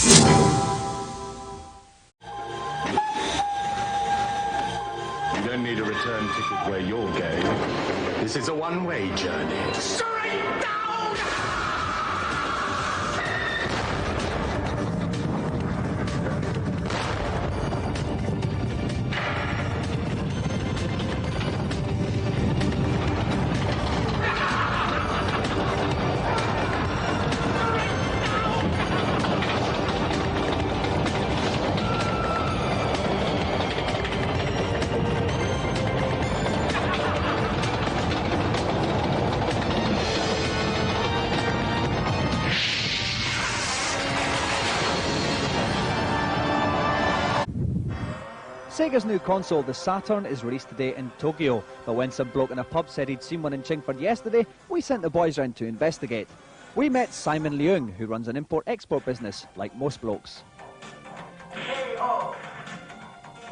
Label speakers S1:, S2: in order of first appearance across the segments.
S1: You don't need a return ticket where you're going. This is a one-way journey. Straight down!
S2: Sega's new console, the Saturn, is released today in Tokyo, but when some bloke in a pub said he'd seen one in Chingford yesterday, we sent the boys round to investigate. We met Simon Leung, who runs an import-export business, like most blokes.
S3: On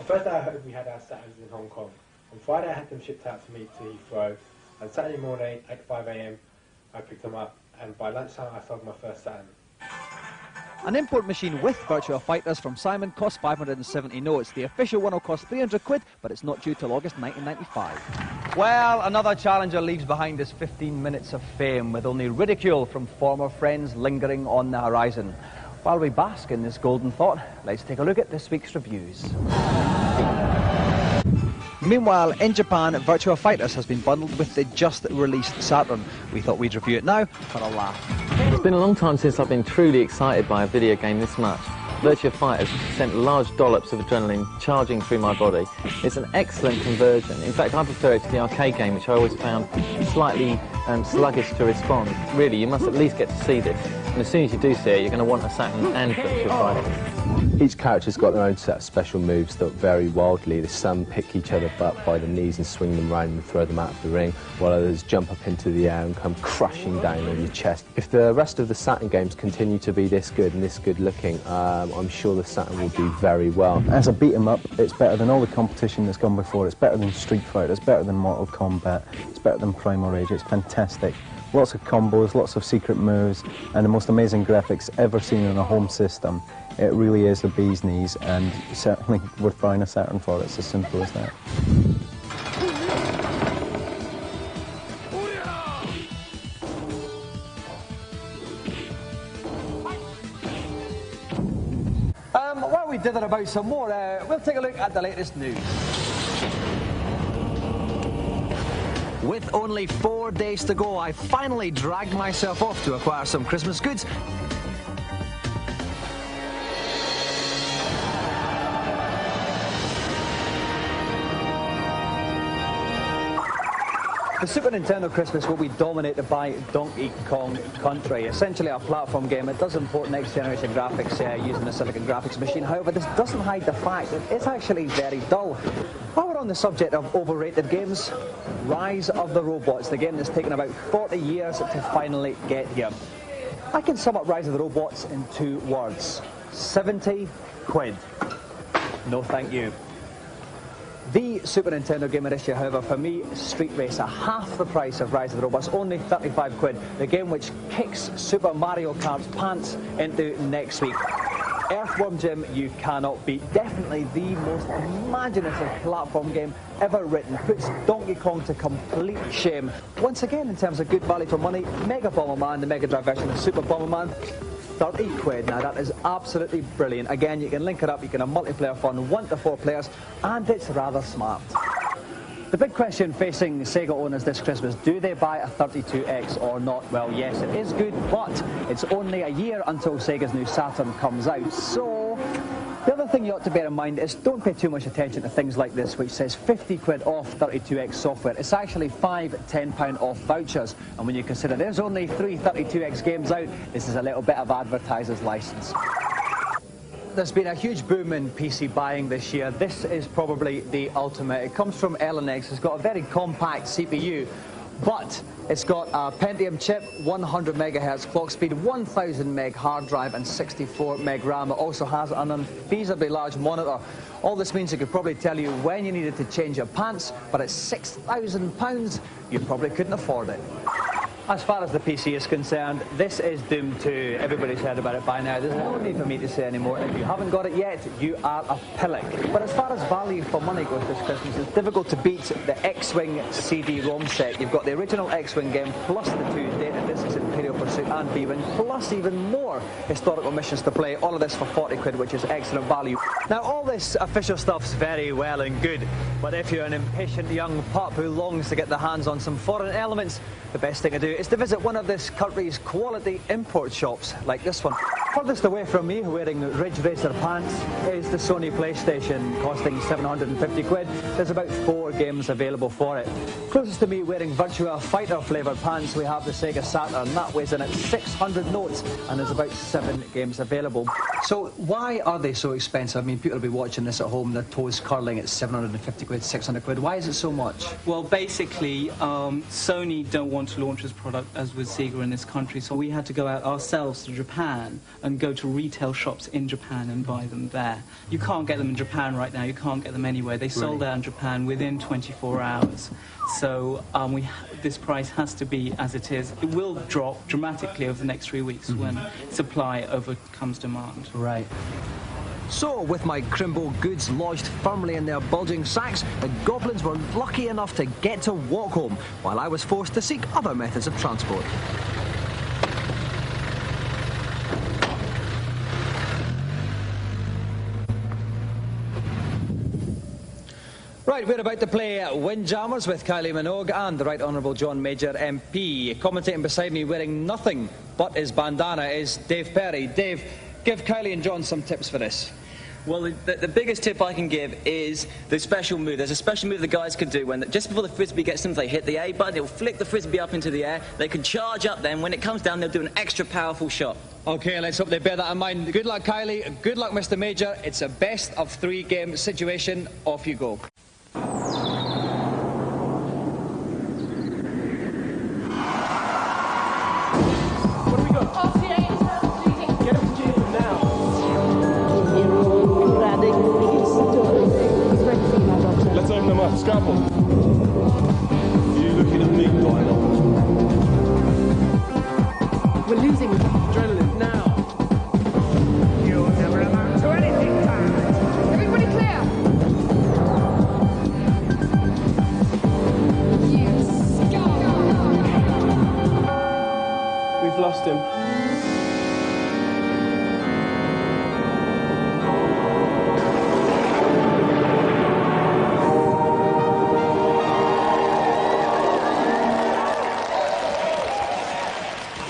S3: Thursday I heard we had our Saturns in Hong Kong. On Friday I had them shipped out to me to Heathrow, and Saturday morning at 5 AM I picked them up, and by lunchtime I sold my first Saturn.
S2: An import machine with Virtua Fighters from Simon costs 570 notes. The official one will cost 300 quid, but it's not due till August 1995. Well, another challenger leaves behind us 15 minutes of fame, with only ridicule from former friends lingering on the horizon. While we bask in this golden thought, let's take a look at this week's reviews. Meanwhile, in Japan, Virtua Fighters has been bundled with the just-released Saturn. We thought we'd review it now for a laugh.
S4: It's been a long time since I've been truly excited by a video game this much. Virtua Fighters sent large dollops of adrenaline charging through my body. It's an excellent conversion. In fact, I prefer it to the arcade game, which I always found slightly sluggish to respond. Really, you must at least get to see this. And as soon as you do see it, you're going to want a Saturn and Virtua Fighters.
S5: Each character's got their own set of special moves that vary wildly. Some pick each other up by the knees and swing them round and throw them out of the ring, while others jump up into the air and come crashing down on your chest. If the rest of the Saturn games continue to be this good and this good looking, I'm sure the Saturn will do very well.
S6: As a beat 'em up, it's better than all the competition that's gone before. It's better than Street Fighter, it's better than Mortal Kombat, it's better than Primal Rage. It's fantastic. Lots of combos, lots of secret moves, and the most amazing graphics ever seen on a home system. It really is the bee's knees, and certainly worth buying a Saturn for. It's as simple as that.
S2: While we dither about some more, we'll take a look at the latest news. With only 4 days to go, I finally dragged myself off to acquire some Christmas goods. The Super Nintendo Christmas will be dominated by Donkey Kong Country, essentially a platform game. It does import next-generation graphics using a Silicon graphics machine. However, this doesn't hide the fact that it's actually very dull. While we're on the subject of overrated games, Rise of the Robots, the game that's taken about 40 years to finally get here. I can sum up Rise of the Robots in 2 words. 70 quid. No thank you. The Super Nintendo game of this year, however, for me, Street Racer, half the price of Rise of the Robots, only 35 quid. The game which kicks Super Mario Kart's pants into next week. Earthworm Jim, you cannot beat. Definitely the most imaginative platform game ever written. Puts Donkey Kong to complete shame. Once again, in terms of good value for money, Mega Bomberman, the Mega Drive version of Super Bomberman, 30 quid. Now that is absolutely brilliant. Again, you can link it up, you can have multiplayer fun, 1 to 4 players, and it's rather smart. The big question facing Sega owners this Christmas, do they buy a 32X or not? Well, yes, it is good, but it's only a year until Sega's new Saturn comes out. So, the other thing you ought to bear in mind is don't pay too much attention to things like this, which says 50 quid off 32X software. It's actually 5 £10 off vouchers. And when you consider there's only 3 32X games out, this is a little bit of advertiser's license. There's been a huge boom in PC buying this year. This is probably the ultimate. It comes from Linux. It's got a very compact CPU, but it's got a Pentium chip, 100 megahertz clock speed, 1000 meg hard drive, and 64 meg RAM. It also has an unfeasibly large monitor. All this means it could probably tell you when you needed to change your pants, but at £6,000, you probably couldn't afford it. As far as the PC is concerned, this is doomed to, everybody's heard about it by now. There's no need for me to say anymore. If you haven't got it yet, you are a pillock. But as far as value for money goes this Christmas, it's difficult to beat the X-Wing CD-ROM set. You've got the original X-Wing game, plus the 2 data discs, Imperial Pursuit and B-Wing, plus even more historical missions to play. All of this for 40 quid, which is excellent value. Now, all this official stuff's very well and good, but if you're an impatient young pup who longs to get their hands on some foreign elements, the best thing to do is to visit one of this country's quality import shops, like this one. Furthest away from me, wearing Ridge Racer pants, is the Sony PlayStation, costing 750 quid. There's about 4 games available for it. Closest to me, wearing Virtua Fighter flavoured pants, we have the Sega Saturn. That weighs in at 600 notes, and there's about 7 games available. So why are they so expensive? I mean, people will be watching this at home, their toes curling at 750 quid, 600 quid. Why is it so much?
S7: Well, basically, Sony don't want to launch this product as with Sega in this country, so we had to go out ourselves to Japan and go to retail shops in Japan and buy them there. You can't get them in Japan right now, you can't get them anywhere. They sold out in Japan within 24 hours. So this price has to be as it is. It will drop dramatically over the next 3 weeks when supply overcomes demand.
S2: Right. So, with my Crimbo goods lodged firmly in their bulging sacks, the goblins were lucky enough to get to walk home, while I was forced to seek other methods of transport. Right, we're about to play Windjammers with Kylie Minogue and the Right Honourable John Major MP. Commentating beside me, wearing nothing but his bandana, is Dave Perry. Dave, give Kylie and John some tips for this.
S8: Well, the biggest tip I can give is the special move. There's a special move the guys can do when, just before the frisbee gets them, they hit the A button, it'll flick the frisbee up into the air. They can charge up then. When it comes down, they'll do an extra powerful shot.
S2: OK, let's hope they bear that in mind. Good luck, Kylie. Good luck, Mr. Major. It's a best of 3 game situation. Off you go.
S9: Scrabble. Are you looking at me, Dino?
S10: We're losing
S9: Adrenaline now.
S10: You'll never amount to anything, Tom. Everybody clear. Yes. Go.
S9: We've lost him.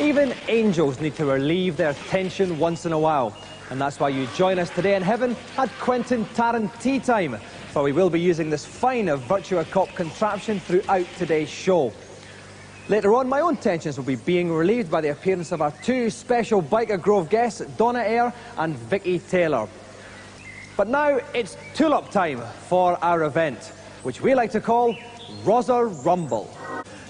S2: Even angels need to relieve their tension once in a while. And that's why you join us today in heaven at Quentin Tarantino time. For we will be using this fine Virtua Cop contraption throughout today's show. Later on, my own tensions will be being relieved by the appearance of our 2 special Biker Grove guests, Donna Eyre and Vicky Taylor. But now it's tulip time for our event, which we like to call Rosa Rumble.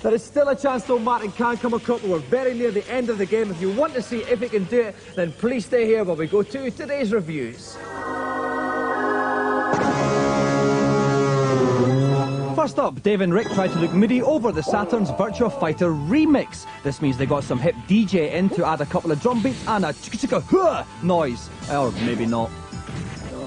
S2: There is still a chance though Martin can come a couple. We're very near the end of the game. If you want to see if he can do it, then please stay here while we go to today's reviews. First up, Dave and Rick tried to look moody over the Saturn's Virtua Fighter remix. This means they got some hip DJ in to add a couple of drum beats and a chicka-chicka-hua noise. Or maybe not.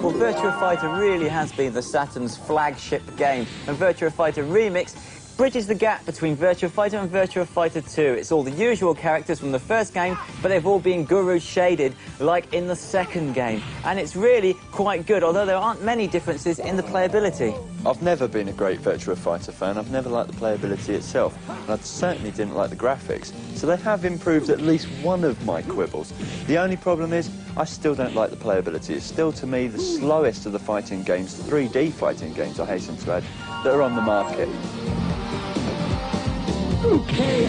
S8: Well, Virtua Fighter really has been the Saturn's flagship game, and Virtua Fighter Remix bridges the gap between Virtua Fighter and Virtua Fighter 2. It's all the usual characters from the first game, but they've all been guru shaded like in the second game. And it's really quite good, although there aren't many differences in the playability.
S11: I've never been a great Virtua Fighter fan. I've never liked the playability itself, and I certainly didn't like the graphics. So they have improved at least one of my quibbles. The only problem is, I still don't like the playability. It's still, to me, the slowest of the fighting games, 3D fighting games, I hasten to add, that are on the market.
S2: Okay,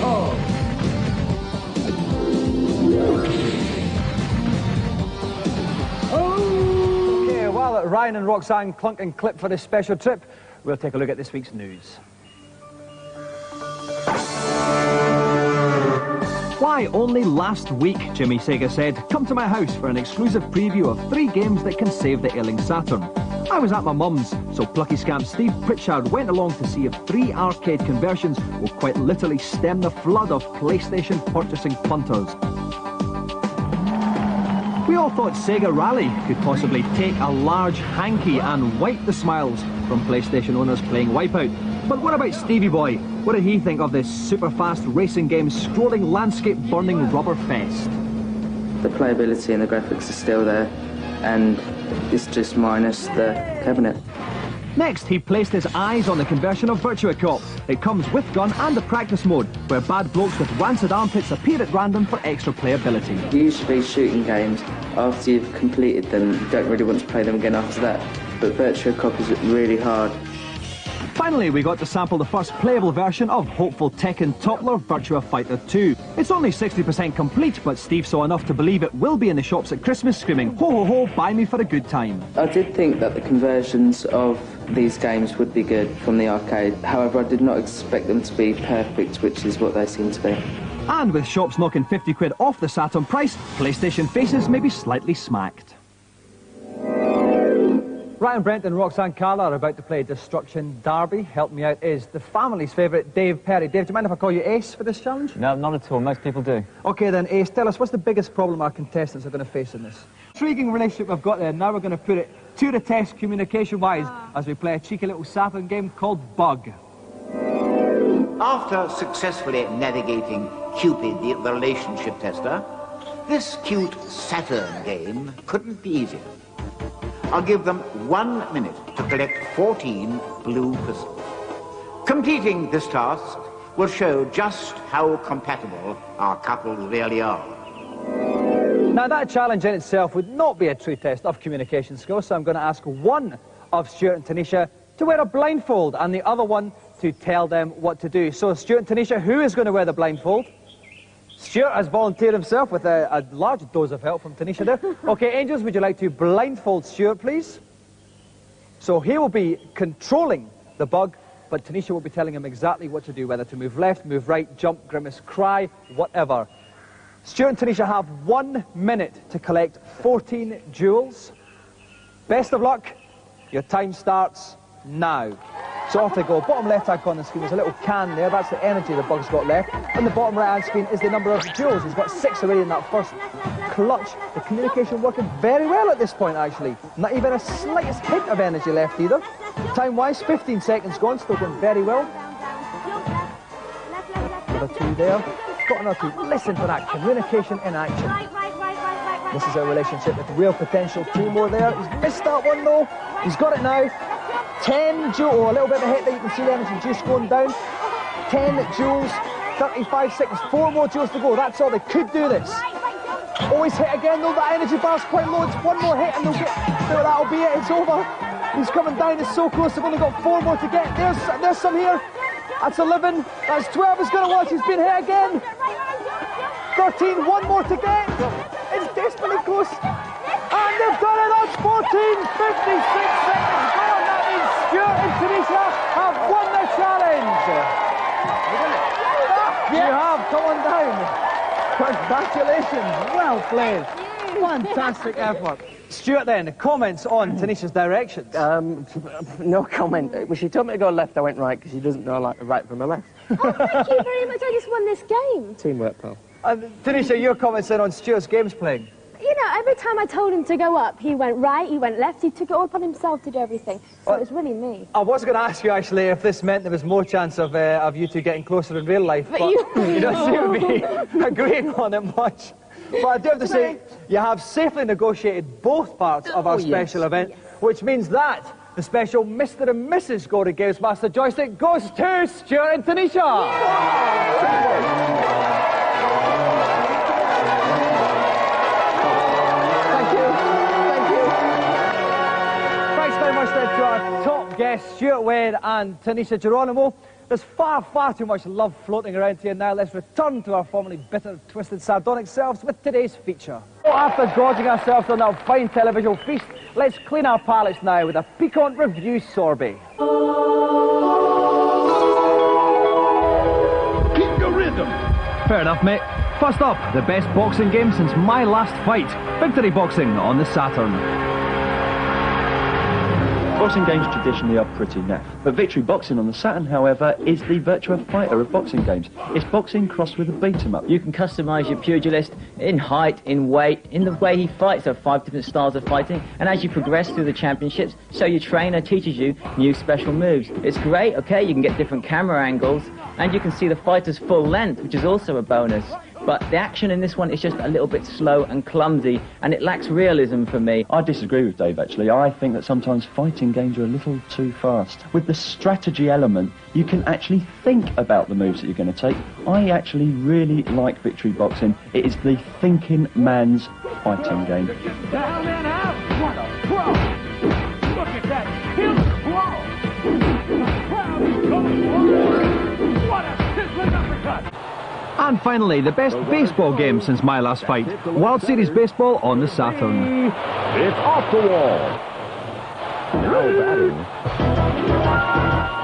S2: while Ryan and Roxanne clunk and clip for this special trip, we'll take a look at this week's news. Why only last week, Jimmy Sega said. Come to my house for an exclusive preview of 3 games that can save the ailing Saturn.
S12: I was at my mum's, so plucky scamp Steve Pritchard went along to see if 3 arcade conversions will quite literally stem the flood of PlayStation purchasing punters. We all thought Sega Rally could possibly take a large hanky and wipe the smiles from PlayStation owners playing Wipeout. But what about Stevie Boy? What did he think of this super-fast racing game's scrolling landscape-burning rubber fest?
S13: The playability and the graphics are still there, and it's just minus the cabinet.
S12: Next, he placed his eyes on the conversion of Virtua Cop. It comes with gun and a practice mode, where bad blokes with rancid armpits appear at random for extra playability.
S13: Usually shooting games, after you've completed them, you don't really want to play them again after that. But Virtua Cop is really hard.
S12: Finally, we got to sample the first playable version of hopeful Tekken toppler Virtua Fighter 2. It's only 60% complete, but Steve saw enough to believe it will be in the shops at Christmas, screaming, ho ho ho, buy me for a good time.
S13: I did think that the conversions of these games would be good from the arcade. However, I did not expect them to be perfect, which is what they seem to be.
S12: And with shops knocking 50 quid off the Saturn price, PlayStation faces may be slightly smacked. Ryan Brent and Roxanne Carla are about to play Destruction Derby. Help me out is the family's favourite, Dave Perry. Dave, do you mind if I call you Ace for this challenge?
S4: No, not at all. Most people do.
S12: OK then, Ace, tell us, what's the biggest problem our contestants are going to face in this? Intriguing relationship we've got there. Now we're going to put it to the test communication-wise as we play a cheeky little Saturn game called Bug.
S14: After successfully navigating Cupid, the relationship tester, this cute Saturn game couldn't be easier. I'll give them 1 minute to collect 14 blue crystals. Completing this task will show just how compatible our couple really are.
S2: Now, that challenge in itself would not be a true test of communication skills, so I'm going to ask one of Stuart and Tanisha to wear a blindfold and the other one to tell them what to do. So, Stuart and Tanisha, who is going to wear the blindfold? Stuart has volunteered himself with a large dose of help from Tanisha there. OK, Angels, would you like to blindfold Stuart, please? So he will be controlling the bug, but Tanisha will be telling him exactly what to do, whether to move left, move right, jump, grimace, cry, whatever. Stuart and Tanisha have 1 minute to collect 14 jewels. Best of luck. Your time starts now. So off they go. Bottom left-hand corner of the screen, there's a little can there. That's the energy the bug's got left. On the bottom right-hand screen is the number of jewels. He's got 6 already in that first clutch. The communication working very well at this point, actually. Not even a slightest hint of energy left either. Time-wise, 15 seconds gone, still going very well. Another 2 there. Got another 2. Listen to that communication in action. This is a relationship with real potential. 2 more there. He's missed that one though. He's got it now. 10 jewels. Oh, a little bit of a hit there. You can see the energy juice going down. 10 jewels. 35 seconds. 4 more jewels to go. That's all. They could do this. Always hit again though. That energy bar's quite low. It's 1 more hit and they'll get. No, that'll be it. It's over. He's coming down. It's so close. They've only got 4 more to get. There's some here. That's 11. That's 12. He's going to watch. He's been hit again. 13. 1 more to get. It's desperately close. And they've done it. That's 14. 56 seconds gone. That means Stuart and Tanisha have won the challenge. You have. Come on down. Congratulations. Well played. Fantastic effort. Stuart, then, comments on Tanisha's directions?
S15: No comment. When she told me to go left, I went right, because she doesn't know like the right from the left.
S16: Oh, thank you very much. I just won this game.
S15: Teamwork, pal.
S2: Tanisha, your comments then on Stuart's games playing?
S16: You know, every time I told him to go up, he went right, he went left, he took it all upon himself to do everything. So it was really me.
S2: I was going to ask you, actually, if this meant there was more chance of you two getting closer in real life, but you don't seem to be agreeing on it much. But I do have to say, you have safely negotiated both parts of our special event, which means that the special Mr. and Mrs. Go to GamesMaster joystick goes to Stuart and Tanisha. Thanks very much then to our top guests, Stuart Wade and Tanisha Geronimo. There's far, far too much love floating around here now. Let's return to our formerly bitter, twisted, sardonic selves with today's feature. After gorging ourselves on that fine televisual feast, let's clean our palates now with a piquant review sorbet.
S12: Keep the rhythm. Fair enough, mate. First up, the best boxing game since my last fight. Victory Boxing on the Saturn.
S9: Boxing games traditionally are pretty naff, but Victory Boxing on the Saturn, however, is the Virtua Fighter of boxing games. It's boxing crossed with a beat-em-up.
S8: You can customise your pugilist in height, in weight, in the way he fights. There are 5 different styles of fighting, and as you progress through the championships, so your trainer teaches you new special moves. It's great, okay, you can get different camera angles, and you can see the fighter's full length, which is also a bonus. But the action in this one is just a little bit slow and clumsy, and it lacks realism for me.
S9: I disagree with Dave, actually. I think that sometimes fighting games are a little too fast. With the strategy element, you can actually think about the moves that you're going to take. I actually really like Victory Boxing. It is the thinking man's fighting game.
S10: Down and out. What a pro! Look at that. Here's the pro! The crowd is going wild. What a sizzling uppercut!
S12: And finally, the best baseball game since my last fight, World Series Baseball on the Saturn.
S10: It's off the wall.
S12: Now batting.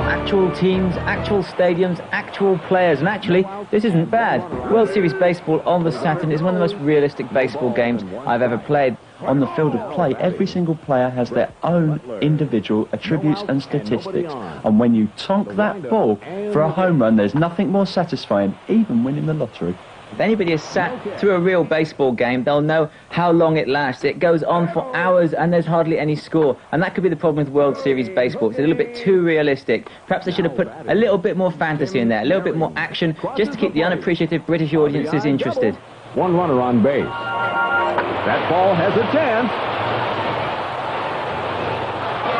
S8: Actual teams, actual stadiums, actual players, and actually, this isn't bad. World Series Baseball on the Saturn is one of the most realistic baseball games I've ever played.
S9: On the field of play, every single player has their own individual attributes and statistics. And when you tonk that ball for a home run, there's nothing more satisfying, even winning the lottery.
S8: If anybody has sat through a real baseball game, they'll know how long it lasts. It goes on for hours and there's hardly any score. And that could be the problem with World Series Baseball. It's a little bit too realistic. Perhaps they should have put a little bit more fantasy in there, a little bit more action, just to keep the unappreciative British audiences interested.
S17: One runner on base. That ball has a chance.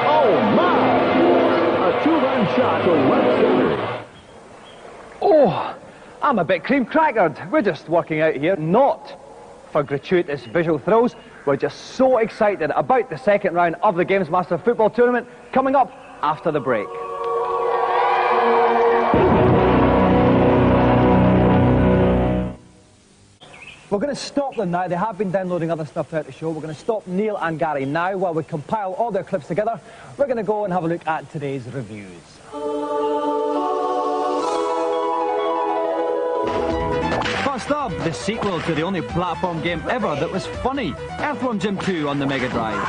S17: Oh, my! A 2-run shot to left center.
S2: Oh, I'm a bit cream crackered. We're just working out here, not for gratuitous visual thrills. We're just so excited about the second round of the GamesMaster football tournament coming up after the break. We're going to stop them now. They have been downloading other stuff throughout the show. We're going to stop Neil and Gary now while we compile all their clips together. We're going to go and have a look at today's reviews. First up, the sequel to the only platform game ever that was funny, Earthworm Jim 2 on the Mega Drive.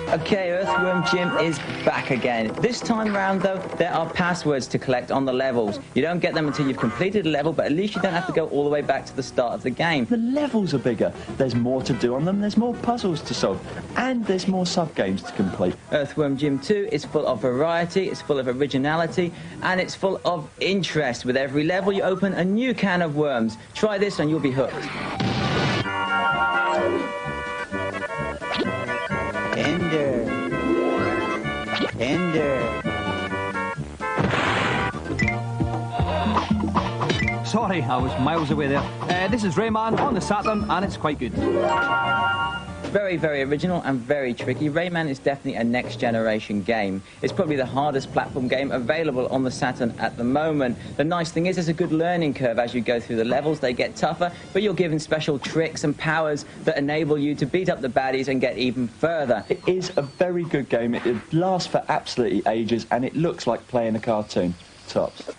S8: Okay, Earthworm Jim is back again. This time round, though, there are passwords to collect on the levels. You don't get them until you've completed a level, but at least you don't have to go all the way back to the start of the game.
S9: The levels are bigger. There's more to do on them. There's more puzzles to solve. And there's more sub-games to complete.
S8: Earthworm Jim 2 is full of variety, it's full of originality, and it's full of interest. With every level, you open a new can of worms. Try this and you'll be hooked. Ender.
S12: Sorry, I was miles away there. This is Rayman on the Saturn, and it's quite good.
S8: Very, very original and very tricky. Rayman is definitely a next-generation game. It's probably the hardest platform game available on the Saturn at the moment. The nice thing is there's a good learning curve as you go through the levels. They get tougher, but you're given special tricks and powers that enable you to beat up the baddies and get even further.
S9: It is a very good game. It lasts for absolutely ages, and it looks like playing a cartoon. Tops.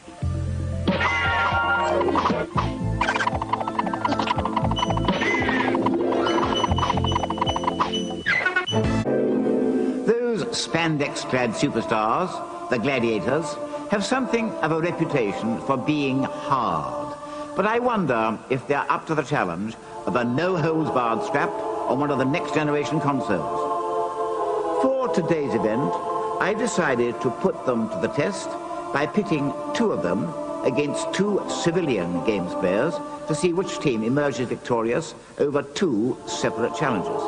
S14: Those spandex-clad superstars, the gladiators, have something of a reputation for being hard. But I wonder if they're up to the challenge of a no-holds-barred scrap on one of the next-generation consoles. For today's event, I decided to put them to the test by pitting 2 of them against 2 civilian games players to see which team emerges victorious over 2 separate challenges.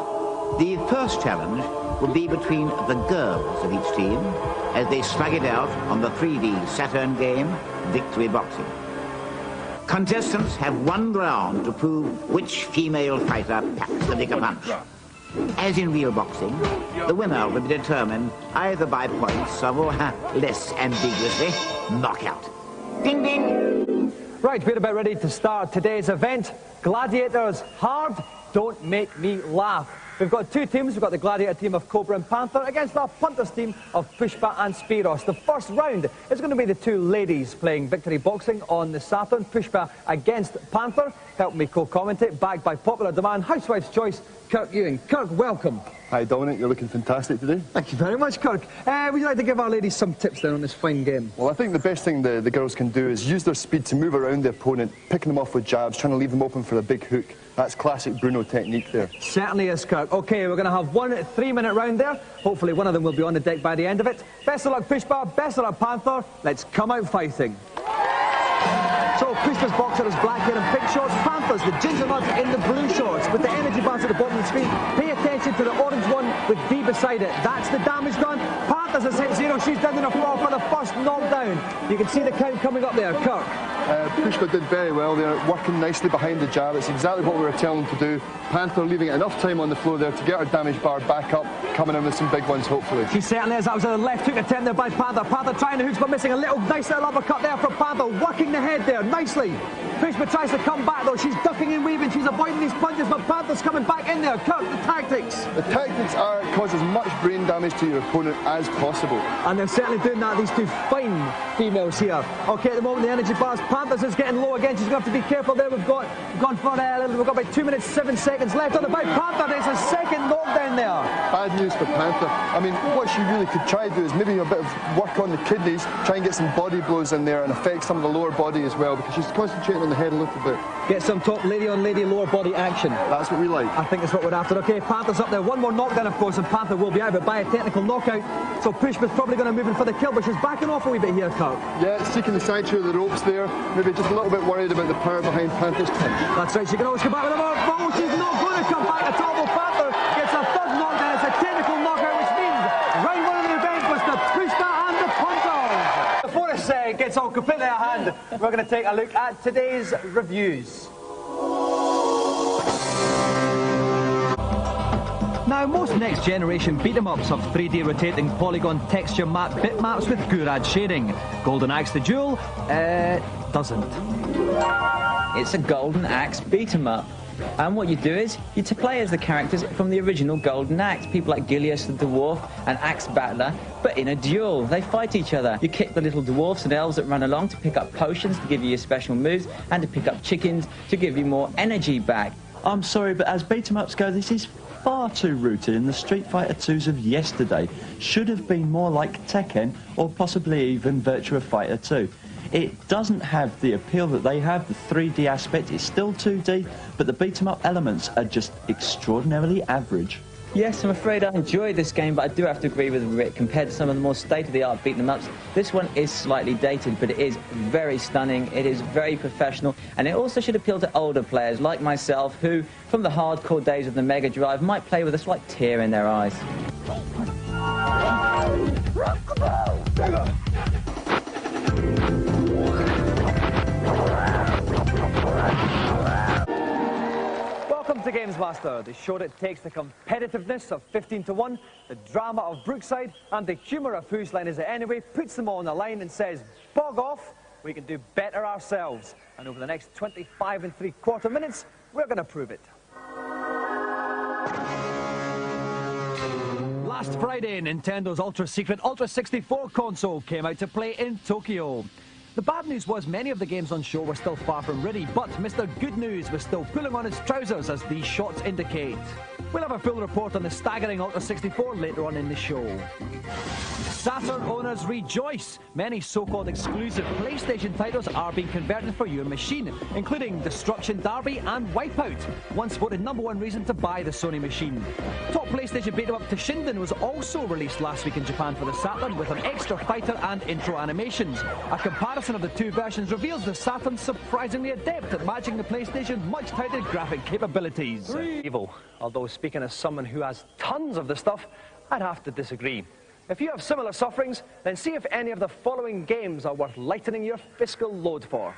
S14: The first challenge will be between the girls of each team as they slug it out on the 3D Saturn game, Victory Boxing. Contestants have 1 round to prove which female fighter packs the bigger punch. As in real boxing, the winner will be determined either by points or, less ambiguously, knockout. Ding, ding!
S2: Right, we're about ready to start today's event. Gladiators, hard, don't make me laugh. We've got two teams. We've got the Gladiator team of Cobra and Panther against our Punters team of Pushpa and Spiros. The first round is going to be the two ladies playing Victory Boxing on the Saturn. Pushpa against Panther. Help me co-commentate, backed by popular demand, Housewife's Choice, Kirk Ewing. Kirk, welcome.
S18: Hi Dominic, you're looking fantastic today.
S2: Thank you very much, Kirk. Would you like to give our ladies some tips then on this fine game?
S18: Well, I think the best thing the girls can do is use their speed to move around the opponent, picking them off with jabs, trying to leave them open for a big hook. That's classic Bruno technique there.
S2: Certainly is, Kirk. OK, we're going to have one 3-minute round there. Hopefully one of them will be on the deck by the end of it. Best of luck, Pushpa. Best of luck, Panther. Let's come out fighting. So, Pushpa's boxer is black hair and pink shorts. Panther's the ginger nut in the blue shorts. With the energy bars at the bottom of the screen, pay attention to the orange one with D beside it. That's the damage done. Panther's has hit 0. She's down on the floor for the first knockdown. You can see the count coming up there, Kirk.
S18: Pushpa did very well there, working nicely behind the jab. It's exactly what we were telling him to do. Panther leaving enough time on the floor there to get her damage bar back up, coming in with some big ones, hopefully.
S2: She certainly is. That was a left hook attempt there by Panther. Panther trying the hooks but missing. A little nice little uppercut there from Panther, working the head there nicely. Pushpa tries to come back though. She's ducking and weaving. She's avoiding these punches, but Panther's coming back in there. Kirk, the tactics.
S18: The tactics are cause as much brain damage to your opponent as possible.
S2: And they're certainly doing that, these two fine females here. OK, at the moment the energy bars. Panther's is getting low again. She's going to have to be careful there. We've gone for we've got about 2 minutes 7 seconds left on the bout. Panther, there's a second knockdown there.
S18: Bad news for Panther. I mean, what she really could try to do is maybe a bit of work on the kidneys, try and get some body blows in there and affect some of the lower body as well, because she's concentrating on the head a little bit.
S2: Get some top lady on lady lower body action.
S18: That's what we like.
S2: I think that's what we're after. OK, Panther's up there. One more knockdown, of course, and Panther will be out, but by a technical knockout. So Pushpa's probably going to move in for the kill, but she's backing off a wee bit here, Kirk.
S18: Yeah, seeking the sanctuary of the ropes there. Maybe just a little bit worried about the power behind Panther's punch.
S2: That's right, she can always come back with a more. Oh, she's not going to come back at all. Well, Panther gets a third knockdown. It's a technical knockout, which means round one of the event was the Pushpa and the Punters. Before this gets all completely out of hand, we're going to take a look at today's reviews. Now, most next-generation beat-em-ups have 3D rotating polygon texture map bitmaps with Gurad shading. Golden Axe the Duel, doesn't.
S8: It's a Golden Axe beat-em-up. And what you do is, you play as the characters from the original Golden Axe. People like Gilius the Dwarf and Axe Battler, but in a duel. They fight each other. You kick the little dwarfs and elves that run along to pick up potions to give you your special moves, and to pick up chickens to give you more energy back.
S9: I'm sorry, but as beat-em-ups go, this is far too rooted in the Street Fighter 2s of yesterday. Should have been more like Tekken, or possibly even Virtua Fighter 2. It doesn't have the appeal that they have. The 3D aspect is still 2D, but the beat-em-up elements are just extraordinarily average.
S8: Yes, I'm afraid I enjoyed this game, but I do have to agree with Rick. Compared to some of the more state-of-the-art beat-em-ups, this one is slightly dated, but it is very stunning, it is very professional, and it also should appeal to older players like myself, who, from the hardcore days of the Mega Drive, might play with a slight tear in their eyes.
S2: Welcome to GamesMaster, the show that takes the competitiveness of 15-1, the drama of Brookside, and the humour of Whose Line Is It Anyway, puts them all on the line and says, bog off, we can do better ourselves. And over the next 25 3/4 minutes, we're going to prove it. Last Friday, Nintendo's ultra-secret Ultra 64 console came out to play in Tokyo. The bad news was many of the games on show were still far from ready, but Mr. Good News was still pulling on its trousers, as these shots indicate. We'll have a full report on the staggering Ultra 64 later on in the show. Saturn owners rejoice! Many so-called exclusive PlayStation titles are being converted for your machine, including Destruction Derby and Wipeout, once voted #1 reason to buy the Sony machine. Top PlayStation beat-em-up Toshinden was also released last week in Japan for the Saturn, with an extra fighter and intro animations. A comparison of the two versions reveals the Saturn surprisingly adept at matching the PlayStation's much-touted graphic capabilities. Evil. Although speaking as someone who has tons of the stuff, I'd have to disagree. If you have similar sufferings, then see if any of the following games are worth lightening your fiscal load for.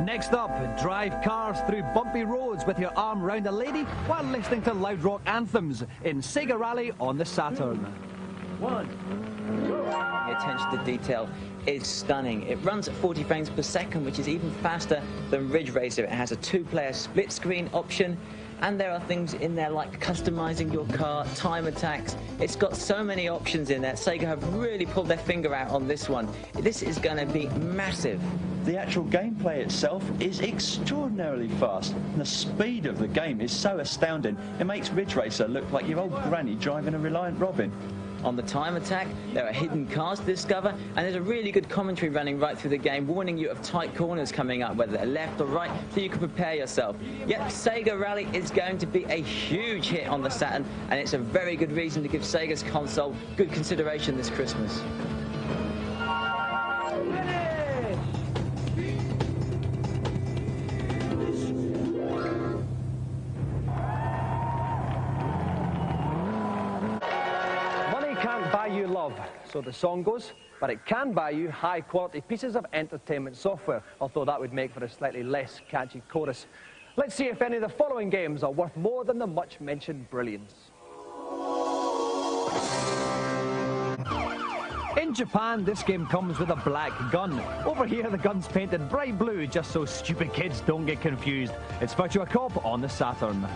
S2: Next up, drive cars through bumpy roads with your arm round a lady while listening to loud rock anthems in Sega Rally on the Saturn.
S17: 1, go!
S8: The attention to detail is stunning. It runs at 40 frames per second, which is even faster than Ridge Racer. It has a 2-player split screen option, and there are things in there like customizing your car, time attacks. It's got so many options in there. Sega have really pulled their finger out on this one. This is going to be massive.
S11: The actual gameplay itself is extraordinarily fast, and the speed of the game is so astounding. It makes Ridge Racer look like your old granny driving a Reliant Robin.
S8: On the time attack, there are hidden cars to discover, and there's a really good commentary running right through the game, warning you of tight corners coming up, whether they're left or right, so you can prepare yourself. Yep, Sega Rally is going to be a huge hit on the Saturn, and it's a very good reason to give Sega's console good consideration this Christmas.
S12: Can't buy you love, so the song goes, but it can buy you high-quality pieces of entertainment software, although that would make for a slightly less catchy chorus. Let's see if any of the following games are worth more than the much-mentioned brilliance. In Japan, this game comes with a black gun. Over here, the gun's painted bright blue, just so stupid kids don't get confused. It's Virtua Cop on the Saturn.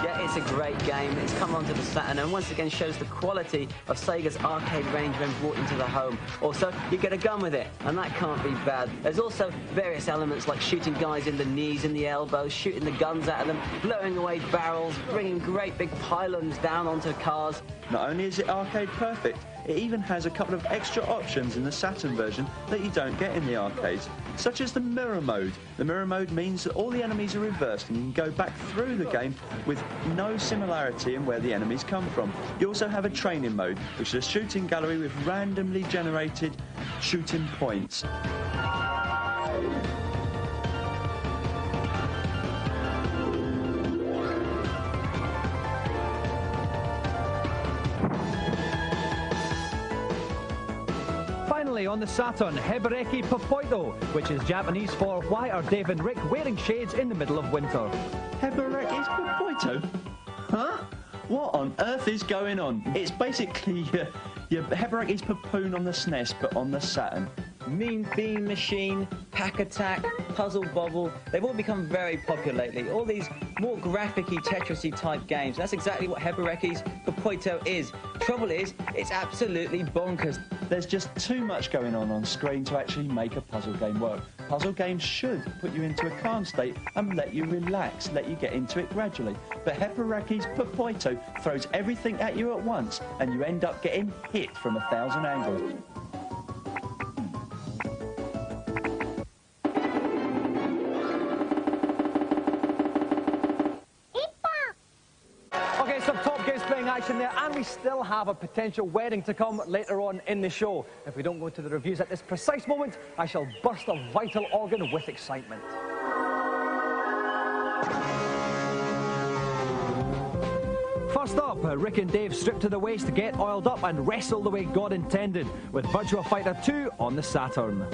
S8: Yeah, it's a great game. It's come onto the Saturn and once again shows the quality of Sega's arcade range when brought into the home. Also, you get a gun with it, and that can't be bad. There's also various elements like shooting guys in the knees and the elbows, shooting the guns out of them, blowing away barrels, bringing great big pylons down onto cars.
S11: Not only is it arcade perfect, it even has a couple of extra options in the Saturn version that you don't get in the arcades, such as the mirror mode. The mirror mode means that all the enemies are reversed and you can go back through the game with no similarity in where the enemies come from. You also have a training mode, which is a shooting gallery with randomly generated shooting points.
S12: Finally, on the Saturn, Hebereki Popoito, which is Japanese for Why are Dave and Rick wearing shades in the middle of winter?
S11: Hebereki Popoito? Huh? What on earth is going on? It's basically your Hebereki's Papoon on the SNES, but on the Saturn.
S8: Mean Bean Machine, Pack Attack, Puzzle Bobble, they've all become very popular lately. All these more graphic-y, Tetris-y type games. That's exactly what Hebereki's Popoito is. Trouble is, it's absolutely bonkers.
S11: There's just too much going on screen to actually make a puzzle game work. Puzzle games should put you into a calm state and let you relax, let you get into it gradually. But Hebereki's Popoito throws everything at you at once and you end up getting hit from 1,000 angles.
S12: Okay, some Top Games playing action there, and we still have a potential wedding to come later on in the show. If we don't go to the reviews at this precise moment, I shall burst a vital organ with excitement. First up, Rick and Dave strip to the waist, get oiled up and wrestle the way God intended with Virtua Fighter 2 on the Saturn.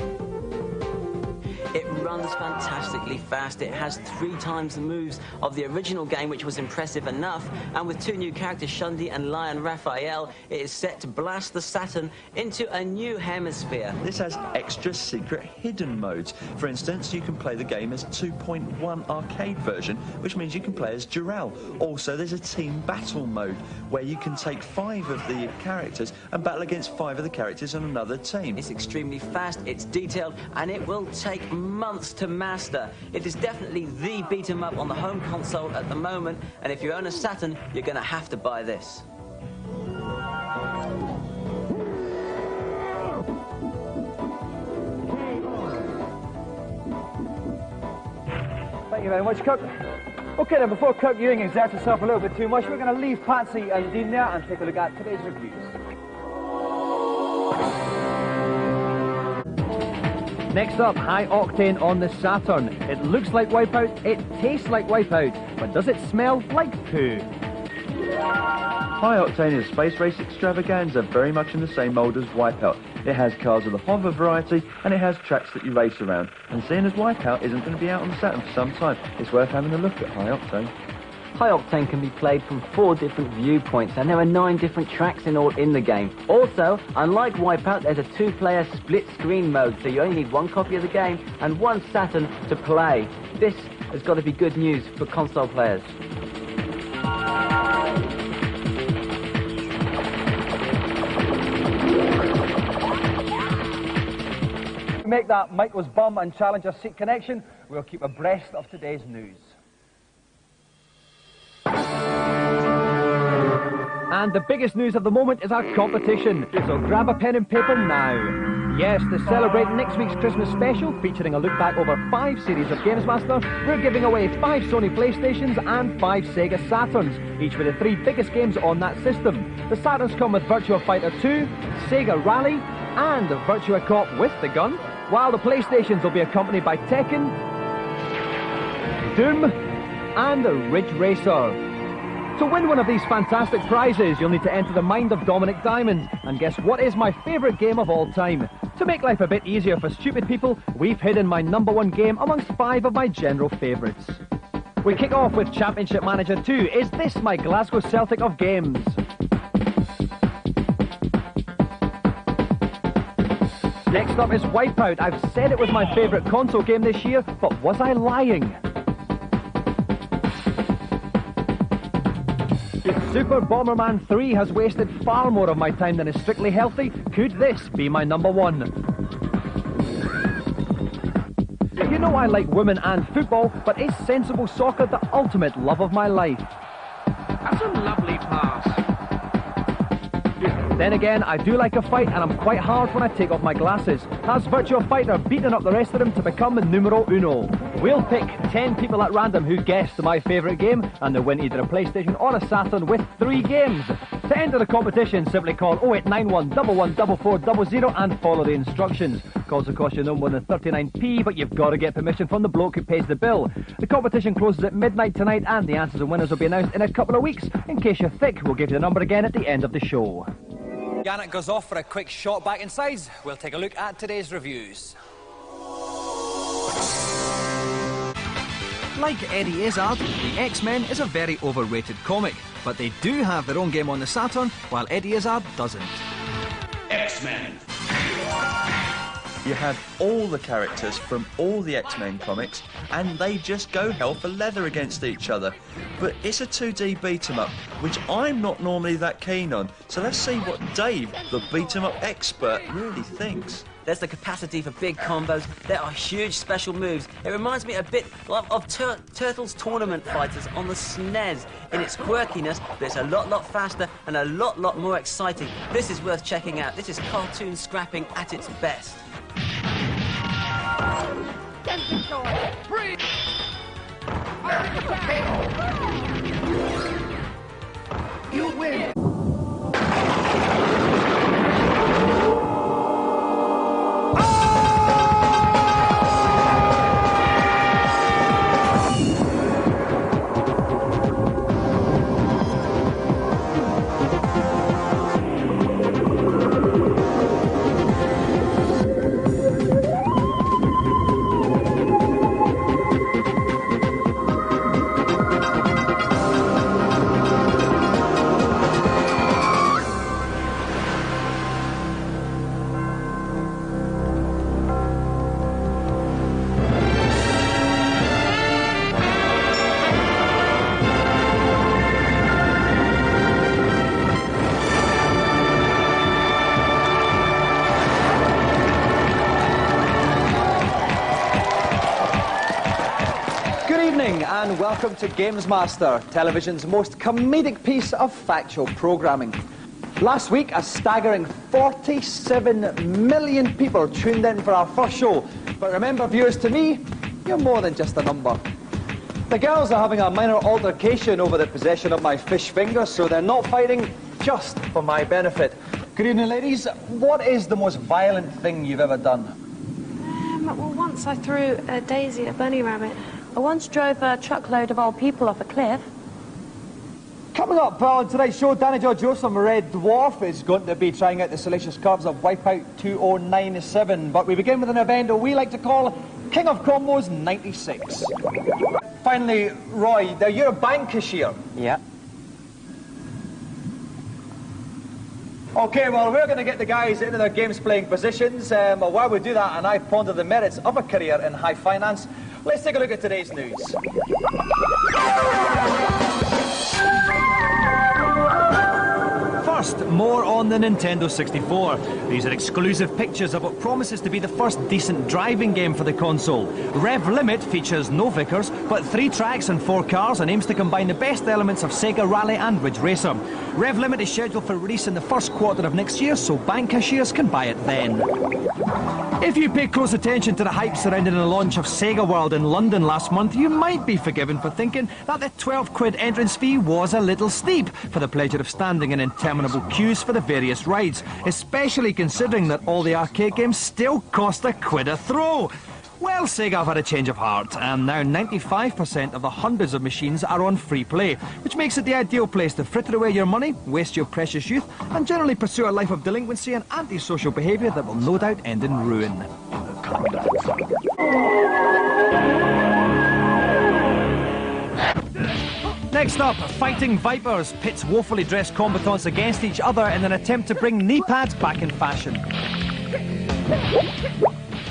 S8: It runs fantastically fast. It has 3 times the moves of the original game, which was impressive enough. And with 2 new characters, Shundi and Lion Raphael, it is set to blast the Saturn into a new hemisphere.
S11: This has extra secret hidden modes. For instance, you can play the game as 2.1 arcade version, which means you can play as Dural. Also, there's a team battle mode, where you can take 5 of the characters and battle against 5 of the characters on another team.
S8: It's extremely fast, it's detailed, and it will take months to master. It is definitely the beat-em-up on the home console at the moment, and if you own a Saturn, you're going to have to buy this.
S19: Thank you very much, Kirk. Okay then, before Kirk Ewing exerts himself a little bit too much, we're going to leave Patsy and Dean there and take a look at today's reviews.
S12: Next up, High Octane on the Saturn. It looks like Wipeout, it tastes like Wipeout, but does it smell like poo?
S9: High Octane is a space race extravaganza, very much in the same mould as Wipeout. It has cars of the hover variety, and it has tracks that you race around. And seeing as Wipeout isn't going to be out on the Saturn for some time, it's worth having a look at High Octane.
S12: High Octane can be played from 4 different viewpoints, and there are 9 different tracks in all in the game. Also, unlike Wipeout, there's a 2-player split-screen mode, so you only need 1 copy of the game and 1 Saturn to play. This has got to be good news for console players.
S19: To make that Michael's bum and Challenger seat connection, we'll keep abreast of today's news.
S12: And the biggest news of the moment is our competition, so grab a pen and paper now. Yes, to celebrate next week's Christmas special, featuring a look back over 5 series of GamesMaster, we're giving away 5 Sony PlayStations and 5 Sega Saturns, each with the 3 biggest games on that system. The Saturns come with Virtua Fighter 2, Sega Rally, and Virtua Cop with the gun, while the PlayStations will be accompanied by Tekken, Doom, and Ridge Racer. To win one of these fantastic prizes, you'll need to enter the mind of Dominic Diamond and guess what is my favourite game of all time. To make life a bit easier for stupid people, we've hidden my #1 game amongst 5 of my general favourites. We kick off with Championship Manager 2. Is this my Glasgow Celtic of games? Next up is Wipeout. I've said it was my favourite console game this year, but was I lying? Super Bomberman 3 has wasted far more of my time than is strictly healthy. Could this be my #1? You know I like women and football, but is sensible soccer the ultimate love of my life?
S10: That's a lovely pass.
S12: Then again, I do like a fight, and I'm quite hard when I take off my glasses. Has Virtua Fighter beaten up the rest of them to become numero uno? We'll pick 10 people at random who guessed my favourite game, and they'll win either a PlayStation or a Saturn with 3 games. To enter the competition, simply call 0891 114400 and follow the instructions. Calls will cost you no more than 39p, but you've got to get permission from the bloke who pays the bill. The competition closes at midnight tonight, and the answers and winners will be announced in a couple of weeks. In case you're thick, we'll give you the number again at the end of the show.
S20: Janet goes off for a quick shot back inside. We'll take a look at today's reviews.
S12: Like Eddie Izzard, the X-Men is a very overrated comic, but they do have their own game on the Saturn, while Eddie Izzard doesn't.
S11: X-Men. You have all the characters from all the X-Men comics, and they just go hell for leather against each other. But it's a 2D beat-em-up, which I'm not normally that keen on. So let's see what Dave, the beat-em-up expert, really thinks.
S8: There's the capacity for big combos. There are huge special moves. It reminds me a bit of Turtles Tournament Fighters on the SNES in its quirkiness, but it's a lot faster and a lot more exciting. This is worth checking out. This is cartoon scrapping at its best.
S10: You win.
S2: And welcome to GamesMaster, television's most comedic piece of factual programming. Last week, a staggering 47 million people tuned in for our first show. But remember, viewers, to me, you're more than just a number. The girls are having a minor altercation over the possession of my fish finger, so they're not fighting just for my benefit. Good evening, ladies. What is the most violent thing you've ever done?
S21: Well, once I threw a daisy at a bunny rabbit. I once drove a truckload of old people off a cliff.
S2: Coming up on tonight's show, Danny George from Red Dwarf is going to be trying out the salacious curves of Wipeout 2097. But we begin with an event we like to call King of Combos 96.
S12: finally, Roy, now you're a bank cashier.
S15: Yeah.
S12: Okay, well, we're going to get the guys into their games playing positions. While we do that, and I ponder the merits of a career in high finance, let's take a look at today's news. First, more on the Nintendo 64. These are exclusive pictures of what promises to be the first decent driving game for the console. Rev Limit features no Vickers, but 3 tracks and 4 cars, and aims to combine the best elements of Sega Rally and Ridge Racer. Rev Limit is scheduled for release in the first quarter of next year, so bank cashiers can buy it then. If you pay close attention to the hype surrounding the launch of Sega World in London last month, you might be forgiven for thinking that the 12 quid entrance fee was a little steep for the pleasure of standing in interminable queues for the various rides, especially considering that all the arcade games still cost a quid a throw. Well, Sega have had a change of heart, and now 95% of the hundreds of machines are on free play, which makes it the ideal place to fritter away your money, waste your precious youth, and generally pursue a life of delinquency and antisocial behaviour that will no doubt end in ruin. Next up, Fighting Vipers pits woefully dressed combatants against each other in an attempt to bring knee pads back in fashion.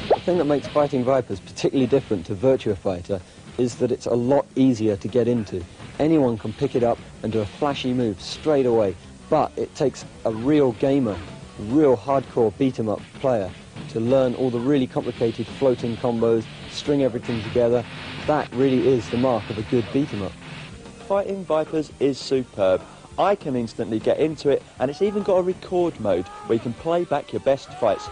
S1: The thing that makes Fighting Vipers particularly different to Virtua Fighter is that it's a lot easier to get into. Anyone can pick it up and do a flashy move straight away, but it takes a real gamer, a real hardcore beat-em-up player to learn all the really complicated floating combos, string everything together. That really is the mark of a good beat-em-up.
S11: Fighting Vipers is superb. I can instantly get into it, and it's even got a record mode where you can play back your best fights.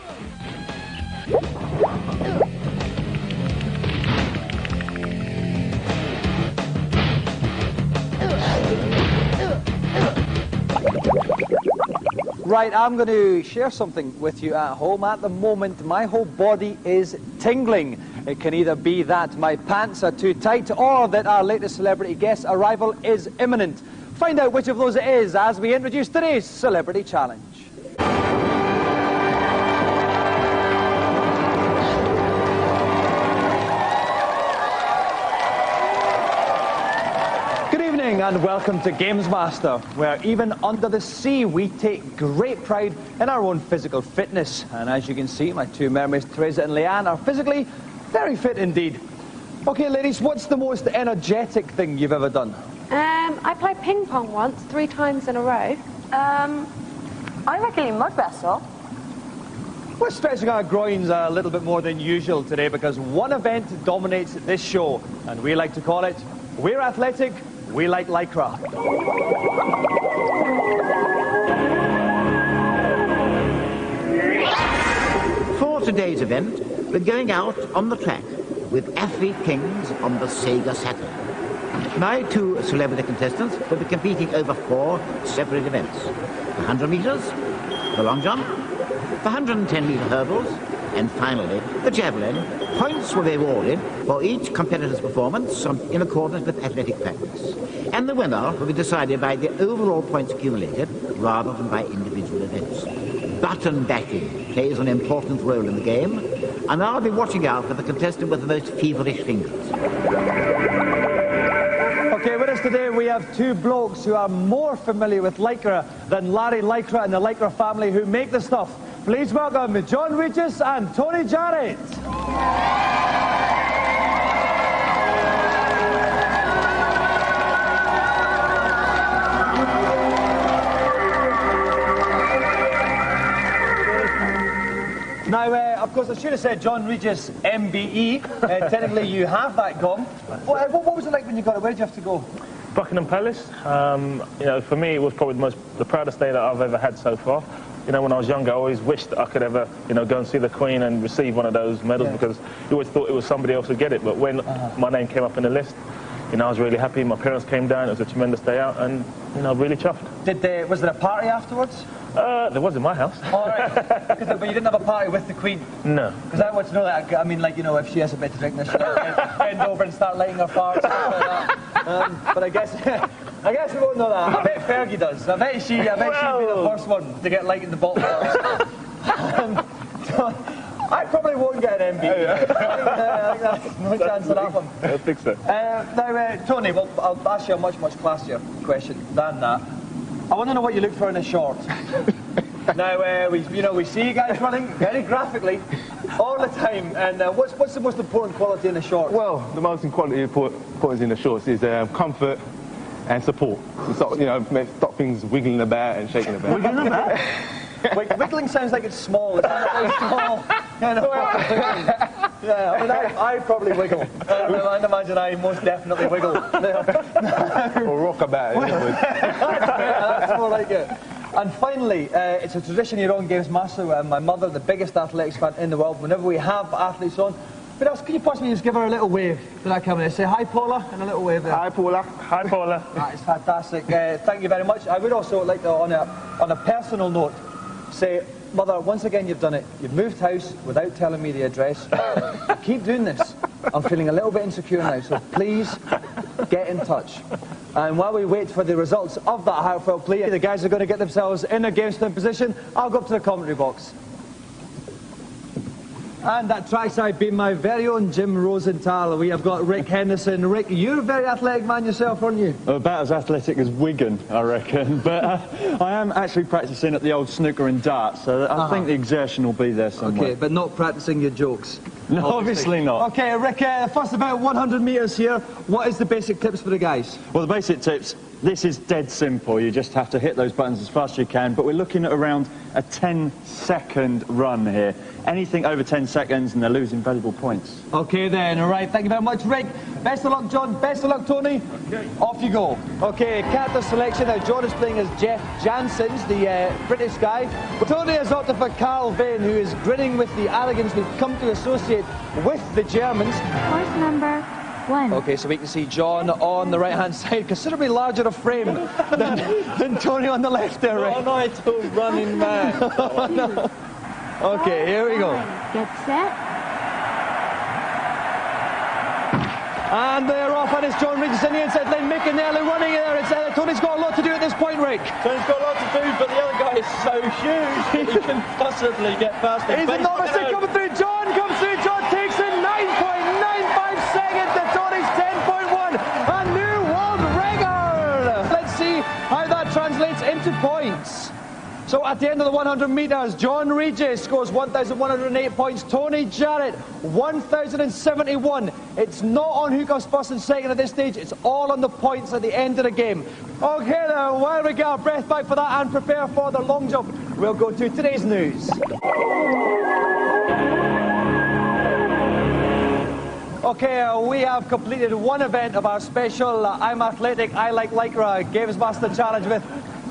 S12: Right, I'm going to share something with you at home. At the moment, my whole body is tingling. It can either be that my pants are too tight or that our latest celebrity guest arrival is imminent. Find out which of those it is as we introduce today's Celebrity Challenge. And welcome to GamesMaster, where even under the sea we take great pride in our own physical fitness. And as you can see, my 2 mermaids, Teresa and Leanne, are physically very fit indeed. Okay, ladies, what's the most energetic thing you've ever done?
S21: I played ping pong once, 3 times in a row. I regularly mud wrestle.
S12: We're stretching our groins a little bit more than usual today because one event dominates this show, and we like to call it We're Athletic, We Like Lycra.
S14: For today's event, we're going out on the track with athlete kings on the Sega Saturn. My 2 celebrity contestants will be competing over 4 separate events. The 100 meters, the long jump, the 110-meter hurdles, and finally, the javelin. Points will be awarded for each competitor's performance in accordance with athletic practice. And the winner will be decided by the overall points accumulated rather than by individual events. Button bashing plays an important role in the game, and I'll be watching out for the contestant with the most feverish fingers.
S12: Okay, with us today we have 2 blokes who are more familiar with Lycra than Larry Lycra and the Lycra family who make the stuff. Please welcome John Regis and Tony Jarrett. Now, of course, I should have said John Regis, MBE. Technically, you have that gong. What was it like when you got it? Where did you have to go?
S22: Buckingham Palace. You know, for me, it was probably the proudest day that I've ever had so far. You know, when I was younger, I always wished that I could ever, you know, go and see the Queen and receive one of those medals because you always thought it was somebody else who get it. But when my name came up in the list, you know, I was really happy. My parents came down. It was a tremendous day out, and you know, really chuffed.
S12: Was there a party afterwards?
S22: There was in my house.
S12: All right. But you didn't have a party with the Queen?
S22: No.
S12: Because I want to know that. I mean, like, you know, if she has a bit to drink, then she'll bend over and start lighting her farts. But I guess we won't know that. I bet Fergie does. I bet she'd be the first one to get lighting the bottle first. I probably won't get an MB. I
S2: there's no chance of that one.
S22: I think so.
S2: Now, Tony, well, I'll ask you a much classier question than that. I want to know what you look for in a short. Now, we see you guys running very graphically all the time, and what's the most important quality in a short?
S22: Well, the most important quality in the shorts is comfort and support. So, stop things wiggling about and shaking about.
S2: Wiggling about? Wiggling sounds like it's small. It sounds like it's small. Yeah, I mean, I probably wiggle. I'd imagine I most definitely wiggle.
S22: Or rock about.
S2: That's more like it. And finally, it's a tradition here on GamesMaster. My mother, the biggest athletics fan in the world, whenever we have athletes on, but else, can you possibly just give her a little wave when I come in? Say hi, Paula, and a little wave there.
S22: Hi, Paula. Hi, Paula.
S2: That is fantastic. Thank you very much. I would also like to, on a personal note, say, Mother, once again you've done it. You've moved house without telling me the address. You keep doing this. I'm feeling a little bit insecure now, so please get in touch. And while we wait for the results of that heartfelt plea, the guys are going to get themselves in a GameStone position. I'll go up to the commentary box. And that trackside being my very own Jim Rosenthal. We have got Rick Henderson. Rick, you're a very athletic man yourself, aren't you?
S11: About as athletic as Wigan, I reckon. But I am actually practising at the old snooker and darts, so I think the exertion will be there somewhere.
S2: Okay, but not practising your jokes.
S11: No, obviously not.
S2: Okay, Rick, first about 100 metres here. What is the basic tips for the guys?
S11: Well, the basic tips, this is dead simple. You just have to hit those buttons as fast as you can, but we're looking at around a 10-second run here. Anything over 10 seconds and they're losing valuable points.
S2: Okay then, all right, thank you very much, Rick. Best of luck, John. Best of luck, Tony. Okay. Off you go. Okay, character selection. Now, John is playing as Jeff Janssens, the British guy. Tony has opted for Carl Vane, who is grinning with the arrogance we've come to associate with the Germans.
S3: Course number 1.
S2: Okay, so we can see John on the right-hand side, considerably larger of frame than Tony on the left there, Rick.
S11: Oh, no, it's all running man.
S2: Oh, no. Okay, here we go.
S3: Get set.
S2: And they're off, and it's John Regis in the inside lane, making the early running there. It's Tony's got a lot to do at this point, Rick.
S11: Tony's got a lot to do, but the other guy is so huge he can possibly get past him.
S2: He's a novice coming through. John comes through. John takes in 9.95 seconds to Tony's 10.1. A new world record. Let's see how that translates into points. So at the end of the 100 metres, John Regis scores 1,108 points. Tony Jarrett, 1,071. It's not on who comes first and second at this stage. It's all on the points at the end of the game. Okay then, while we get our breath back for that and prepare for the long jump, we'll go to today's news. Okay, we have completed one event of our special I'm Athletic, I Like Lycra GamesMaster Challenge with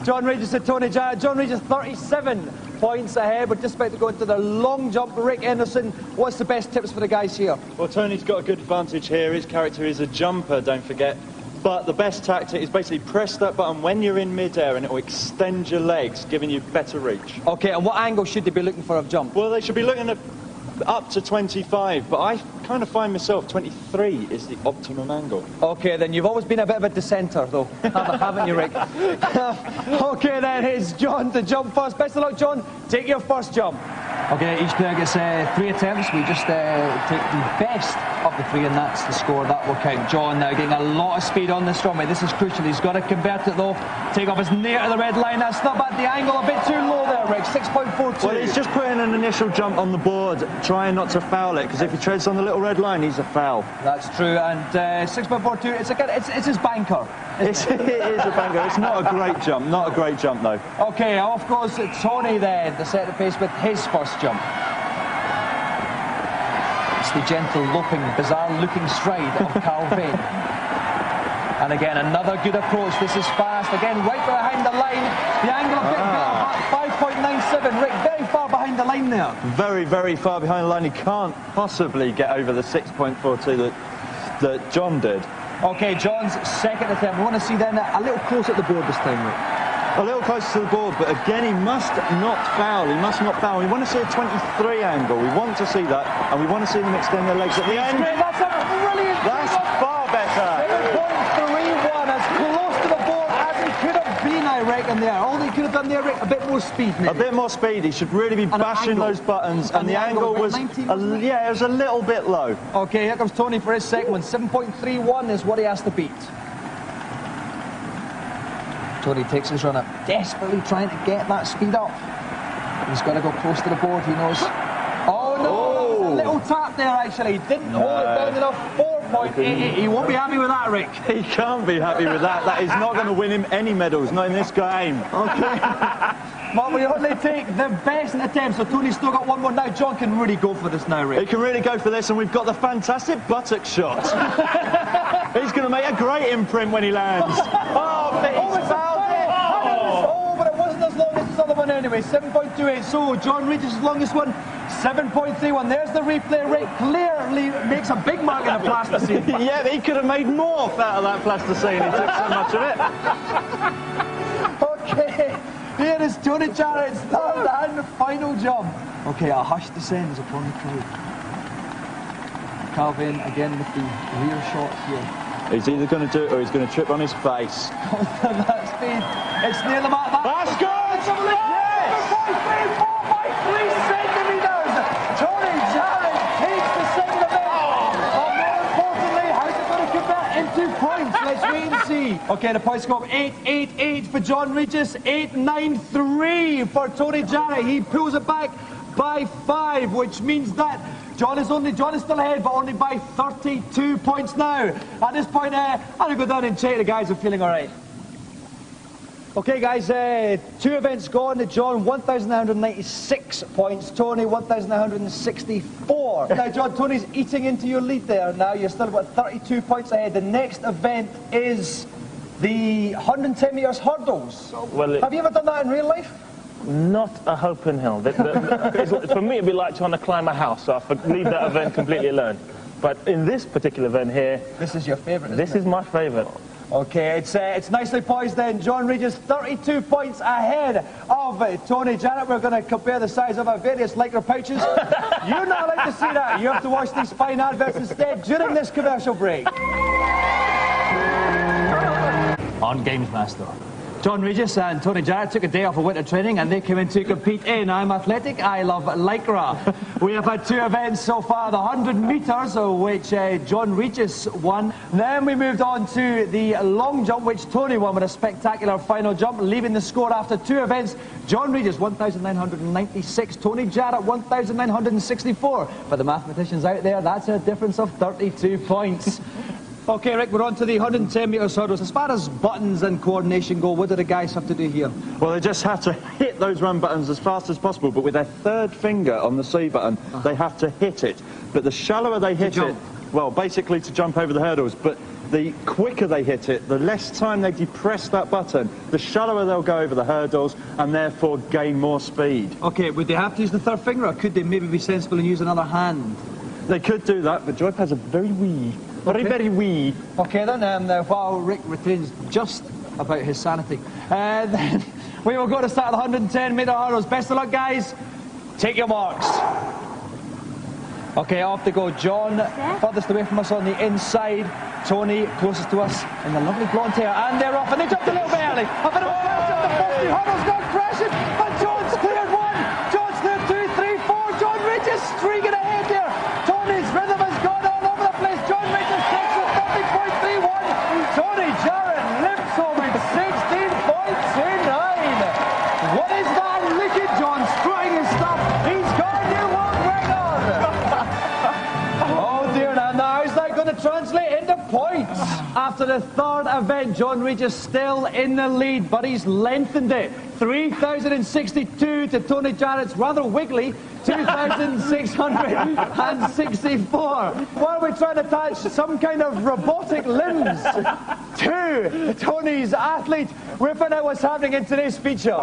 S2: John Regis and Tony Jarrett. John Regis 37 points ahead. We're just about to go into the long jump. Rick Henderson, what's the best tips for the guys here?
S11: Well, Tony's got a good advantage here. His character is a jumper, don't forget. But the best tactic is basically press that button when you're in mid-air and it will extend your legs, giving you better reach.
S2: Okay, and what angle should they be looking for of jump?
S11: Well, they should be looking at up to 25, but I kind of find myself 23 is the optimum angle.
S2: Okay, then you've always been a bit of a dissenter, though, haven't you, Rick? Okay, then it's John to jump first. Best of luck, John. Take your first jump. Okay, each player gets 3 attempts. We just take the best of the 3, and that's the score that will count. John now getting a lot of speed on this runway. This is crucial. He's got to convert it, though. Take off is near to the red line. That's not bad. The angle a bit too low there, Rick. 6.42.
S11: Well, he's just putting an initial jump on the board, trying not to foul it, because if he treads on the little red line, he's a foul.
S2: That's true, and 6.42, it's his banker.
S11: It is a banker. It's not a great jump, though.
S2: Okay, off goes Tony then to set the pace with his first jump. It's the gentle, loping, bizarre-looking stride of Carl Vane. And again, another good approach. This is fast. Again, right behind the line. The angle a bit better, 5.97. Rick, very far behind the line there.
S11: Very, very far behind the line. He can't possibly get over the 6.42 that John did.
S2: Okay, John's second attempt. We want to see then a little close at the board this time, Rick.
S11: A little closer to the board, but again, he must not foul. He must not foul. We want to see a 23 angle. We want to see that, and we want to see them extend their legs at the end.
S2: That's a brilliant.
S11: That's far better.
S2: 7.31, as close to the board as he could have been, I reckon, there. All he could have done there, Rick, a bit
S12: more speed, maybe.
S11: A bit more speed. He should really be bashing those buttons, and the angle was, yeah, it was a little bit low.
S12: Okay, here comes Tony for his second one. 7.31 is what he has to beat. Tony takes his run up, desperately trying to get that speed up. He's got to go close to the board, he knows. Oh no, that was a little tap there actually. He didn't hold it down enough. 4.88. He won't be happy with that, Rick.
S11: He can't be happy with that. That is not going to win him any medals, not in this game.
S12: Okay. But we only take the best attempts, so Tony's still got one more now. John can really go for this now, Rick.
S11: He can really go for this, and we've got the fantastic buttock shot. He's going to make a great imprint when he lands. Oh, but he's fouled it.
S12: Oh, but it wasn't as long as this other one anyway. 7.28. So John Regis' longest one, 7.31. There's the replay. Rick clearly makes a big mark in the plasticine.
S11: Yeah, but he could have made more out of that plasticine. He took so much of it.
S12: Okay. Here is Tony Jarrett's third and final jump. Okay, a hush descends upon the crowd. Calvin again with the rear shot here.
S11: He's either going to do it or he's going to trip on his face.
S12: That speed. It's near the mark.
S11: That's good!
S12: Yes! 4.3 centimetres. Tony Jarrett takes the second event. But more importantly, how's it going to convert into points? Let's wait and see. Okay, the point score 8.88 for John Regis, 8.93 for Tony Jarrett. He pulls it back by 5, which means that John is still ahead, but only by 32 points now. At this point, I'm going to go down and check the guys are feeling all right. Okay, guys, 2 events gone. John, 1,996 points. Tony, 1,964. Now, John, Tony's eating into your lead there. Now you're still about 32 points ahead. The next event is the 110 metres hurdles.
S22: Well,
S12: have you ever done that in real life?
S22: Not a hope in hell. For me, it'd be like trying to climb a house, so I leave that event completely alone. But in this particular event here...
S12: This is your favourite,
S22: This is my favourite.
S12: Okay, it's nicely poised then. John Regis, 32 points ahead of Tony Jarrett. We're going to compare the size of our various Lycra pouches. You're not allowed to see that. You have to watch these fine adverts instead during this commercial break. On GamesMaster. John Regis and Tony Jarrett took a day off of winter training and they came in to compete in I'm Athletic, I Love Lycra. We have had 2 events so far, the 100 metres, which John Regis won. Then we moved on to the long jump, which Tony won with a spectacular final jump, leaving the score after 2 events. John Regis, 1,996, Tony Jarrett, 1,964. For the mathematicians out there, that's a difference of 32 points. Okay, Rick, we're on to the 110 metres hurdles. As far as buttons and coordination go, what do the guys have to do here?
S11: Well, they just have to hit those run buttons as fast as possible, but with their third finger on the C button, they have to hit it. But the shallower they hit it, well, basically to jump over the hurdles, but the quicker they hit it, the less time they depress that button, the shallower they'll go over the hurdles and therefore gain more speed.
S12: Okay, would they have to use the third finger, or could they maybe be sensible and use another hand?
S11: They could do that, but joypads are very wee. Very wee.
S12: Okay then, while Rick retains just about his sanity, then we will go to start the 110 metre hurdles. Best of luck, guys. Take your marks. Okay, off they go. John, furthest away from us on the inside. Tony, closest to us in the lovely blonde hair. And they're off, and they jumped a little bit early. A bit of a bounce up the first 2 hurdles, gone crashing. But John's cleared 1. John's cleared 2, 3, 4. John Regis streaking ahead there. Tony's rhythm has gone all over the place. John Regis takes it 30.31. Tony Jarrett limps home at 16.29. What is that? Look at John strutting his stuff. He's got a new world record. Oh dear, now how's that going to translate into points? After the 3rd event, John Regis still in the lead, but he's lengthened it. 3,062 to Tony Jarrett's rather wiggly 2,664. While we're trying to attach some kind of robotic limbs to Tony's athlete, we'll find out what's happening in today's feature.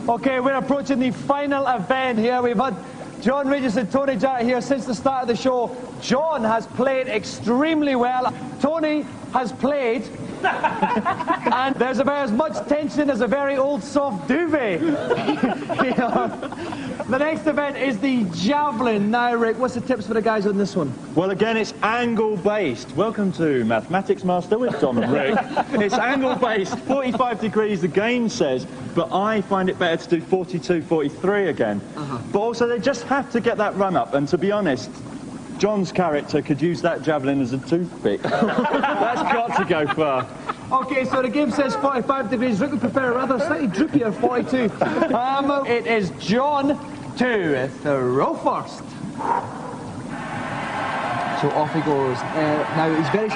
S12: Okay, we're approaching the final event here. We've had John Regis and Tony Jarrett here since the start of the show. John has played extremely well. Tony
S19: has played, and there's about as much tension as a very old soft duvet. The next event is the javelin. Now, Rick, what's the tips for the guys on this one?
S9: Well, again, it's angle-based. Welcome to Mathematics Master with Tom and Rick. It's angle-based, 45 degrees, the game says, but I find it better to do 42, 43 again. But also, they just have to get that run up, and to be honest, John's character could use that javelin as a toothpick. That's got to go far.
S19: Okay, so the game says 45 degrees. Rick would prefer a rather slightly droopier 42. It is John to throw first. So off he goes. Now,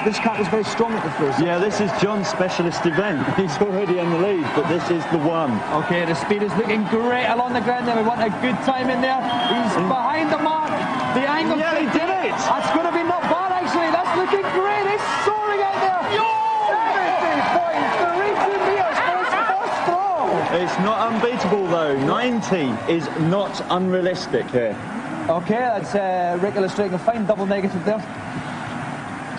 S19: this cat is very strong at the throws.
S9: Yeah, this is John's specialist event. He's already in the lead, but this is the one.
S19: Okay, the speed is looking great along the ground there. We want a good time in there. He's behind the mark. The angle.
S9: Yeah, he did it.
S19: That's going to be not bad, actually. That's looking great. It's soaring out there. 70.32 meters for his first throw.
S9: It's not unbeatable, though. 90 is not unrealistic here.
S19: Okay, that's Rick illustrating a fine double negative there.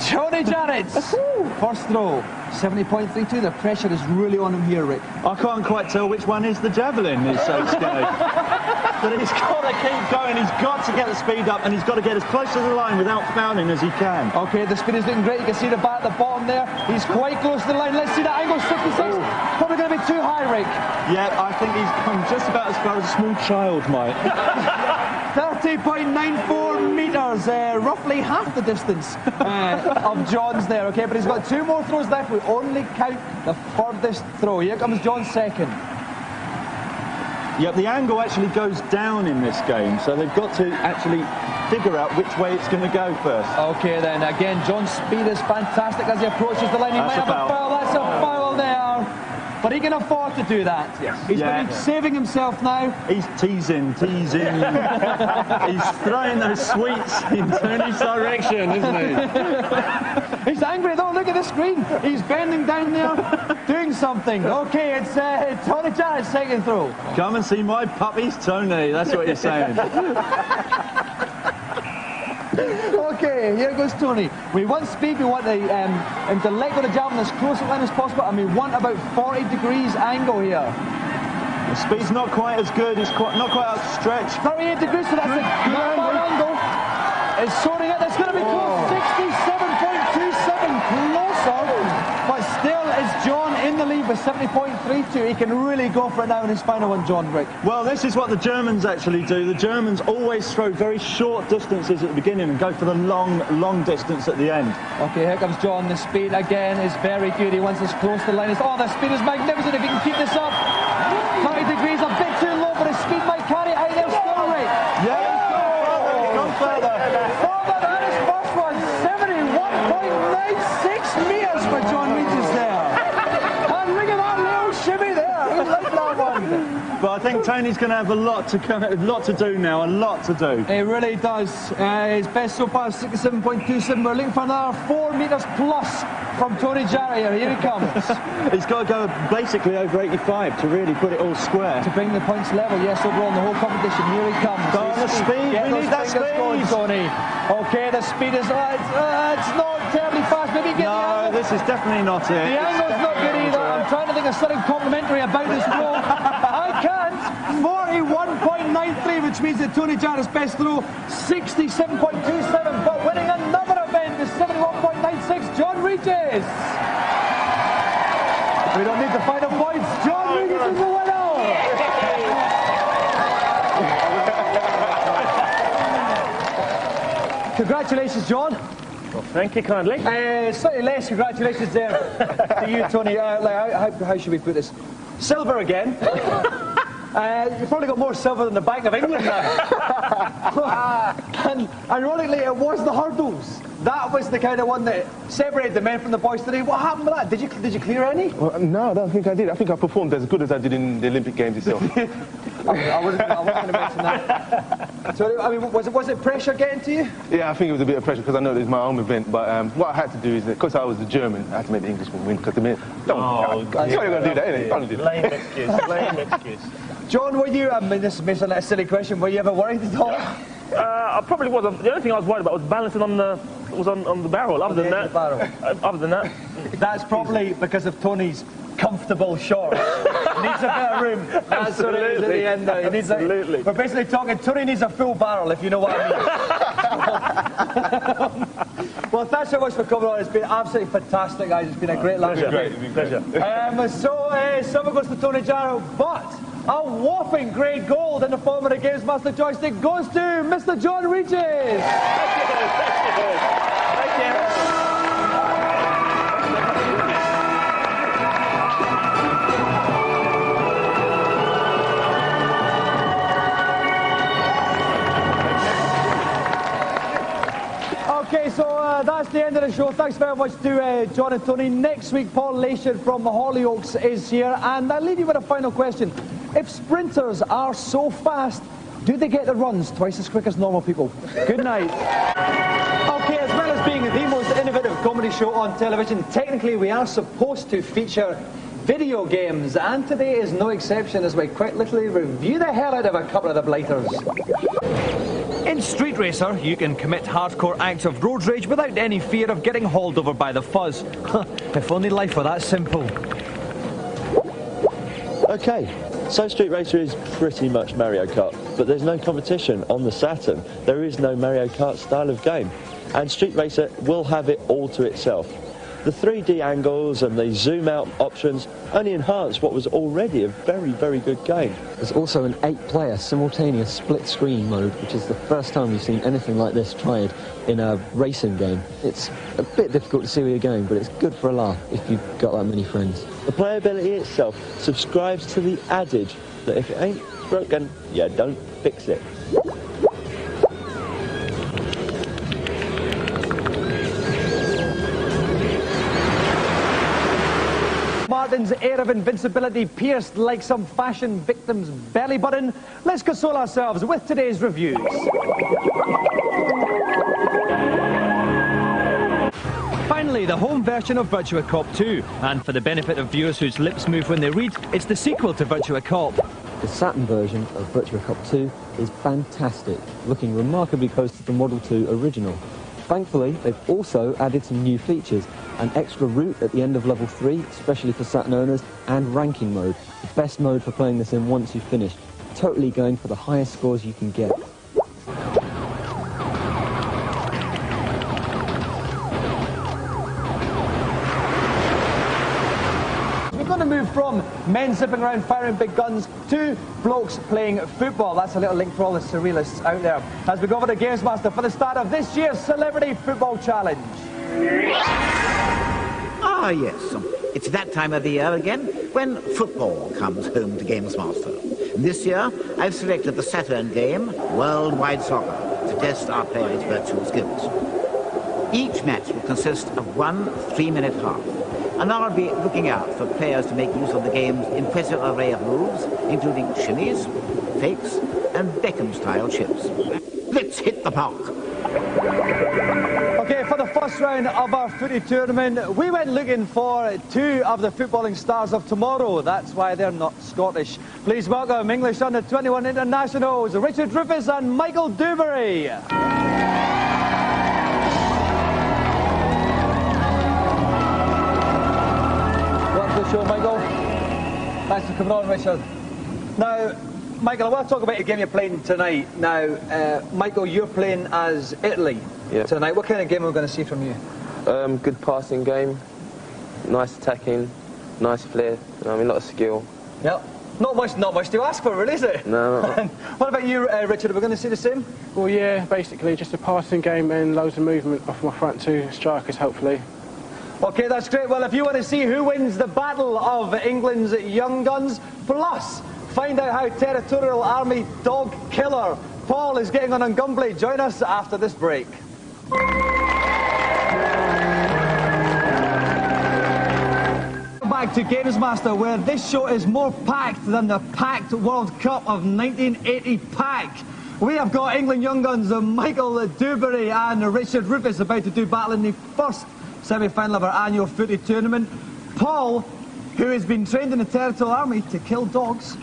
S19: Tony Jarrett's first throw, 70.32. The pressure is really on him here, Rick.
S9: I can't quite tell which one is the javelin. He's so scared. But he's got to keep going. He's got to get the speed up, and he's got to get as close to the line without fouling as he can.
S19: Okay, the speed is looking great. You can see the bat at the bottom there. He's quite close to the line. Let's see the angle, 66. Probably going to be too high, Rick.
S9: Yeah, I think he's come just about as far as a small child might.
S19: 30.94 metres, roughly half the distance of John's there, okay? But he's got two more throws left. We only count the furthest throw. Here comes John's second.
S9: Yep, the angle actually goes down in this game, so they've got to actually figure out which way it's going to go first.
S19: Okay, then, again, John's speed is fantastic as he approaches the line. He might have a foul. That's a foul there. But he can afford to do that. Yes. He's been saving himself now.
S9: He's teasing. He's throwing those sweets in Tony's direction, isn't he?
S19: He's angry though, look at the screen. He's bending down there, doing something. Okay, it's Tony Jarrett's second throw.
S9: Come and see my puppies, Tony. That's what you're saying.
S19: Okay, here goes Tony. We want speed, we want him to let go the javelin as close to the line as possible, and we want about 40 degrees angle here.
S9: The speed's not quite as good, it's not quite outstretched.
S19: 38 degrees, so that's a good angle. It's sorting out, that's going to be close, 67.27, closer, but still is John in the lead with 70.32. He can really go for it now in his final one, John, Rick.
S9: Well, this is what the Germans actually do. The Germans always throw very short distances at the beginning and go for the long distance at the end.
S19: Okay, here comes John. The speed again is very good. He wants as close to the line as... Oh, the speed is magnificent if he can keep this up. 30 degrees, a bit too low, but his speed might carry it out there still, Rick.
S9: Yeah, go further.
S19: Further than his first one. 71.96 metres for John Regis there. And look at that little shimmy there. He liked that one.
S9: But I think Tony's going to have a lot to do now, a lot to do.
S19: He really does. His best so far is 67.27. We're looking for another 4 metres plus from Tony Jarrett here. Here he comes.
S9: He's got to go basically over 85 to really put it all square.
S19: To bring the points level, yes, overall in the whole competition. Here he comes.
S9: Go on the speed.
S19: Get
S9: we need that speed.
S19: Going, Tony. Okay, the speed is... it's not terribly fast. Maybe get
S9: No, this is definitely not it.
S19: The angle's not good either. I'm trying to think of something complimentary about this throw. I can't. 41.93, which means that Tony Jarrett's best throw, 67.27, but winning another event is 71.96, John Regis. We don't need the final points. John Regis is the winner. Congratulations, John.
S22: Well, thank you kindly.
S19: Slightly less congratulations there to you, Tony. How should we put this? Silver again. You've probably got more silver than the Bank of England now. And ironically, it was the hurdles. That was the kind of one that separated the men from the boys today. What happened with that? Did you clear any?
S5: Well, no, I don't think I did. I think I performed as good as I did in the Olympic Games itself.
S19: I wasn't going to mention that. So, I mean, was it pressure getting to you?
S5: Yeah, I think it was a bit of pressure because I know it was my home event. But what I had to do is, because I was a German, I had to make the Englishman win. Because the men, you're going to do that, innit?
S22: Lame excuse.
S19: John, were you? I mean, this may sound like a silly question. Were you ever worried at all?
S22: I probably was. The only thing I was worried about was balancing on the was on the barrel. Other than that, other than that,
S19: that's probably because of Tony's comfortable shorts. Needs a bit of room. That's what it is at the end. Though.
S22: Absolutely.
S19: We're basically talking. Tony needs a full barrel, if you know what I mean. Well, thanks so much for coming on. It's been absolutely fantastic, guys. It's been a great laugh.
S22: Pleasure.
S19: Someone goes to Tony Jarrow, but a whopping great gold in the form of the GamesMaster joystick goes to Mr. John Regis.
S22: Thank you.
S19: Okay, so that's the end of the show. Thanks very much to John and Tony. Next week, Paul Lation from the Hollyoaks is here. And I'll leave you with a final question. If sprinters are so fast, do they get the runs twice as quick as normal people? Good night. Okay, as well as being the most innovative comedy show on television, technically we are supposed to feature video games. And today is no exception as we quite literally review the hell out of a couple of the blighters. In Street Racer, you can commit hardcore acts of road rage without any fear of getting hauled over by the fuzz. If only life were that simple.
S6: Okay, so Street Racer is pretty much Mario Kart, but there's no competition on the Saturn. There is no Mario Kart style of game, and Street Racer will have it all to itself. The 3D angles and the zoom out options only enhance what was already a very, very good game.
S1: There's also an 8-player simultaneous split screen mode, which is the first time we've seen anything like this tried in a racing game. It's a bit difficult to see where you're going, but it's good for a laugh if you've got that many friends.
S6: The playability itself subscribes to the adage that if it ain't broken, you don't fix it.
S19: Martin's air of invincibility pierced like some fashion victim's belly button. Let's console ourselves with today's reviews. Finally, the home version of Virtua Cop 2. And for the benefit of viewers whose lips move when they read, it's the sequel to Virtua Cop.
S1: The Saturn version of Virtua Cop 2 is fantastic, looking remarkably close to the Model 2 original. Thankfully, they've also added some new features, an extra route at the end of level 3, especially for Saturn owners, and ranking mode, the best mode for playing this in once you've finished, totally going for the highest scores you can get.
S19: We're going to move from men zipping around firing big guns to blokes playing football. That's a little link for all the surrealists out there. As we go over to GamesMaster for the start of this year's Celebrity Football Challenge.
S14: Ah, yes. It's that time of the year again when football comes home to GamesMaster. And this year, I've selected the Saturn game, Worldwide Soccer, to test our players' virtual skills. Each match will consist of one 3-minute half. And I'll be looking out for players to make use of the game's impressive array of moves, including shimmies, fakes, and Beckham-style chips. Let's hit the park.
S19: Okay, for the first round of our footy tournament, we went looking for 2 of the footballing stars of tomorrow. That's why they're not Scottish. Please welcome English under-21 internationals, Richard Rufus and Michael Dewberry. Show, Michael. Thanks for coming on, Richard. Now, Michael, I want to talk about the game you're playing tonight. Now, Michael, you're playing as Italy tonight. What kind of game are we going to see from you?
S7: Good passing game, nice attacking, nice flair. A lot of skill.
S19: Yep. Not much to ask for, really, is it?
S7: No.
S19: What about you, Richard? Are we going to see the same?
S23: Well, yeah, basically just a passing game and loads of movement off my front 2 strikers, hopefully.
S19: Okay, that's great. Well, if you want to see who wins the battle of England's young guns, plus find out how Territorial Army dog killer Paul is getting on Gunblade, join us after this break. Back to GamesMaster, where this show is more packed than the packed World Cup of 1980 pack. We have got England young guns Michael Dewberry and Richard Rufus about to do battle in the first semi-final of our annual footy tournament. Paul, who has been trained in the Territorial Army to kill dogs,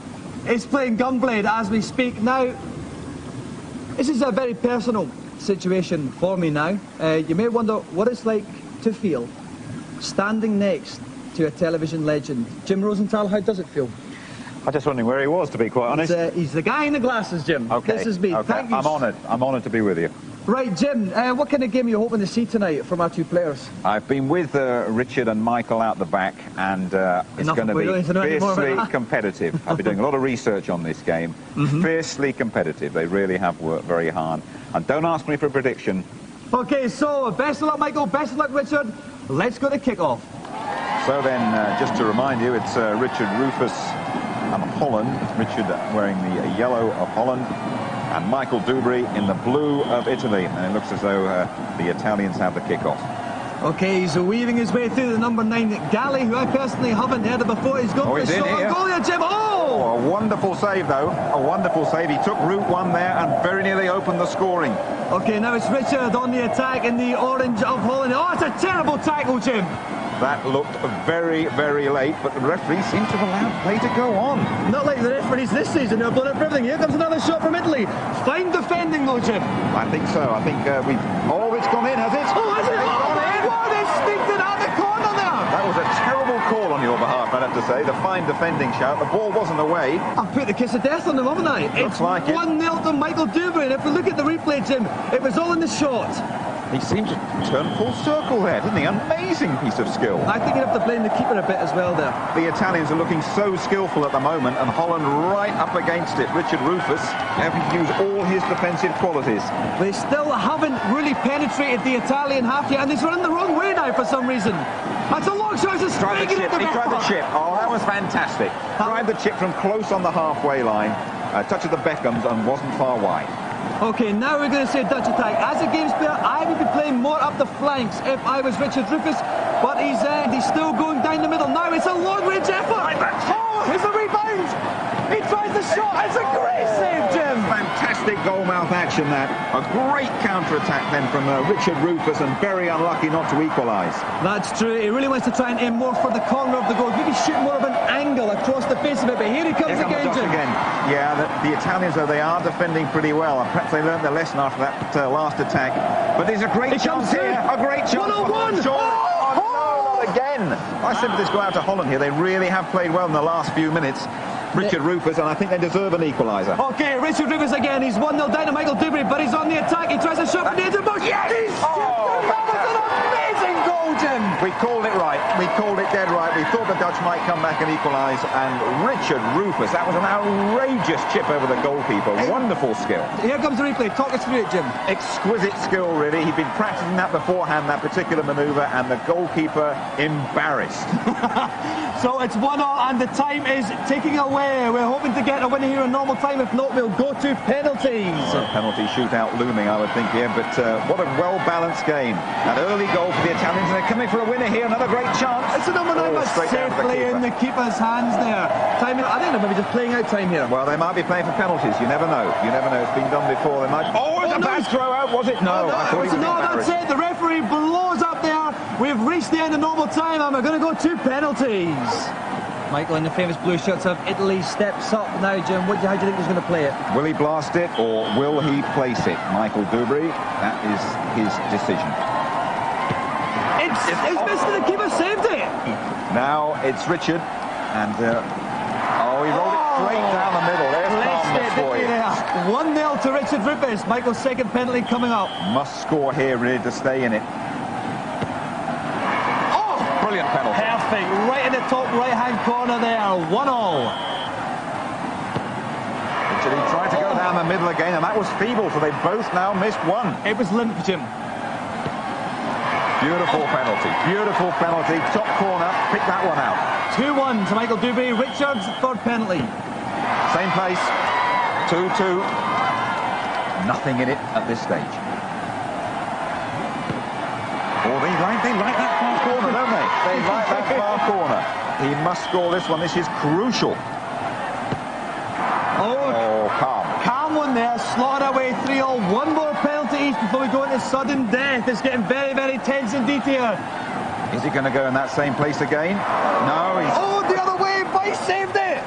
S19: is playing Gunblade as we speak. Now, this is very personal.
S12: situation for me now. You may wonder what it's like to feel standing next to a television legend. Jim Rosenthal, how does it feel?
S4: I'm just wondering where he was, to be quite honest.
S12: He's the guy in the glasses, Jim.
S4: Okay.
S12: This is me.
S4: Okay.
S12: Thank you.
S4: I'm honoured. I'm honoured to be with you.
S12: Right, Jim, what kind of game are you hoping to see tonight from our two players?
S4: I've been with Richard and Michael out the back, and it's going to be fiercely competitive. I've been doing a lot of research on this game. Fiercely competitive. They really have worked very hard. And don't ask me for a prediction.
S12: Okay, so best of luck, Michael. Best of luck, Richard. Let's go to kick-off.
S4: So then, just to remind you, it's Richard Rufus and Holland. It's Richard wearing the yellow of Holland, and Michael Dubry in the blue of Italy. And it looks as though the Italians have the kick-off.
S12: Okay, he's weaving his way through the number 9, Galley, who I personally haven't heard of before. He's got the shot. Goal here, Jim. Oh!
S4: A wonderful save, though. A wonderful save. He took route 1 there and very nearly opened the scoring.
S12: Okay, now it's Richard on the attack in the orange of Holland. Oh, it's a terrible tackle, Jim.
S4: That looked very, very late, but the referee seems to have allowed play to go on.
S12: Not like the referees this season who have blown up for everything. Here comes another shot from Italy. Fine defending, though, Jim.
S4: I think so. I think we've... Oh, it's gone in, has it?
S12: Oh, has it? Oh, what? They sneaked it out the corner there.
S4: That was a terrible call on your behalf, I'd have to say. The fine defending shout. The ball wasn't away.
S12: I've put the kiss of death on them, haven't I?
S4: Looks like it.
S12: 1-0 to Michael Dubry. And if we look at the replay, Jim, it was all in the shot.
S4: He seemed to turn full circle there, didn't he? Amazing piece of skill.
S12: I think you have to blame the keeper a bit as well there.
S4: The Italians are looking so skillful at the moment, and Holland right up against it. Richard Rufus having to use all his defensive qualities.
S12: They still haven't really penetrated the Italian half yet, and he's running the wrong way now for some reason. That's a long shot. He
S4: tried the chip. Oh, that was fantastic. Tried the chip from close on the halfway line. Touch of the Beckhams and wasn't far wide.
S12: Okay, now we're going to say Dutch attack. As a games player, I would be playing more up the flanks if I was Richard Rufus, but he's still going down the middle. Now it's a long-range effort. Oh, it's a rebound. He tries the shot. It's a great save, Jim.
S4: Fantastic goal-mouth action, that. A great counter-attack then from Richard Rufus, and very unlucky not to equalise.
S12: That's true. He really wants to try and aim more for the corner of the goal. Maybe shoot more of an angle across the face of it, but here he comes again, Jim.
S4: Yeah, the Italians, though, they are defending pretty well. Perhaps they learned their lesson after that last attack. But there's a great chance here. A great chance.
S12: 1-on-1.
S4: Oh, no, not again. I said this go out to Holland here. They really have played well in the last few minutes. Richard Rufus, and I think they deserve an equaliser.
S12: Okay, Richard Rufus again. He's 1-0 down to Michael Dubry, but he's on the attack. He tries a shot from the edge of the box.
S4: Yes!
S12: That was an amazing goal, Jim.
S4: We called it right. We called it dead right. We thought the Dutch might come back and equalise, and Richard Rufus, that was an outrageous chip over the goalkeeper. Wonderful skill.
S12: Here comes the replay. Talk us through it, Jim.
S4: Exquisite skill, really. He'd been practising that beforehand, that particular manoeuvre, and the goalkeeper embarrassed.
S12: So it's 1-0, and the time is ticking away. We're hoping to get a winner here in normal time. If not, we'll go to penalties.
S4: A penalty shootout looming, I would think, here. But what a well-balanced game. An early goal for the Italians, and they're coming for a winner here. Another great chance.
S12: It's a number 9, but safely in the keeper's hands there. Time, I think they're maybe just playing out time here.
S4: Well, they might be playing for penalties. You never know. You never know. It's been done before. They might... Oh, it's a bad throw out, was it? No, I thought he was embarrassed.
S12: That's it. The referee blows up there. We've reached the end of normal time, and we're going to go to penalties. Michael, in the famous blue shirts of Italy, steps up now, Jim. How do you think he's going to play it?
S4: Will he blast it, or will he place it? Michael Dubry, that is his decision.
S12: It's missed it. The keeper saved it.
S4: Now it's Richard, and he rolled it straight down the middle. There's calmness for you.
S12: 1-0 to Richard Rufus. Michael's second penalty coming up.
S4: Must score here, really, to stay in it. Brilliant penalty.
S12: Perfect. Right in the top right-hand corner there. 1-0.
S4: Richard, he tried to go down the middle again, and that was feeble, so they both now missed one.
S12: It was limp, Jim.
S4: Beautiful penalty. Beautiful penalty. Top corner. Pick that one out.
S12: 2-1 to Michael Dubry. Richard's third penalty.
S4: Same place. 2-2. Nothing in it at this stage. Oh, they like that far corner, don't they? They like that far corner. He must score this one. This is crucial. Oh, calm.
S12: Calm one there. Slotted away 3-0. One more penalty each before we go into sudden death. It's getting very, very tense indeed here.
S4: Is he going to go in that same place again? No, he's...
S12: Oh, the other way. Vice saved it.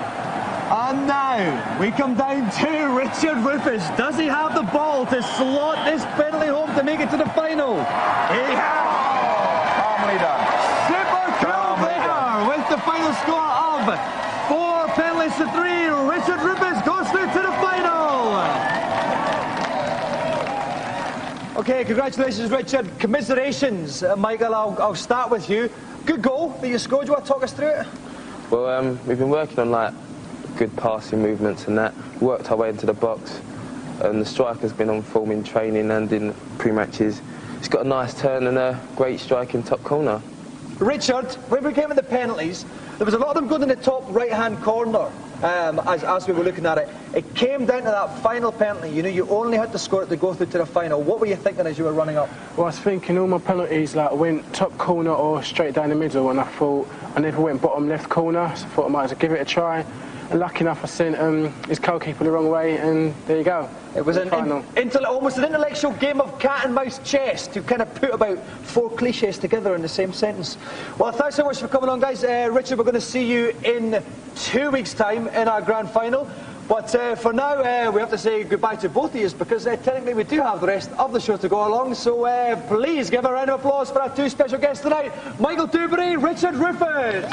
S2: And now we come down to Richard Rufus. Does he have the ball to slot this penalty home to make it to the final? He has.
S4: Calmly done.
S2: Super cool there with the final score of 4 penalties to 3. Richard Rufus goes through to the final. Okay, congratulations, Richard. Commiserations, Michael. I'll start with you. Good goal that you scored. Do you want to talk us through it?
S7: Well, we've been working on like good passing movements and that. Worked our way into the box, and the striker's been on form in training and in pre-matches. He's got a nice turn and a great strike in top corner.
S2: Richard, when we came to the penalties, there was a lot of them going in the top right-hand corner. As we were looking at it, it came down to that final penalty. You know, you only had to score it to go through to the final. What were you thinking as you were running up?
S23: Well, I was thinking all my penalties like went top corner or straight down the middle, and I thought I never went bottom left corner, so I thought I might as well give it a try. And lucky enough, I sent his goalkeeper the wrong way, and there you go.
S2: It was almost an intellectual game of cat and mouse chess to kind of put about 4 cliches together in the same sentence. Well, thanks so much for coming on, guys. Richard, we're going to see you in 2 weeks' time in our grand final. But for now, we have to say goodbye to both of you because technically we do have the rest of the show to go along. So please give a round of applause for our 2 special guests tonight, Michael Dubry, Richard Rufus.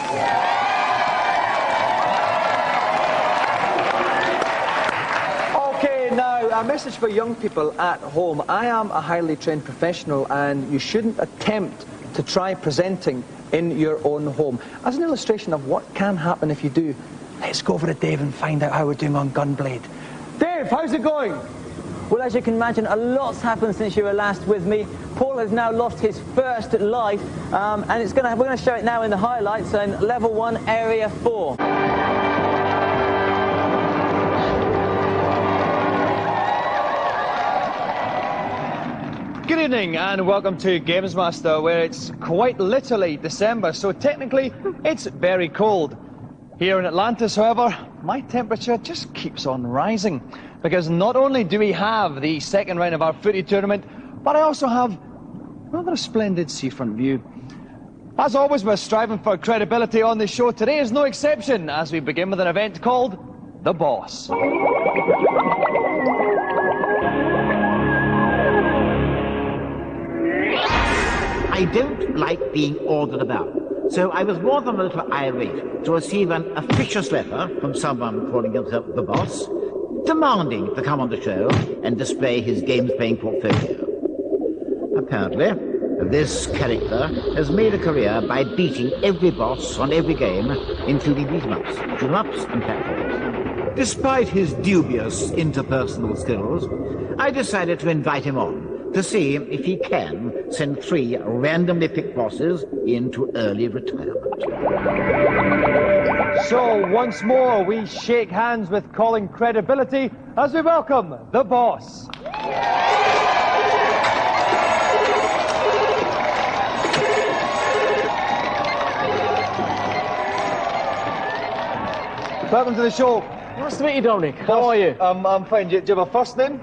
S2: Now, a message for young people at home. I am a highly trained professional and you shouldn't attempt to try presenting in your own home. As an illustration of what can happen if you do, let's go over to Dave and find out how we're doing on Gunblade. Dave, how's it going?
S8: Well, as you can imagine, a lot's happened since you were last with me. Paul has now lost his first life, and we're going to show it now in the highlights in Level 1, Area 4.
S2: Good evening and welcome to GamesMaster, where it's quite literally December, so technically it's very cold. Here in Atlantis, however, my temperature just keeps on rising, because not only do we have the second round of our footy tournament, but I also have another splendid seafront view. As always, we're striving for credibility on this show. Today is no exception, as we begin with an event called The Boss.
S14: I don't like being ordered about, so I was more than a little irate to receive an officious letter from someone calling himself the boss, demanding to come on the show and display his games-playing portfolio. Apparently, this character has made a career by beating every boss on every game, including beat-em-ups, shoot-em-ups, and platforms. Despite his dubious interpersonal skills, I decided to invite him on to see if he can send 3 randomly picked bosses into early retirement.
S2: So once more we shake hands with calling credibility as we welcome the boss. Welcome to the show.
S15: Nice to meet you, Dominic. How are you?
S2: I'm fine. Do you have a first name?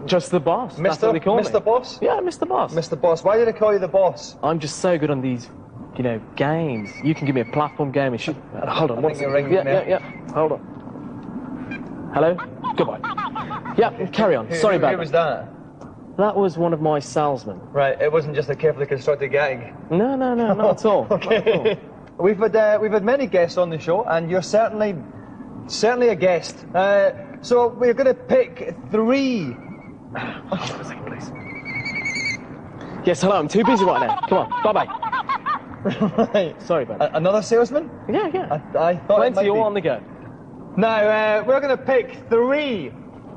S15: Just the boss. That's what they call me.
S2: Mr. Boss?
S15: Yeah, Mr. Boss.
S2: Mr. Boss. Why did I call you the boss?
S15: I'm just so good on these, you know, games. You can give me a platform game. It should... hold on.
S2: I think you're ringing me.
S15: Yeah. Hold on. Hello? Goodbye. Yeah, carry on. Sorry about that.
S2: Who was that?
S15: That was one of my salesmen.
S2: Right, it wasn't just a carefully constructed gag.
S15: No, not at all.
S2: Okay.
S15: Not at all.
S2: We've had many guests on the show, and you're certainly a guest. So we're going to pick 3.
S15: Hold on a second, please. Yes, hello. I'm too busy right now. Come on. Bye-bye.
S2: Right.
S15: Sorry about that.
S2: Another salesman?
S15: Yeah.
S2: I thought it might
S15: Plenty all
S2: be.
S15: on the go.
S2: Now, we're going to pick 3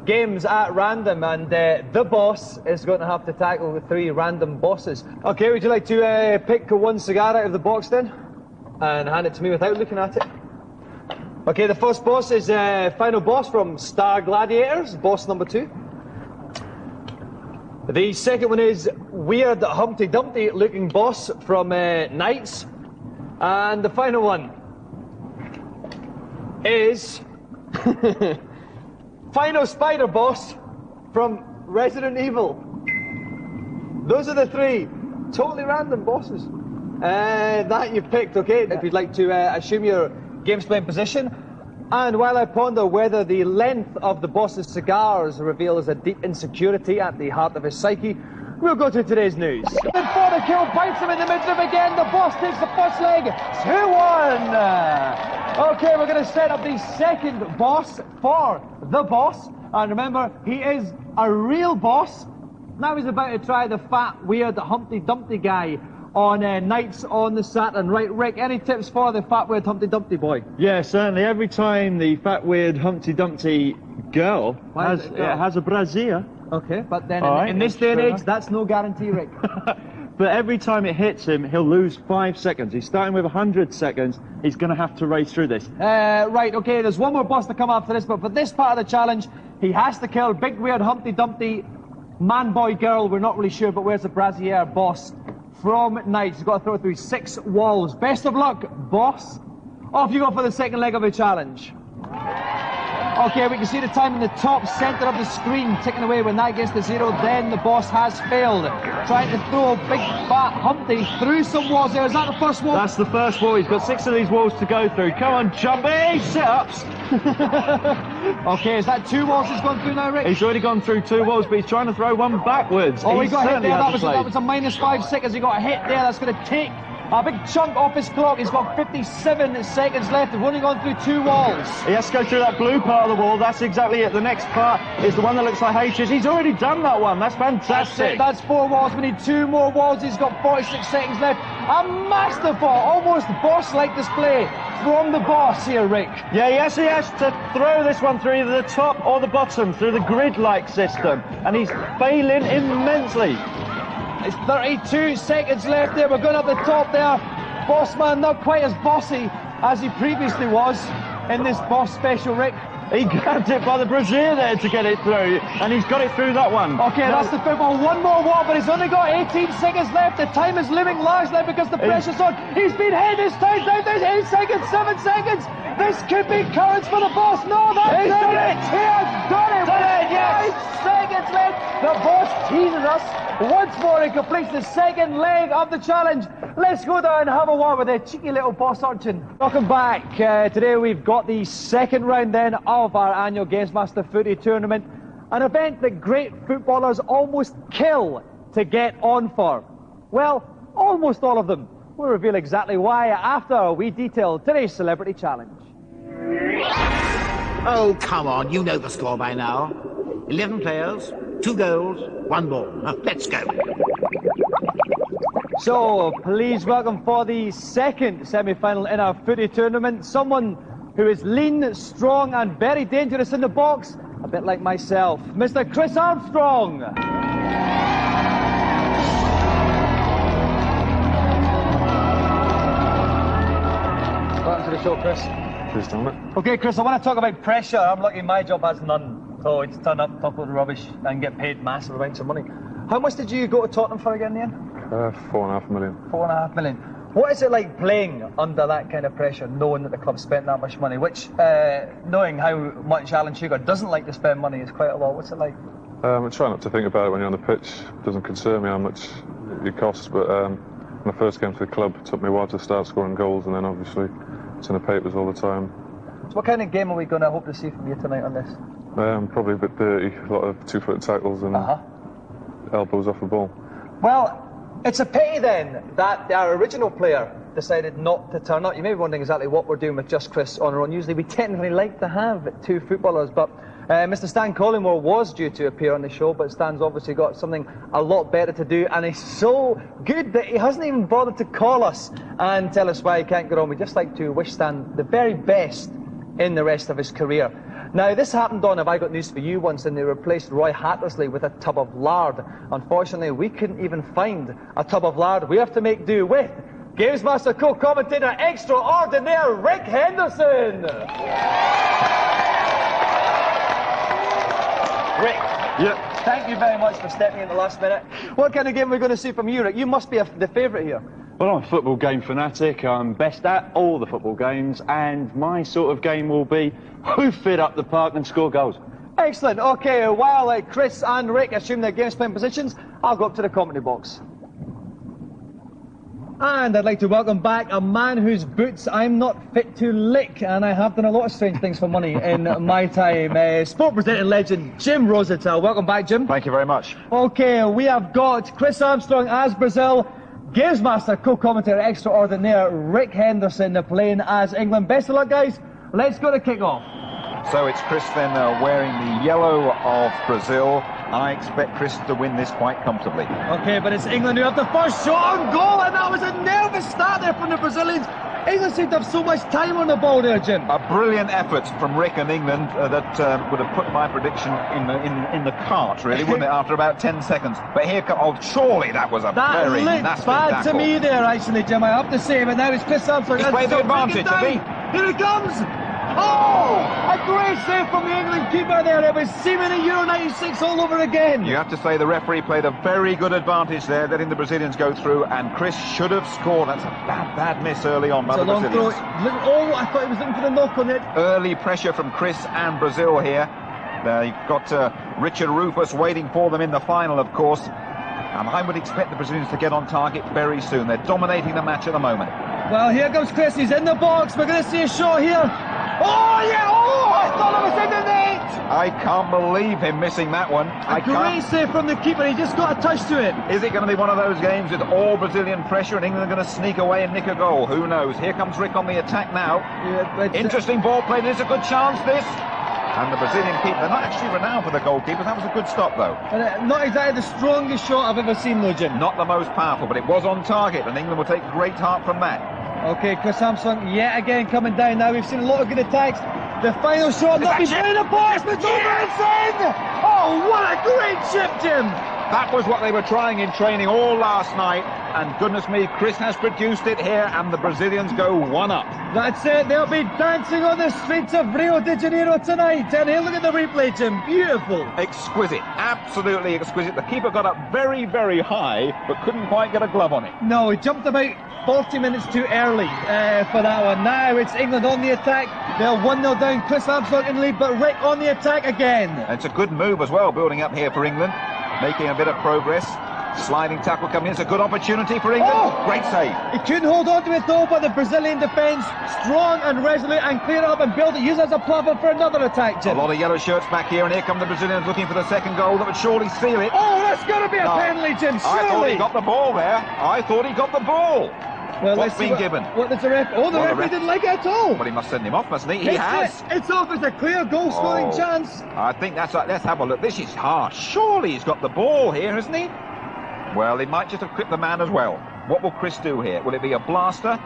S2: games at random, and the boss is going to have to tackle the 3 random bosses. Okay, would you like to pick 1 cigar out of the box then? And hand it to me without looking at it? Okay, the first boss is final boss from Star Gladiators, boss number 2. The second one is weird Humpty Dumpty looking boss from Knights. And the final one is final spider boss from Resident Evil. Those are the 3 totally random bosses that you've picked, okay? If you'd like to assume your game's playing position.
S12: And while I ponder whether the length of the boss's cigars reveals a deep insecurity at the heart of his psyche, we'll go to today's news. Before the kill bites him in the midriff again, the boss takes the first leg, 2-1. Okay, we're going to set up the second boss for the boss. And remember, he is a real boss. Now he's about to try the fat, weird Humpty Dumpty guy on nights on the Saturn. Right, Rick, any tips for the fat, weird Humpty Dumpty boy?
S6: Yeah, certainly. Every time the fat, weird Humpty Dumpty girl has a brassiere.
S12: Okay, but then
S6: All right,
S12: in this day and age, that's no guarantee, Rick.
S6: But every time it hits him, he'll lose 5 seconds. He's starting with 100 seconds. He's going to have to race through this.
S12: Right, okay, there's one more boss to come after this, but for this part of the challenge, he has to kill big, weird Humpty Dumpty man, boy, girl, we're not really sure, but where's the brassiere boss from Knights? He's got to throw through 6 walls. Best of luck, boss. Off you go for the second leg of the challenge. Okay, we can see the time in the top centre of the screen ticking away. When that gets to 0, then the boss has failed. Trying to throw big fat Humpty through some walls there. Is that the first wall?
S6: That's the first wall. He's got 6 of these walls to go through. Come on, jumpy! Sit-ups!
S12: Okay, is that 2 walls he's gone through now, Rick?
S6: He's already gone through 2 walls, but he's trying to throw one backwards.
S12: Oh, he got hit there. That was a -5 seconds. He got hit there. That's going to take a big chunk off his clock. He's got 57 seconds left. We've only gone through 2 walls.
S6: He has to go through that blue part of the wall. That's exactly it. The next part is the one that looks like H's. He's already done that one. That's fantastic.
S12: That's 4 walls. We need 2 more walls. He's got 46 seconds left. A masterful, almost boss-like display from the boss here, Rick.
S6: Yeah, yes, he has to throw this one through either the top or the bottom, through the grid-like system. And he's failing immensely.
S12: It's 32 seconds left there. We're going up the top there. Boss man, not quite as bossy as he previously was in this boss special, Rick.
S6: He grabbed it by the brassiere there to get it through, and he's got it through that one.
S12: Okay, that's the football. 1 more wall, but he's only got 18 seconds left. The time is living large now because the pressure's on. He's been hit. His time's out. There's 8 seconds, 7 seconds. This could be courage for the boss. No, that's it. He has done it. Yes. 5 seconds left. The boss teases us once more. He completes the second leg of the challenge. Let's go down and have a word with a cheeky little boss urchin. Welcome back. Today we've got the second round then of our annual GamesMaster Footy Tournament, an event that great footballers almost kill to get on for. Well, almost all of them. We'll reveal exactly why after we detail today's Celebrity Challenge.
S14: Oh, come on, you know the score by now. 11 players, 2 goals, 1 ball. Let's go.
S12: So, please welcome for the second semi-final in our footy tournament, someone who is lean, strong and very dangerous in the box, a bit like myself, Mr. Chris Armstrong. Welcome to the show, Chris.
S5: Please don't it.
S12: Okay, Chris, I want to talk about pressure. I'm lucky my job has none. So it's turn up, talk about the rubbish and get paid massive amounts of money. How much did you go to Tottenham for again, Ian?
S5: 4.5 million.
S12: 4.5 million. What is it like playing under that kind of pressure, knowing that the club spent that much money, which, knowing how much Alan Sugar doesn't like to spend money is quite a lot. What's it like?
S5: I try not to think about it when you're on the pitch. It doesn't concern me how much it costs, but when I first came to the club, it took me a while to start scoring goals, and then obviously it's in the papers all the time.
S12: So what kind of game are we going to hope to see from you tonight on this?
S5: Probably a bit dirty, a lot of 2-foot tackles and elbows off the ball.
S12: Well, it's a pity then that our original player decided not to turn up. You may be wondering exactly what we're doing with just Chris on our own. Usually we technically like to have 2 footballers, but Mr. Stan Collingwood was due to appear on the show, but Stan's obviously got something a lot better to do, and he's so good that he hasn't even bothered to call us and tell us why he can't get on. We'd just like to wish Stan the very best in the rest of his career. Now, this happened on Have I Got News For You once, and they replaced Roy Hattersley with a tub of lard. Unfortunately, we couldn't even find a tub of lard. We have to make do with GamesMaster co-commentator extraordinaire Rick Henderson. Rick, thank you very much for stepping in the last minute. What kind of game are we going to see from you, Rick? You must be the favourite here.
S6: Well, I'm a football game fanatic. I'm best at all the football games, and my sort of game will be who fit up the park and score goals.
S12: Excellent. Okay, while Chris and Rick assume their games playing positions, I'll go up to the commentary box. And I'd like to welcome back a man whose boots I'm not fit to lick, and I have done a lot of strange things for money in my time. Sport presenting legend Jim Rosenthal. Welcome back, Jim.
S4: Thank you very much.
S12: Okay, we have got Chris Armstrong as Brazil, GamesMaster co-commentator extraordinaire Rick Henderson playing as England. Best of luck, guys. Let's go to kick-off.
S4: So it's Chris then wearing the yellow of Brazil. I expect Chris to win this quite comfortably.
S12: Okay, but it's England who have the first shot on goal, and that was a nervous start there from the Brazilians. England seemed to have so much time on the ball there, Jim.
S4: A brilliant effort from Rick and England that would have put my prediction in the cart, really, wouldn't it, after about 10 seconds. But here comes... Oh, surely that was a very nasty
S12: bad
S4: tackle.
S12: to me there, actually, Jim, I have to say. But now it's Chris Armstrong.
S4: He's played the advantage, has he?
S12: Here he comes! Oh! A great save from the England keeper there. It was seemingly Euro 96 all over again.
S4: You have to say the referee played a very good advantage there, letting the Brazilians go through, and Chris should have scored. That's a bad miss early on by the Brazilians.
S12: Oh, I thought he was looking for the knock on it.
S4: Early pressure from Chris and Brazil here. You've got Richard Rufus waiting for them in the final, of course. And I would expect the Brazilians to get on target very soon. They're dominating the match at the moment.
S12: Well, here comes Chris. He's in the box. We're going to see a shot here. Oh, yeah! Oh, I thought it was in the net!
S4: I can't believe him missing that one.
S12: A great save from the keeper. He just got a touch to it.
S4: Is it going to be one of those games with all Brazilian pressure and England are going to sneak away and nick a goal? Who knows? Here comes Rick on the attack now. Yeah, interesting ball play. There's a good chance, this. And the Brazilian keeper, they're not actually renowned for the goalkeepers. That was a good stop, though.
S12: Not exactly the strongest shot I've ever seen, though, Jim.
S4: Not the most powerful, but it was on target, and England will take great heart from that.
S12: Okay, Chris Armstrong yet again coming down now. We've seen a lot of good attacks. The final shot, not been in the box, but it's over, it's in! Oh, what a great chip, Jim!
S4: That was what they were trying in training all last night, and goodness me, Chris has produced it here, and the Brazilians go one up.
S12: That's it, they'll be dancing on the streets of Rio de Janeiro tonight. And here, look at the replay, Jim, beautiful.
S4: Exquisite, absolutely exquisite. The keeper got up very, very high, but couldn't quite get a glove on it.
S12: No, he jumped about 40 minutes too early for that one. Now it's England on the attack. They're 1-0 down. Chris Armstrong in the lead, but Rick on the attack again.
S4: It's a good move as well, building up here for England, making a bit of progress. Sliding tackle coming in. It's a good opportunity for England.
S12: Oh!
S4: Great save.
S12: He couldn't hold on to it though, but the Brazilian defence strong and resolute and clear it up and build it. Use it as a platform for another attack, Jim.
S4: A lot of yellow shirts back here, and here come the Brazilians looking for the second goal that would surely seal it.
S12: Oh, that's got to be a penalty, Jim. Surely.
S4: I thought he got the ball there. I thought he got the ball.
S12: Well,
S4: what's been given?
S12: What does the ref? Oh, the referee didn't like it at all.
S4: But he must send him off, mustn't he? He has.
S12: It's off. It's a clear goal-scoring chance.
S4: I think that's right. Let's have a look. This is harsh. Surely he's got the ball here, hasn't he? Well, he might just have clipped the man as well. What will Chris do here? Will it be a blaster,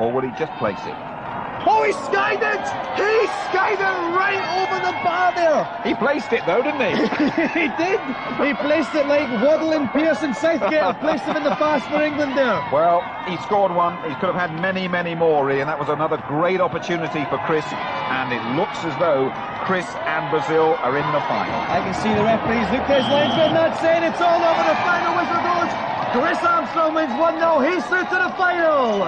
S4: or will he just place it?
S12: Oh, he skied it! He skied it right over the bar there!
S4: He placed it though, didn't he?
S12: He did! He placed it like Waddle and Pearson Southgate have placed him in the past for England there.
S4: Well, he scored one. He could have had many, many more, really, and that was another great opportunity for Chris, and it looks as though Chris and Brazil are in the final.
S12: I can see the referees look at his linesman, not saying it's all over. The final whistle goes. Chris Armstrong wins 1-0. He's through to the final.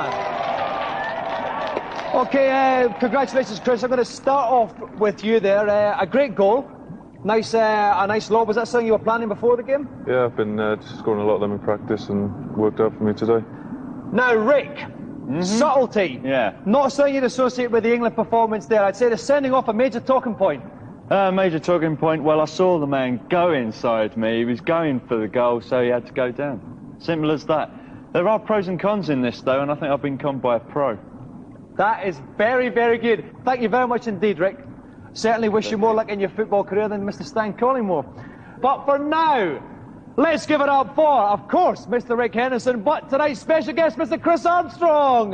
S12: Okay, congratulations, Chris. I'm going to start off with you there. A great goal. Nice, a nice lob. Was that something you were planning before the game?
S5: Yeah, I've been just scoring a lot of them in practice and worked out for me today.
S12: Now, Rick, subtlety.
S9: Yeah.
S12: Not something you'd associate with the England performance there. I'd say they're sending off a major talking point.
S9: Major talking point. Well, I saw the man go inside me. He was going for the goal, so he had to go down. Simple as that. There are pros and cons in this, though, and I think I've been conned by a pro.
S12: That is very, very good. Thank you very much indeed, Rick. Certainly wish you more luck in your football career than Mr. Stan Collingwood. But for now, let's give it up for, of course, Mr. Rick Henderson, but tonight's special guest, Mr. Chris Armstrong.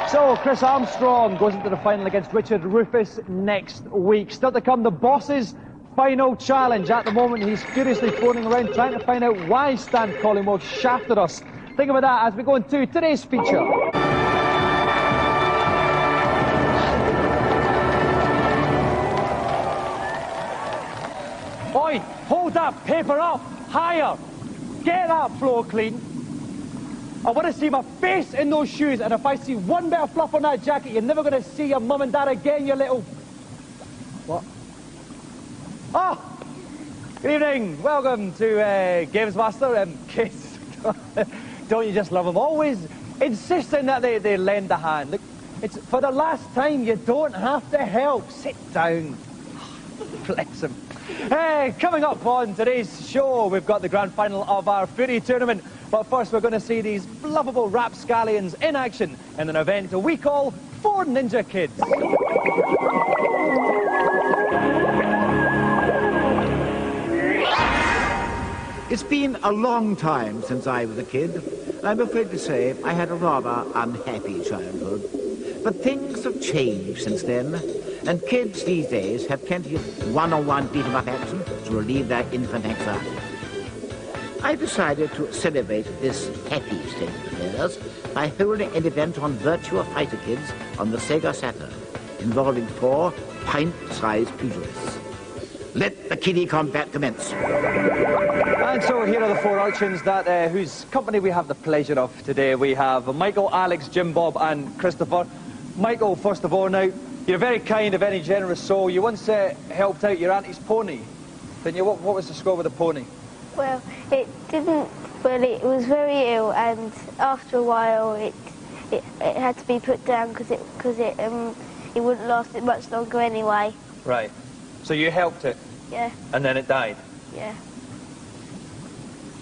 S12: So, Chris Armstrong goes into the final against Richard Rufus next week. Still to come, the boss's final challenge. At the moment, he's furiously phoning around trying to find out why Stan Collingwood shafted us. Think about that as we go into today's feature. Oi, hold that paper up, higher. Get that floor clean. I want to see my face in those shoes, and if I see one bit of fluff on that jacket, you're never going to see your mum and dad again, you little... What? Oh!
S2: Good evening, welcome to GamesMaster. Kids, don't you just love them? Always insisting that they lend a hand. Look, it's for the last time, you don't have to help. Sit down. Bless him. Coming up on today's show, we've got the grand final of our footy tournament. But first, we're going to see these lovable rapscallions in action in an event we call 4 Ninja Kids.
S14: It's been a long time since I was a kid. I'm afraid to say I had a rather unhappy childhood. But things have changed since then, and kids these days have plenty of one-on-one beat-em-up action to relieve their infant anxiety. I decided to celebrate this happy state of affairs by holding an event on Virtua Fighter Kids on the Sega Saturn, involving 4 pint-sized pugilists. Let the kiddie combat commence.
S2: And so here are the 4 urchins that whose company we have the pleasure of today. We have Michael, Alex, Jim Bob and Christopher. Michael, first of all now, you're very kind, a very generous soul. You once helped out your auntie's pony, didn't you? What was the score with the pony?
S13: Well, it didn't, well, it was very ill, and after a while it had to be put down because it wouldn't last it much longer anyway.
S2: Right. So you helped it?
S13: Yeah.
S2: And then it died?
S13: Yeah.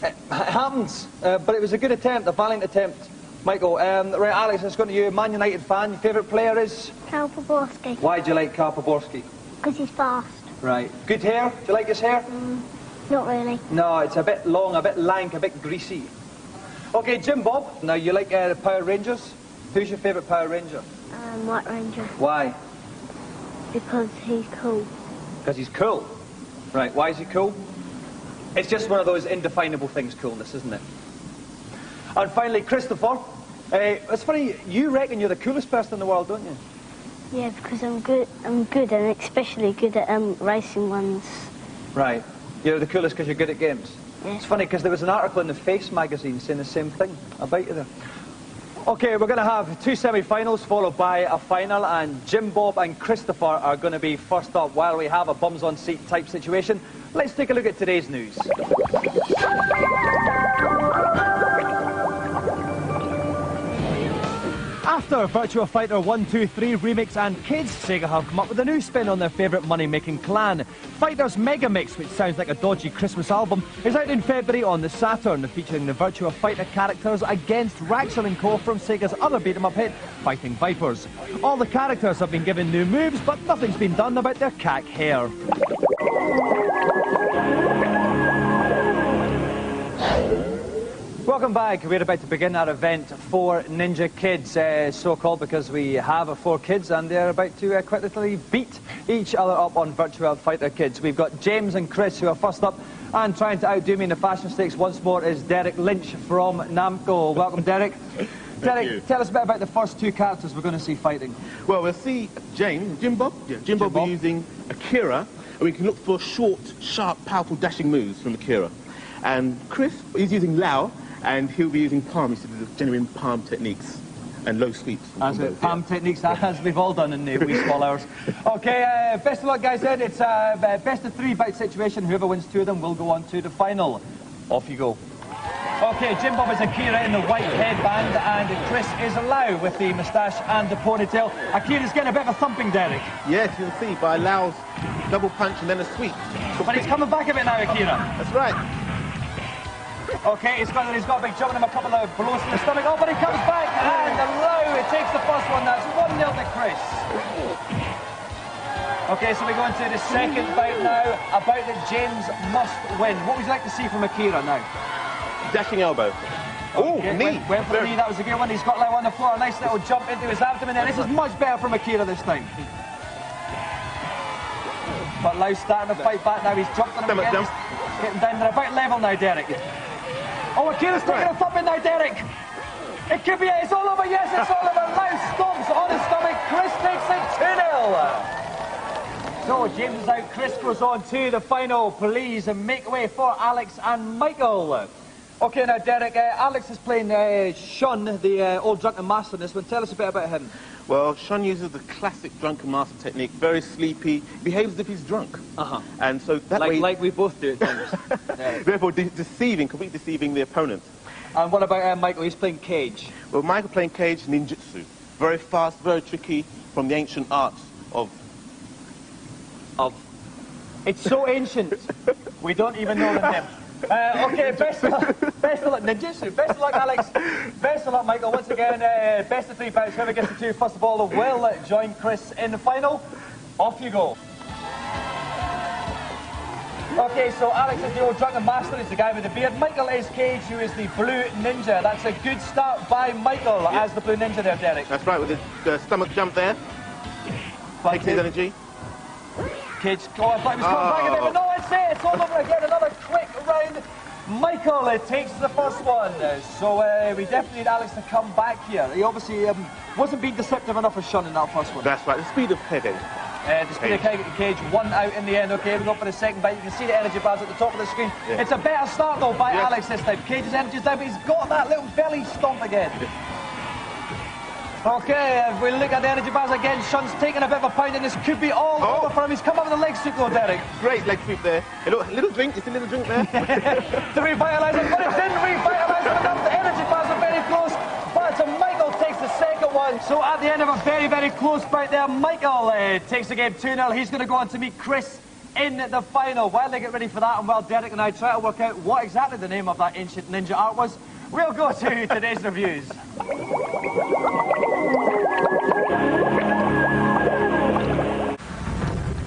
S2: It happens, but it was a good attempt, a valiant attempt. Michael, right, Alex, let's go to you. Man United fan, your favourite player is?
S13: Karl Poborski.
S2: Why do you like Karl Poborski?
S13: Because he's fast.
S2: Right. Good hair? Do you like his hair?
S13: Not really.
S2: No, it's a bit long, a bit lank, a bit greasy. Okay, Jim Bob, now you like the Power Rangers? Who's your favourite Power Ranger?
S13: White Ranger.
S2: Why?
S13: Because he's cool.
S2: Because he's cool? Right, why is he cool? It's just one of those indefinable things, coolness, isn't it? And finally, Christopher, it's funny, you reckon you're the coolest person in the world, don't you?
S13: Yeah, because I'm good and especially good at racing ones.
S2: Right. You're the coolest because you're good at games?
S13: Yeah.
S2: It's funny because there was an article in the Face magazine saying the same thing about you there. Okay, we're going to have 2 semi-finals followed by a final, and Jim Bob and Christopher are going to be first up while we have a bums-on-seat type situation. Let's take a look at today's news. After Virtua Fighter 1, 2, 3 Remix and Kids, Sega have come up with a new spin on their favourite money-making clan. Fighters Mega Mix, which sounds like a dodgy Christmas album, is out in February on the Saturn, featuring the Virtua Fighter characters against Raxel & Co. from Sega's other beat-em-up hit, Fighting Vipers. All the characters have been given new moves, but nothing's been done about their cack hair. Welcome back. We're about to begin our event, 4 Ninja Kids, so-called because we have 4 kids and they're about to quite literally beat each other up on Virtua Fighter Kids. We've got James and Chris who are first up, and trying to outdo me in the fashion stakes once more is Derek Lynch from Namco. Welcome, Derek. Derek, tell us a bit about the first 2 characters we're going to see fighting.
S16: Well, we'll see Jim Bob. Yeah, Jim Bob will be using Akira, and we can look for short, sharp, powerful dashing moves from Akira. And Chris, he's using Lao, and he'll be using palm, he's genuine palm techniques and low sweeps.
S2: That's it, palm techniques, as we've all done in the wee small hours. Okay, best of luck, guys. Then it's a best of 3 bout situation. Whoever wins 2 of them will go on to the final. Off you go. Okay, Jim Bob is Akira in the white headband, and Chris is Lau with the moustache and the ponytail. Akira's getting a bit of a thumping, Derek.
S16: Yes, you'll see, by Lau's double punch and then a sweep.
S2: But he's coming back a bit now, Akira.
S16: That's right.
S2: Okay, he's got a big jump and a couple of blows to the stomach. Oh, but he comes back, and Lau takes the first one. That's 1-0 to Chris. Okay, so we go into the second bout now, a bout that James must win. What would you like to see from Akira now?
S16: Dashing elbow. Oh,
S2: okay,
S16: knee.
S2: Went for the knee, that was a good one. He's got Lau on the floor, a nice little jump into his abdomen there. This is much better from Akira this time. But Lau's starting to fight back now. He's jumped on him again. He's getting down. They're about level now, Derek. Oh, Akira's taking a thumping now, Derek. It could be it. It's all over. Yes, it's all over. Lau stomps on his stomach. Chris takes it 2-0. So James is out. Chris goes on to the final. Please make way for Alex and Michael.
S19: Okay, now Derek, Alex is playing Shun, the old drunken master in this one. Tell us a bit about him.
S16: Well, Shun uses the classic drunken master technique, very sleepy, behaves as if he's drunk. And so that way...
S19: Like we both do at times.
S16: Therefore, completely deceiving the opponent.
S19: And what about Michael? He's playing Cage.
S16: Well, Michael playing Cage, ninjutsu. Very fast, very tricky, from the ancient arts of...
S19: It's so ancient, we don't even know the name. Okay, best of luck, ninjutsu. Best of luck, Alex. Best of luck, Michael. Once again, best of 3 bouts. Whoever gets the 2 first of all will join Chris in the final. Off you go. Okay, so Alex is the old drunken master, he's the guy with the beard. Michael is Cage, who is the blue ninja. That's a good start by Michael as the blue ninja there, Derek.
S16: That's right, with the stomach jump there. Takes his energy.
S19: Cage, I thought he was coming back a bit, but no, it's it. It's all over again. Another quick round. Michael takes the first one. So we definitely need Alex to come back here. He obviously wasn't being deceptive enough for Shun in that first one.
S16: That's right, the speed of Cage.
S19: The speed of Cage, 1 out in the end. Okay, we go for the second bite. You can see the energy bars at the top of the screen.
S16: Yeah.
S19: It's a better start though by Alex this time. Cage's energy's down, but he's got that little belly stomp again. Okay, if we look at the energy bars again, Shun's taking a bit of a pound and this could be all over for him. He's come up with a leg sweep though, Derek.
S16: Great leg sweep there. A little drink, it's a little drink there.
S19: To revitalise him, but it didn't revitalise him enough. The energy bars are very close, but Michael takes the second one. So at the end of a very, very close bout there, Michael takes the game 2-0. He's going to go on to meet Chris in the final. While they get ready for that, and while Derek and I try to work out what exactly the name of that ancient ninja art was, we'll go to today's reviews.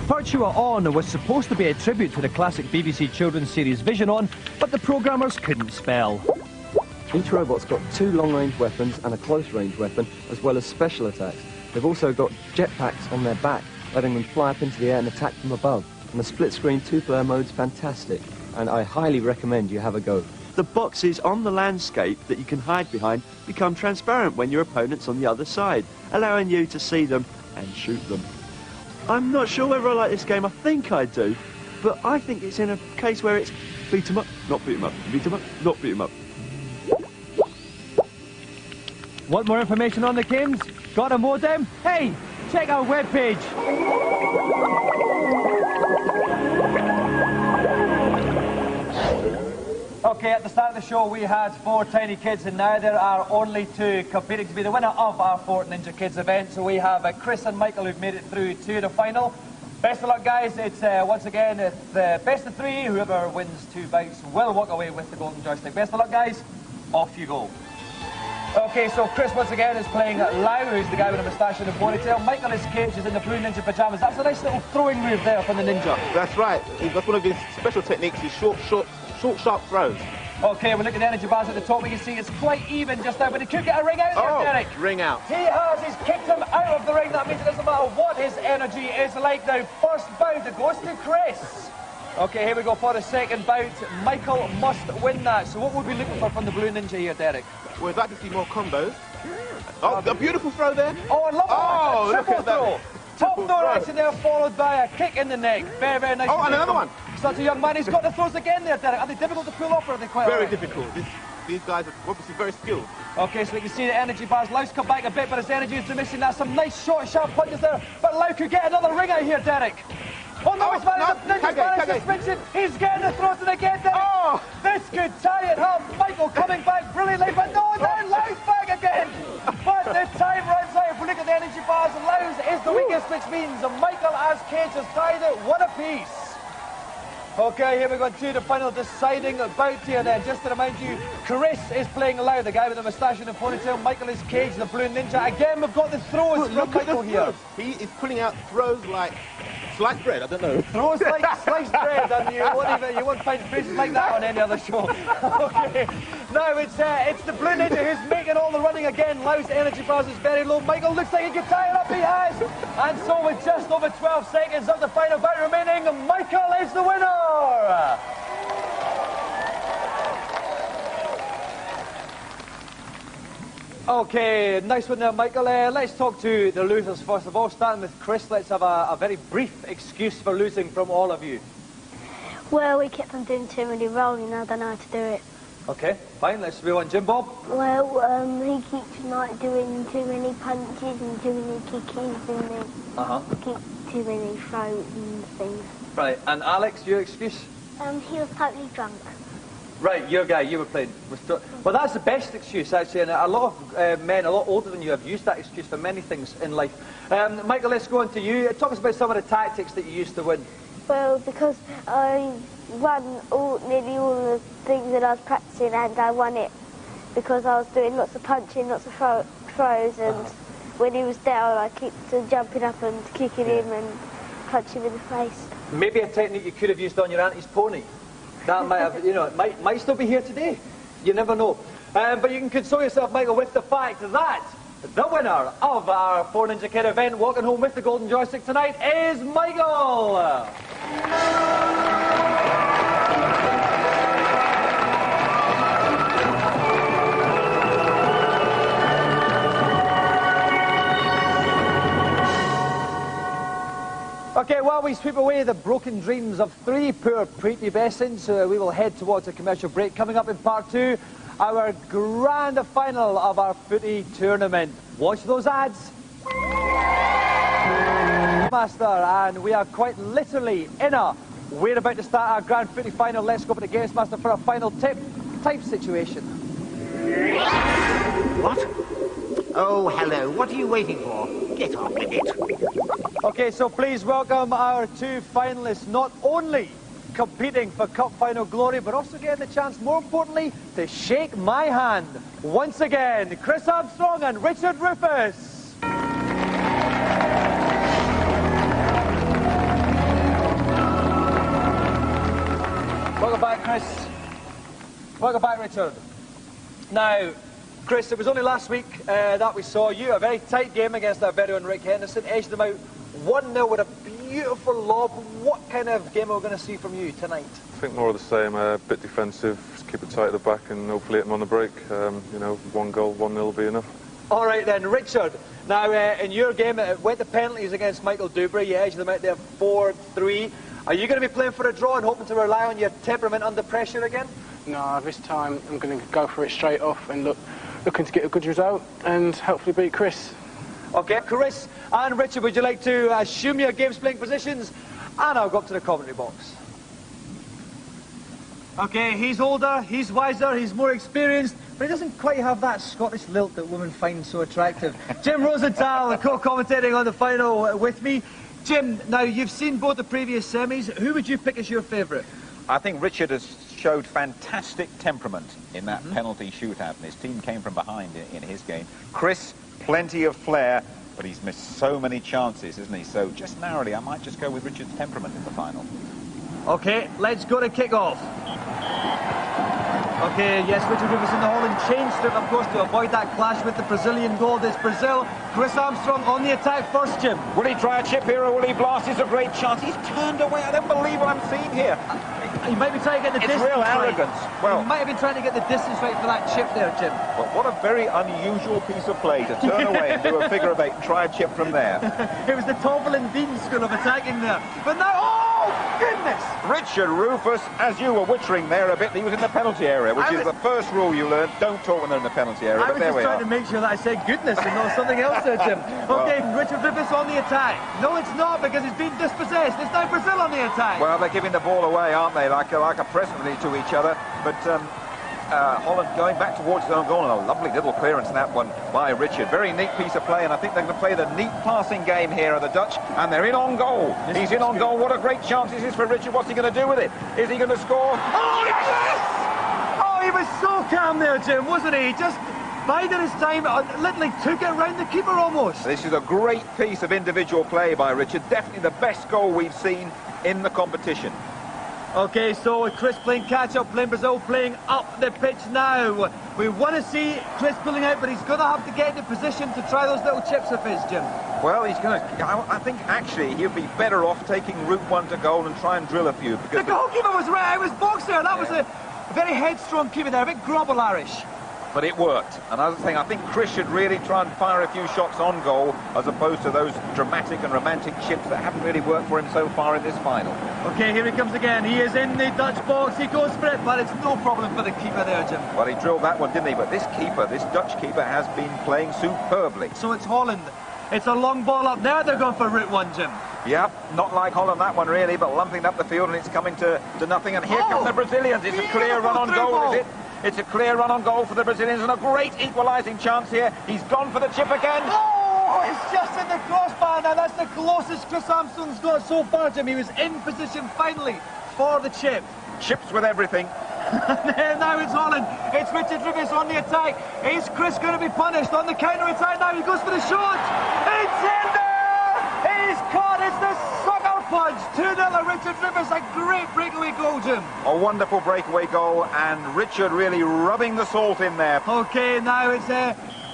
S19: Virtua On was supposed to be a tribute to the classic BBC children's series Vision On, but the programmers couldn't spell.
S1: Each robot's got 2 long-range weapons and a close-range weapon, as well as special attacks. They've also got jetpacks on their back, letting them fly up into the air and attack from above. And the split-screen 2-player mode's fantastic, and I highly recommend you have a go.
S6: The boxes on the landscape that you can hide behind become transparent when your opponent's on the other side, allowing you to see them and shoot them. I'm not sure whether I like this game. I think I do, but I think it's in a case where it's beat 'em up, not beat 'em up, beat 'em up, not beat 'em up.
S19: Want more information on the games? Got a modem? Hey, check our webpage. Okay, at the start of the show we had 4 tiny kids and now there are only 2 competing to be the winner of our 4 Ninja Kids event. So we have Chris and Michael who've made it through to the final. Best of luck, guys. It's once again the best of 3. Whoever wins 2 bouts will walk away with the golden joystick. Best of luck, guys. Off you go. Okay, so Chris once again is playing Lau, who's the guy with a moustache and a ponytail. Michael is Cage, who's in the blue ninja pajamas. That's a nice little throwing move there from the ninja.
S16: That's right. That's one of his special techniques, his short, sharp throws.
S19: Okay, we look at the energy bars at the top. We can see it's quite even just now, but he could get a ring out there, Derek.
S16: Ring out.
S19: He has. He's kicked him out of the ring. That means it doesn't matter what his energy is like now. First bout, it goes to Chris. Okay, here we go for the second bout. Michael must win that. So what would we be looking for from the blue ninja here, Derek?
S16: We'd like to see more combos. Oh, a beautiful throw there.
S19: Oh, I love that.
S16: Oh,
S19: Triple
S16: look at
S19: throw.
S16: that.
S19: Top throw action there, followed by a kick in the neck. Very, very nice.
S16: Oh, and another one.
S19: Such a young man. He's got the throws again there, Derek. Are they difficult to pull off or are they quite
S16: Very
S19: all right?
S16: difficult. These guys are obviously very skilled.
S19: Okay, so we can see the energy bars. Lau's come back a bit, but his energy is diminishing. That's some nice short, sharp punches there. But Lau could get another ring out here, Derek. Oh no, he's managed to switch it. He's getting the throws in again, Derek. Oh, this could tie it up. Michael coming back brilliantly, but no, then Lau's back again. But the time runs out. If we look at the energy bars, Lau's is the weakest, which means Michael as Cage has tied it 1 apiece. Okay, here we go to the final deciding bout here then. Just to remind you, Chris is playing Lau, the guy with the moustache and the ponytail. Michael is Cage, the blue ninja. Again, we've got the throws from Michael here.
S16: He is pulling out throws like sliced bread, I don't know.
S19: Throws like sliced bread, and you won't find phrases like that on any other show. Okay, now it's the blue ninja who's making all the running again. Lau's energy bars is very low. Michael looks like he can tie it up, he has. And so with just over 12 seconds of the final bout remaining, Michael is the winner. Okay, nice one there, Michael. Let's talk to the losers first of all. Starting with Chris, let's have a very brief excuse for losing from all of you.
S13: Well, we kept on doing too many rolling and I don't know how to do it.
S2: Okay, fine, let's move on. Jim Bob?
S13: Well, he keeps like doing too many punches and too many kickies and then keep too many throws and things.
S2: Right, and Alex, your excuse?
S13: He was totally drunk.
S2: Right, your guy, you were playing with... Well, that's the best excuse, actually, and a lot of men, a lot older than you, have used that excuse for many things in life. Michael, let's go on to you. Talk us about some of the tactics that you used to win.
S13: Well, because I won nearly all the things that I was practicing, and I won it because I was doing lots of punching, lots of throws, and when he was down, I kept jumping up and kicking him and punching him in the face.
S2: Maybe a technique you could have used on your auntie's pony. That might have, you know, it might still be here today. You never know. But you can console yourself, Michael, with the fact that the winner of our 4 Ninja Kid event, walking home with the golden joystick tonight, is Michael! Okay, while we sweep away the broken dreams of 3 poor prepubescents, we will head towards a commercial break. Coming up in part 2, our grand final of our footy tournament. Watch those ads. Master, and we are quite literally in a... We're about to start our grand footy final. Let's go over to GamesMaster for a final type situation.
S14: What? Oh, hello. What are you waiting for? Get on with it.
S2: Okay, so please welcome our 2 finalists, not only competing for cup final glory, but also getting the chance, more importantly, to shake my hand. Once again, Chris Armstrong and Richard Rufus. Welcome back, Chris. Welcome back, Richard. Now, Chris, it was only last week that we saw you, a very tight game against our very own Rick Henderson, edged them out 1-0 with a beautiful lob. What kind of game are we going to see from you tonight?
S5: I think more of the same, a bit defensive, just keep it tight at the back and hopefully hit them on the break. You know, 1 goal, 1-0 will be enough.
S2: All right then, Richard. Now, in your game, it went to penalties against Michael Dubry. You edged them out there 4-3. Are you going to be playing for a draw and hoping to rely on your temperament under pressure again?
S23: No, this time I'm going to go for it straight off and looking to get a good result and hopefully beat Chris.
S2: Okay, Chris and Richard, would you like to assume your game's playing positions? And I'll go up to the commentary box. Okay, he's older, he's wiser, he's more experienced, but he doesn't quite have that Scottish lilt that women find so attractive. Jim Rosenthal, co-commentating on the final with me. Jim, now you've seen both the previous semis. Who would you pick as your favourite?
S4: I think Richard has showed fantastic temperament in that penalty shootout, and his team came from behind in his game. Chris, plenty of flair, but he's missed so many chances, isn't he? So just narrowly, I might just go with Richard's temperament in the final.
S2: Okay, let's go to kick-off. Okay, yes, Richard Rufus in the hole and change strip, of course, to avoid that clash with the Brazilian goal. It's Brazil. Chris Armstrong on the attack first, Jim.
S4: Will he try a chip here or will he blast? It's a great chance. He's turned away. I don't believe what I'm seeing here.
S2: He might be trying to get the distance
S4: real
S2: right.
S4: arrogance. Well,
S2: he might have been trying to get the distance right for that chip there, Jim.
S4: But what a very unusual piece of play to turn away and do a figure of 8 and try a chip from there.
S2: It was the Toffel and Dean school of attacking there. But now, oh, goodness!
S4: Richard Rufus, as you were wittering there a bit, he was in the penalty area, which is the first rule you learn. Don't talk when they're in the penalty area,
S2: I
S4: but there we
S2: was just
S4: are.
S2: trying to make sure that I said goodness and not something else there, Jim. Okay, Richard Rufus on the attack. No, it's not, because he's been dispossessed. It's now Brazil on the attack.
S4: Well, they're giving the ball away, aren't they, like a present to each other. But Holland going back towards his own goal, and a lovely little clearance in that one by Richard. Very neat piece of play, and I think they're going to play the neat passing game here, are the Dutch, and they're in on goal. He's in on goal. What a great chance this is for Richard. What's he going to do with it? Is he going to score?
S2: Oh, yes! Oh, he was so calm there, Jim, wasn't he? He just bided his time, literally took it round the keeper almost.
S4: This is a great piece of individual play by Richard. Definitely the best goal we've seen in the competition.
S2: Okay, so Chris playing catch-up, playing Brazil, playing up the pitch now. We want to see Chris pulling out, but he's going to have to get into position to try those little chips of his, Jim.
S4: Well, he's going to... I think, actually, he'll be better off taking route 1 to goal and try and drill a few. Because
S2: the goalkeeper was right. It was box there. That was a very headstrong keeper there, a bit grobbler-ish.
S4: but it worked. Another thing, I think Chris should really try and fire a few shots on goal as opposed to those dramatic and romantic chips that haven't really worked for him so far in this final.
S19: Okay, here he comes again. He is in the Dutch box. He goes for it, but it's no problem for the keeper there, Jim.
S4: Well, he drilled that one, didn't he? But this keeper, this Dutch keeper, has been playing superbly.
S19: So it's Holland. It's a long ball up there. They're going for route one, Jim.
S4: Yep, not like Holland that one really, but lumping up the field and it's coming to nothing. And here come the Brazilians. It's a clear run on goal, is it? It's a clear run on goal for the Brazilians and a great equalising chance here. He's gone for the chip again.
S19: Oh, it's just in the crossbar now. That's the closest Chris Armstrong's got so far, Jim. He was in position finally for the chip.
S4: Chips with everything.
S19: Now it's Holland. It's Richard Rivers on the attack. Is Chris going to be punished on the counter-attack now? He goes for the shot. It's in there! He's caught. It's the sucker punch. 2-0 Richard Rivers. A great breakaway goal, Jim.
S4: A wonderful breakaway goal, and Richard really rubbing the salt in there.
S19: Okay, now it's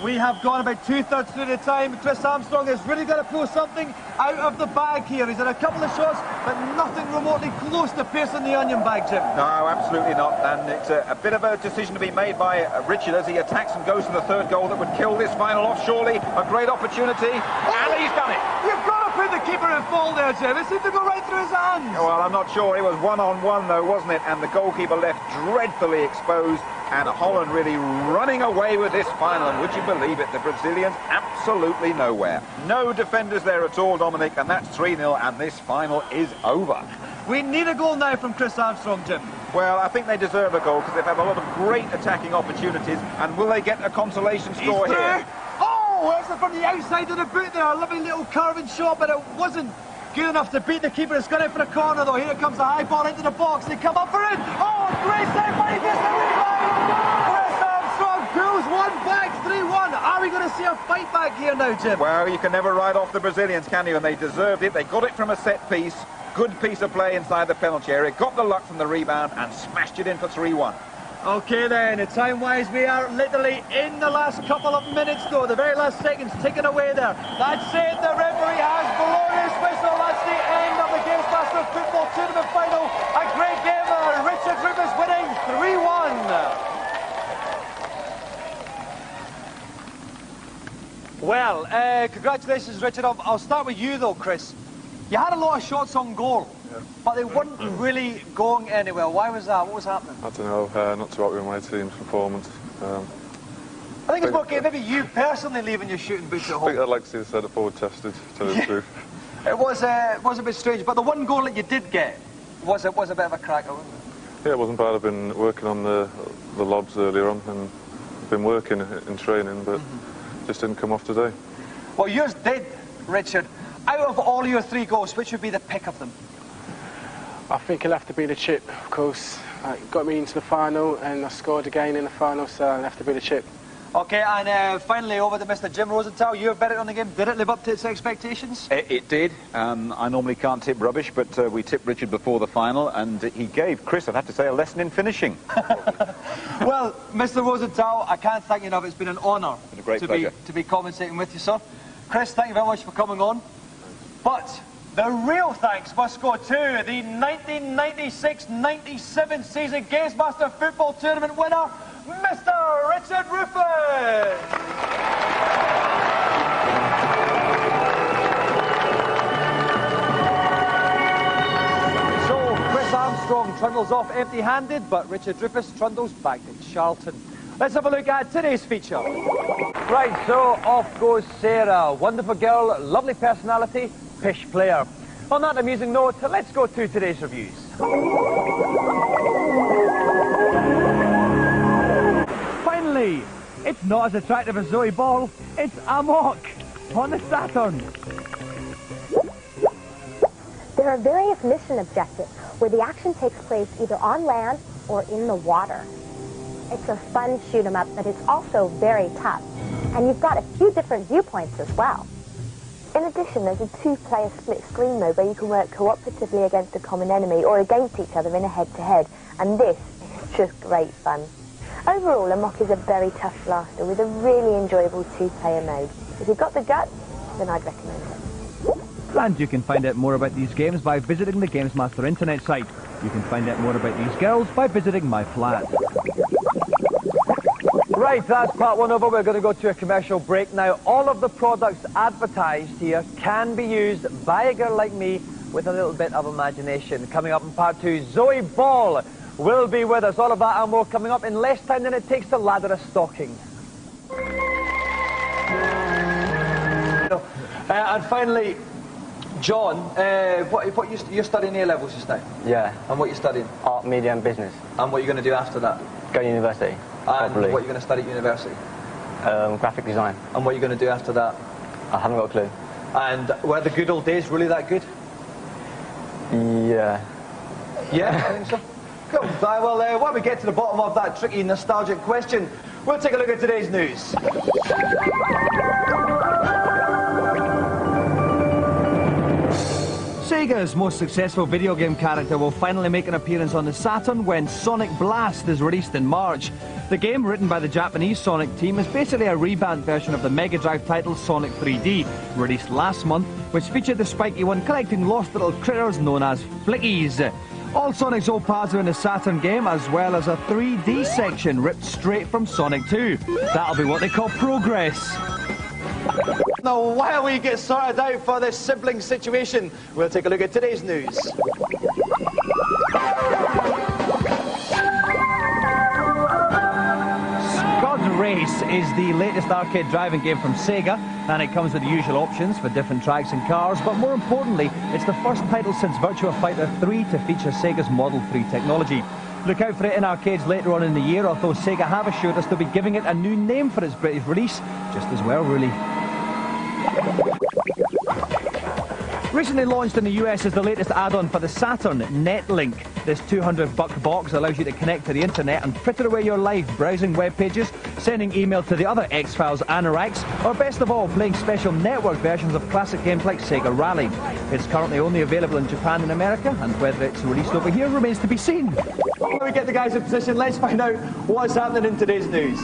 S19: we have gone about 2/3 through the time. Chris Armstrong has really got to pull something out of the bag here. He's had a couple of shots, but nothing remotely close to piercing the onion bag, Jim.
S4: No, absolutely not. And it's a bit of a decision to be made by Richard as he attacks and goes for the third goal that would kill this final off. Surely a great opportunity, and he's done it.
S19: You've got to put the keeper in full there, Jim. It seemed to go right through his hands.
S4: Well, I'm not sure. It was one-on-one, though, wasn't it? And the goalkeeper left dreadfully exposed. And Holland really running away with this final. And would you believe it? The Brazilians absolutely nowhere. No defenders there at all, Dominic. And that's 3-0. And this final is over.
S19: We need a goal now from Chris Armstrong, Jim.
S4: Well, I think they deserve a goal because they've had a lot of great attacking opportunities. And will they get a consolation score here?
S19: Oh, that's from the outside of the boot there. A lovely little curving shot, but it wasn't good enough to beat the keeper. It's gone in for a corner, though. Here comes the high ball into the box. They come up for it. Oh, great save, but he gets the rebound. Chris Armstrong pulls one back, 3-1. Are we going to see a fight back here now, Jim?
S4: Well, you can never write off the Brazilians, can you? And they deserved it. They got it from a set piece. Good piece of play inside the penalty area. Got the luck from the rebound and smashed it in for 3-1.
S19: Okay then, time-wise we are literally in the last couple of minutes though, the very last seconds ticking away there. That's it, the referee has blown his whistle. That's the end of the GamesMaster Football Tournament final. A great game there, Richard Rivers winning 3-1. Well, congratulations Richard. I'll start with you though, Chris. You had a lot of shots on goal. But they weren't really going anywhere. Why was that? What was happening?
S5: I don't know, not too happy with my team's performance.
S19: I think it's more maybe you personally leaving your shooting boots at home.
S5: I think I'd like to see the centre forward tested, to tell you the truth.
S19: It was a bit strange, but the one goal that you did get was a bit of a cracker, wasn't it?
S5: Yeah, it wasn't bad. I've been working on the lobs earlier on and been working in training, but just didn't come off today.
S19: Well, yours did, Richard. Out of all your 3 goals, which would be the pick of them?
S23: I think it'll have to be the chip, of course. It got me into the final and I scored again in the final, so it'll have to be the chip.
S19: Okay, and finally over to Mr. Jim Rosenthal. Your verdict on the game, did it live up to its expectations?
S4: It did. I normally can't tip rubbish, but we tipped Richard before the final, and he gave Chris, I'd have to say, a lesson in finishing.
S19: Well, Mr. Rosenthal, I can't thank you enough. It's been an honour to be commentating with you, sir. Chris, thank you very much for coming on. But the real thanks must go to the 1996-97 season GamesMaster Football Tournament winner, Mr. Richard Rufus! So, Chris Armstrong trundles off empty-handed, but Richard Rufus trundles back to Charlton. Let's have a look at today's feature. Right, so off goes Sarah. Wonderful girl, lovely personality, pish player. On that amusing note, let's go to today's reviews. Finally, it's not as attractive as Zoe Ball, it's Amok on the Saturn.
S17: There are various mission objectives where the action takes place either on land or in the water. It's a fun shoot 'em up, but it's also very tough. And you've got a few different viewpoints as well.
S13: In addition, there's a 2-player split screen mode where you can work cooperatively against a common enemy or against each other in a head-to-head, and this is just great fun. Overall, Amok is a very tough blaster with a really enjoyable 2-player mode. If you've got the guts, then I'd recommend it.
S12: And you can find out more about these games by visiting the GamesMaster internet site. You can find out more about these girls by visiting my flat.
S2: Right, that's part one over. We're going to go to a commercial break now. All of the products advertised here can be used by a girl like me with a little bit of imagination. Coming up in part two, Zoe Ball will be with us. All of that and more coming up in less time than it takes to ladder a stocking. And finally, John, you're studying A-levels just now?
S10: Yeah.
S2: And what are you studying?
S10: Art, media and business.
S2: And what are you going to do after that?
S10: Go to university.
S2: And
S10: probably.
S2: what are you going to study at university?
S10: Graphic design.
S2: And what are you going to do after that?
S10: I haven't got a clue.
S2: And were the good old days really that good?
S10: Yeah.
S2: Yeah, I think so. Cool. Well, while we get to the bottom of that tricky, nostalgic question, we'll take a look at today's news. Sega's most successful video game character will finally make an appearance on the Saturn when Sonic Blast is released in March. The game, written by the Japanese Sonic team, is basically a revamped version of the Mega Drive title Sonic 3D, released last month, which featured the spiky one collecting lost little critters known as Flickies. All Sonic's old paths are in the Saturn game, as well as a 3D section ripped straight from Sonic 2. That'll be what they call progress. Now, while we get sorted out for this sibling situation, we'll take a look at today's news. Scud Race is the latest arcade driving game from Sega, and it comes with the usual options for different tracks and cars, but more importantly, it's the first title since Virtua Fighter 3 to feature Sega's Model 3 technology. Look out for it in arcades later on in the year, although Sega have assured us they'll be giving it a new name for its British release, just as well, really. Recently launched in the US is the latest add-on for the Saturn, Netlink. This $200 box allows you to connect to the internet and fritter away your life browsing web pages, sending email to the other X-Files anoraks, or best of all, playing special network versions of classic games like Sega Rally. It's currently only available in Japan and America, and whether it's released over here remains to be seen. When we get the guys in position, let's find out what's happening in today's news.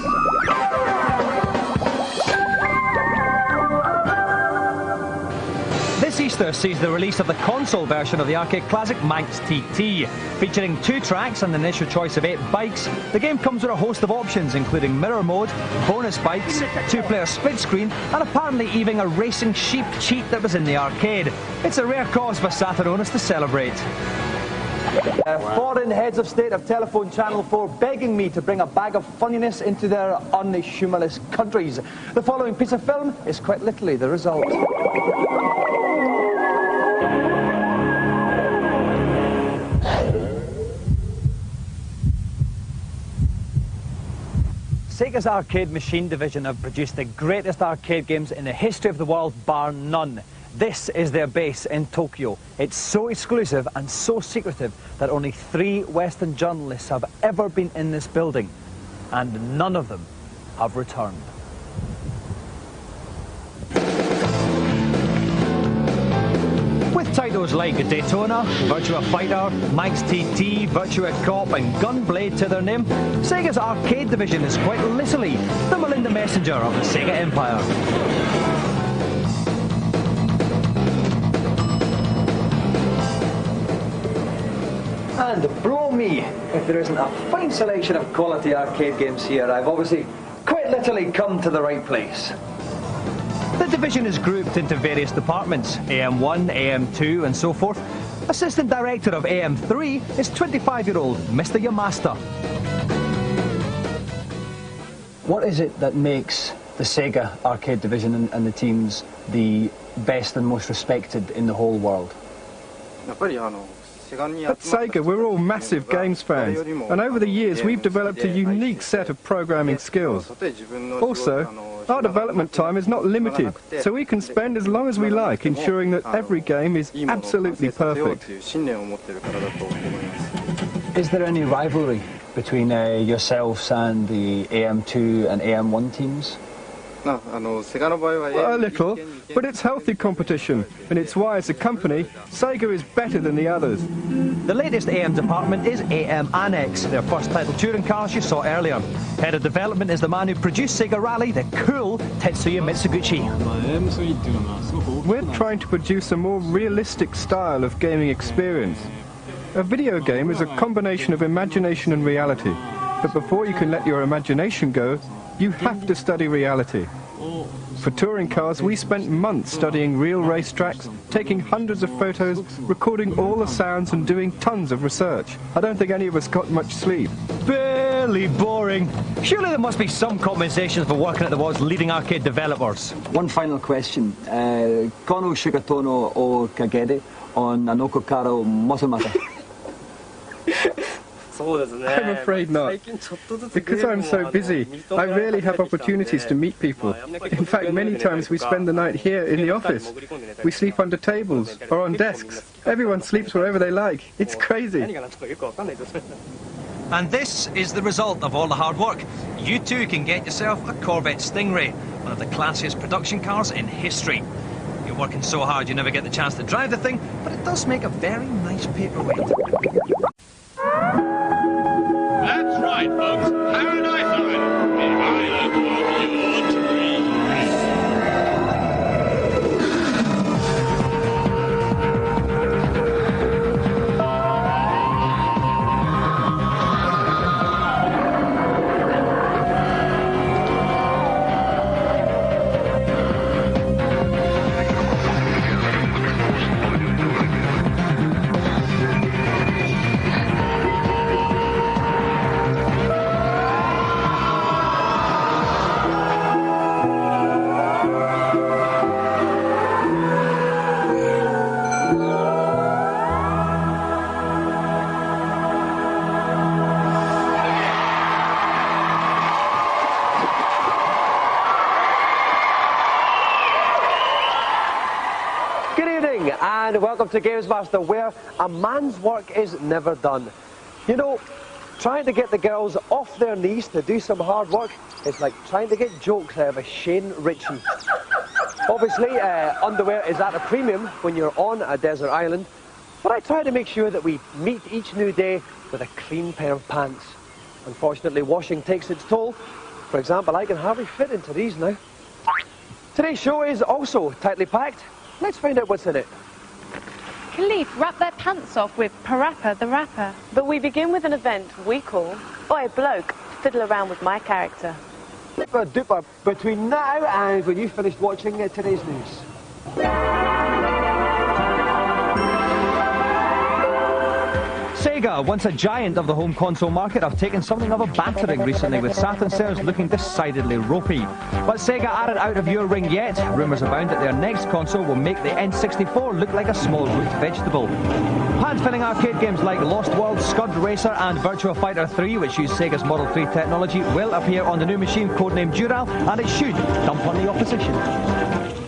S2: This Easter sees the release of the console version of the arcade classic Manx TT. Featuring 2 tracks and an initial choice of 8 bikes, the game comes with a host of options including mirror mode, bonus bikes, 2-player split screen, and apparently even a racing sheep cheat that was in the arcade. It's a rare cause for Saturn owners to celebrate. Foreign heads of state have telephoned Channel 4 begging me to bring a bag of funniness into their unhumorless countries. The following piece of film is quite literally the result. Sega's arcade machine division have produced the greatest arcade games in the history of the world, bar none. This is their base in Tokyo. It's so exclusive and so secretive that only 3 Western journalists have ever been in this building, and none of them have returned. With titles like Daytona, Virtua Fighter, Manx TT, Virtua Cop and Gunblade to their name, Sega's arcade division is quite literally the Melinda Messenger of the Sega Empire. And blow me if there isn't a fine selection of quality arcade games here. I've obviously quite literally come to the right place. The division is grouped into various departments, AM1, AM2 and so forth. Assistant Director of AM3 is 25-year-old Mr. Yamasta. What is it that makes the Sega arcade division and the teams the best and most respected in the whole world?
S18: At Sega, we're all massive games fans, and over the years we've developed a unique set of programming skills. Also, our development time is not limited, so we can spend as long as we like ensuring that every game is absolutely perfect.
S2: Is there any rivalry between yourselves and the AM2 and AM1 teams?
S18: A little, but it's healthy competition, and it's why, as a company, Sega is better than the others.
S2: The latest AM department is AM Annex, their first title touring cars you saw earlier. Head of development is the man who produced Sega Rally, the cool Tetsuya Mitsuguchi.
S18: We're trying to produce a more realistic style of gaming experience. A video game is a combination of imagination and reality. But before you can let your imagination go, you have to study reality. For touring cars, we spent months studying real racetracks, taking hundreds of photos, recording all the sounds and doing tons of research. I don't think any of us got much sleep.
S12: Barely boring. Surely there must be some compensation for working at the world's leading arcade developers.
S2: One final question. Kono shigatono o kagere on Anoko Karo Mosomata.
S18: I'm afraid not. Because I'm so busy, I rarely have opportunities to meet people. In fact, many times we spend the night here in the office. We sleep under tables or on desks. Everyone sleeps wherever they like. It's crazy.
S12: And this is the result of all the hard work. You too can get yourself a Corvette Stingray, one of the classiest production cars in history. You're working so hard you never get the chance to drive the thing, but it does make a very nice paperweight.
S3: That's right, folks. Paradise Island, the island of your dreams.
S20: And welcome to GamesMaster, where a man's work is never done. You know, trying to get the girls off their knees to do some hard work is like trying to get jokes out of a Shane Ritchie. Obviously, underwear is at a premium when you're on a desert island, but I try to make sure that we meet each new day with a clean pair of pants. Unfortunately, washing takes its toll. For example, I can hardly fit into these now. Today's show is also tightly packed. Let's find out what's in it.
S21: Khalif wrap their pants off with Parappa the Rapper. But we begin with an event we call Oi Bloke, fiddle around with my character.
S20: Super duper between now and when you finished watching today's news.
S12: Sega, once a giant of the home console market, have taken something of a battering recently, with Saturn sales looking decidedly ropey. But Sega aren't out of your ring yet. Rumours abound that their next console will make the N64 look like a small root vegetable. Hand-filling arcade games like Lost World, Scud Racer and Virtua Fighter 3, which use Sega's Model 3 technology, will appear on the new machine codenamed Dural, and it should dump on the opposition.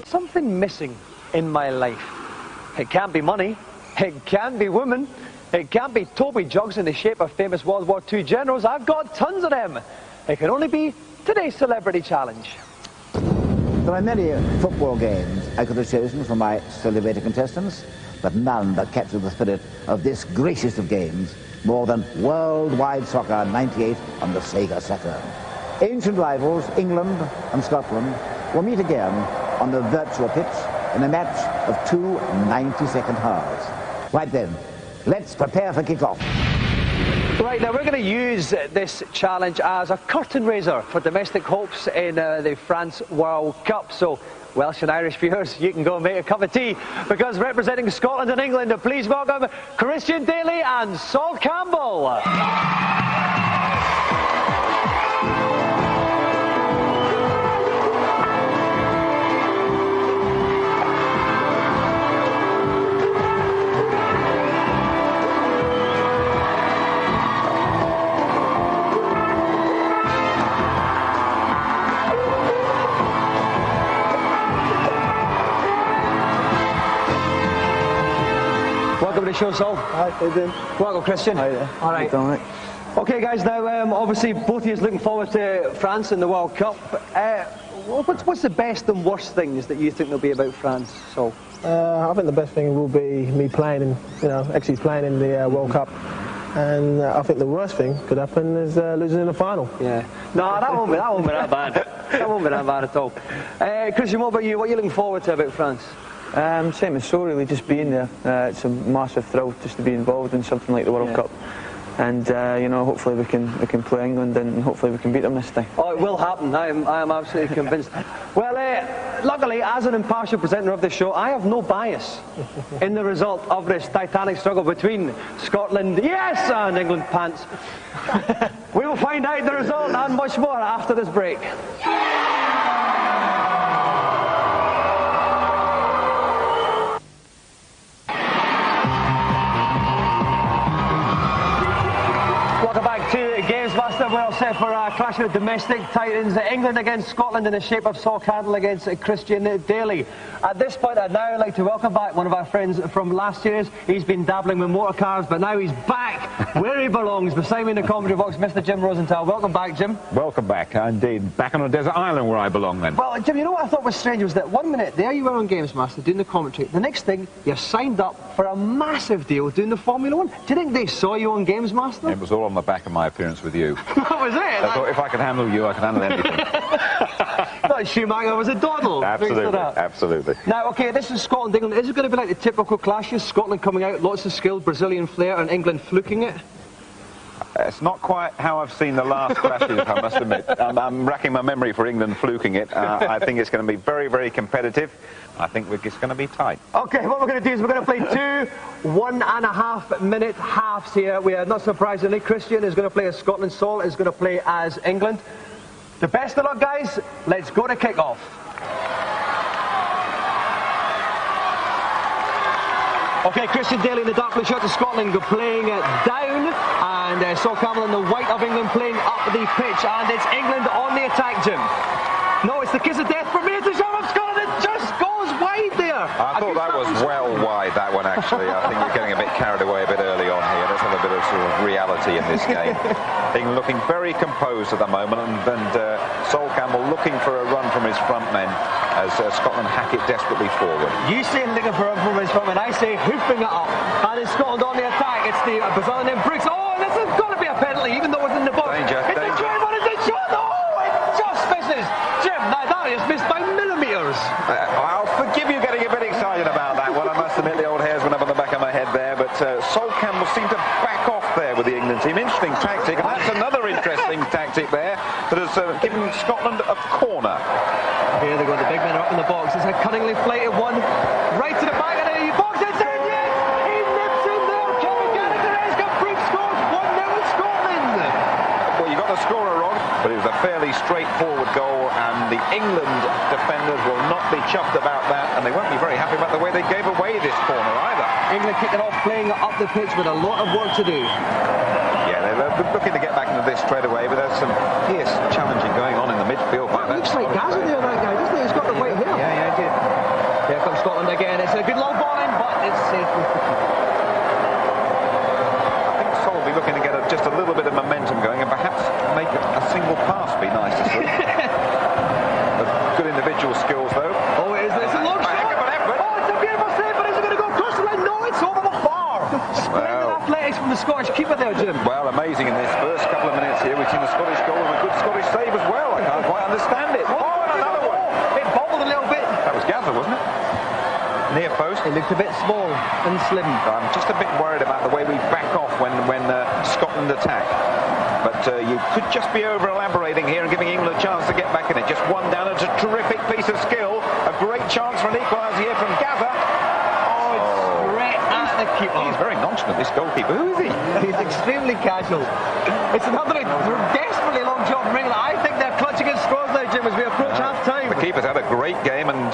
S20: Something missing in my life. It can't be money. It can't be women. It can't be Toby jugs in the shape of famous World War II generals. I've got tons of them. It can only be today's Celebrity Challenge.
S14: There are many football games I could have chosen for my celebrated contestants, but none that capture the spirit of this greatest of games more than Worldwide Soccer 98 on the Sega Saturn. Ancient rivals, England and Scotland, will meet again on the virtual pitch in a match of 2 90-second halves. Right then, let's prepare for kick-off.
S20: Right, now we're going to use this challenge as a curtain raiser for domestic hopes in the France World Cup. So, Welsh and Irish viewers, you can go and make a cup of tea, because representing Scotland and England, please welcome Christian Daly and Sol Campbell. Welcome to the show, Sol.
S24: Hi, how you doing?
S20: Welcome, Christian.
S24: Hi there.
S20: All right.
S24: Dominic.
S20: Okay, guys, now, obviously, both of you are looking forward to France in the World Cup. What's the best and worst things that you think there'll be about France, Sol?
S24: I think the best thing will be me playing in, actually playing in the World Cup. And I think the worst thing could happen is losing in the final.
S20: Yeah. No, that won't be that bad. That won't be that bad at all. Christian, what about you? What are you looking forward to about France?
S7: Same as so, really, just being there. It's a massive thrill just to be involved in something like the World Cup.
S8: and you know, hopefully we can play England and hopefully we can beat them this time.
S20: Oh, it will happen. I am absolutely convinced. Well, luckily, as an impartial presenter of this show, I have no bias in the result of this titanic struggle between Scotland, yes, and England pants. We will find out the result and much more after this break. Welcome back to GamesMaster. We're all set for a clash of domestic titans. England against Scotland in the shape of Sol Campbell against Christian Daly. At this point, I'd now like to welcome back one of our friends from last series. He's been dabbling with motor cars, but now he's back where he belongs, beside me in the commentary box, Mr. Jim Rosenthal. Welcome back, Jim.
S11: Welcome back, indeed. Back on a desert island where I belong, then.
S20: Well, Jim, you know what I thought was strange was that 1 minute there you were on GamesMaster doing the commentary. The next thing, you're signed up for a massive deal doing the Formula 1. Do you think they saw you on GamesMaster?
S11: It was all on the back of my appearance with you.
S20: That was it?
S11: I thought if I could handle you, I could handle anything.
S20: Thought Schumacher was a doddle.
S11: Absolutely, absolutely.
S20: Now, okay, this is Scotland, England. Is it going to be like the typical clashes? Scotland coming out, lots of skill, Brazilian flair, and England fluking it?
S11: It's not quite how I've seen the last clashes, I must admit. I'm racking my memory for England fluking it. I think it's going to be very, very competitive. I think it's going to be tight.
S20: Okay, what we're going to do is we're going to play 2 1.5-minute halves here. We are, not surprisingly, Christian is going to play as Scotland, Sol is going to play as England. The best of luck, guys. Let's go to kick-off. Okay, Christian Daly in the dark blue shirt of Scotland playing down, and Sol Campbell in the white of England playing up the pitch, and it's England on the attack, Jim. No, it's the kiss of death for me. It's the shot of Scotland. It just goes wide there.
S11: I thought that was well wide, that one, actually. I think you're getting a bit carried away a bit early on here. Let's have a bit of sort of reality in this game. England looking very composed at the moment, and Sol Campbell looking for a run from his front men as Scotland hack it desperately forward.
S20: You say looking for a run from his front men, I say hoofing it up. And it's Scotland on the attack. It's the Brazilian named Brooks. Oh, this has got to be a penalty, even though it's in the box.
S11: Danger,
S20: it's
S11: danger.
S20: A try, but it's a shot. Oh, it just misses. Jim, now that is missed by millimetres.
S11: I'll forgive you getting a bit excited about that one. I must admit the old hairs went up on the back of my head there, but Sol Campbell seemed to back off there with the England team. Interesting tactic, and that's another interesting tactic there that has given Scotland a corner.
S20: Here they go, the big men are up in the box. It's a cunningly flighted one, right to the back of the box. It's in, yes! He nips in there. Kevin Gallagher has got Brooks scores 1-0 Scotland.
S11: Well, you got the scorer wrong, but it was a fairly straightforward goal, and the England defenders will not be chuffed about that, and they won't be very happy about the way they gave away this corner either.
S20: England kicking off, playing up the pitch with a lot of work to do.
S11: Yeah, they're looking to get back into this straight away, but there's some fierce challenging going on in the midfield.
S20: Well, looks like Gaza there, that guy, doesn't he? He's got the white hair.
S11: Yeah, he did.
S20: Here comes Scotland again. It's a good long ball in, but it's safe with the keeper.
S11: I think Sol will be looking to get just a little bit of momentum going and perhaps make a single pass be nice to see. Good individual skills, though.
S20: Oh, it is. It's a long shot. Oh, it's a beautiful save, but is it going to go across the line? No, it's over the bar. Splendid athletics from the Scottish keeper there, Jim.
S11: Well, amazing in this first couple of minutes here. We've seen a Scottish goal and a good Scottish save as well. I can't quite understand it. Oh, and another one.
S20: It bobbled a little bit.
S11: That was Gazza, wasn't it? Near post.
S20: It looked a bit small and slim.
S11: I'm just a bit worried about the way we back off when Scotland attack. But you could just be over-elaborating here and giving England a chance to get back in it. Just one down. It's a terrific piece of skill. A great chance for an equaliser here from Gazza.
S20: Oh, it's straight at the keeper.
S11: He's very nonchalant, this goalkeeper. Who is he?
S20: He's extremely casual. It's another desperately long job from England. I think they're clutching at straws now, Jim, as we approach half-time.
S11: The keeper's had a great game, and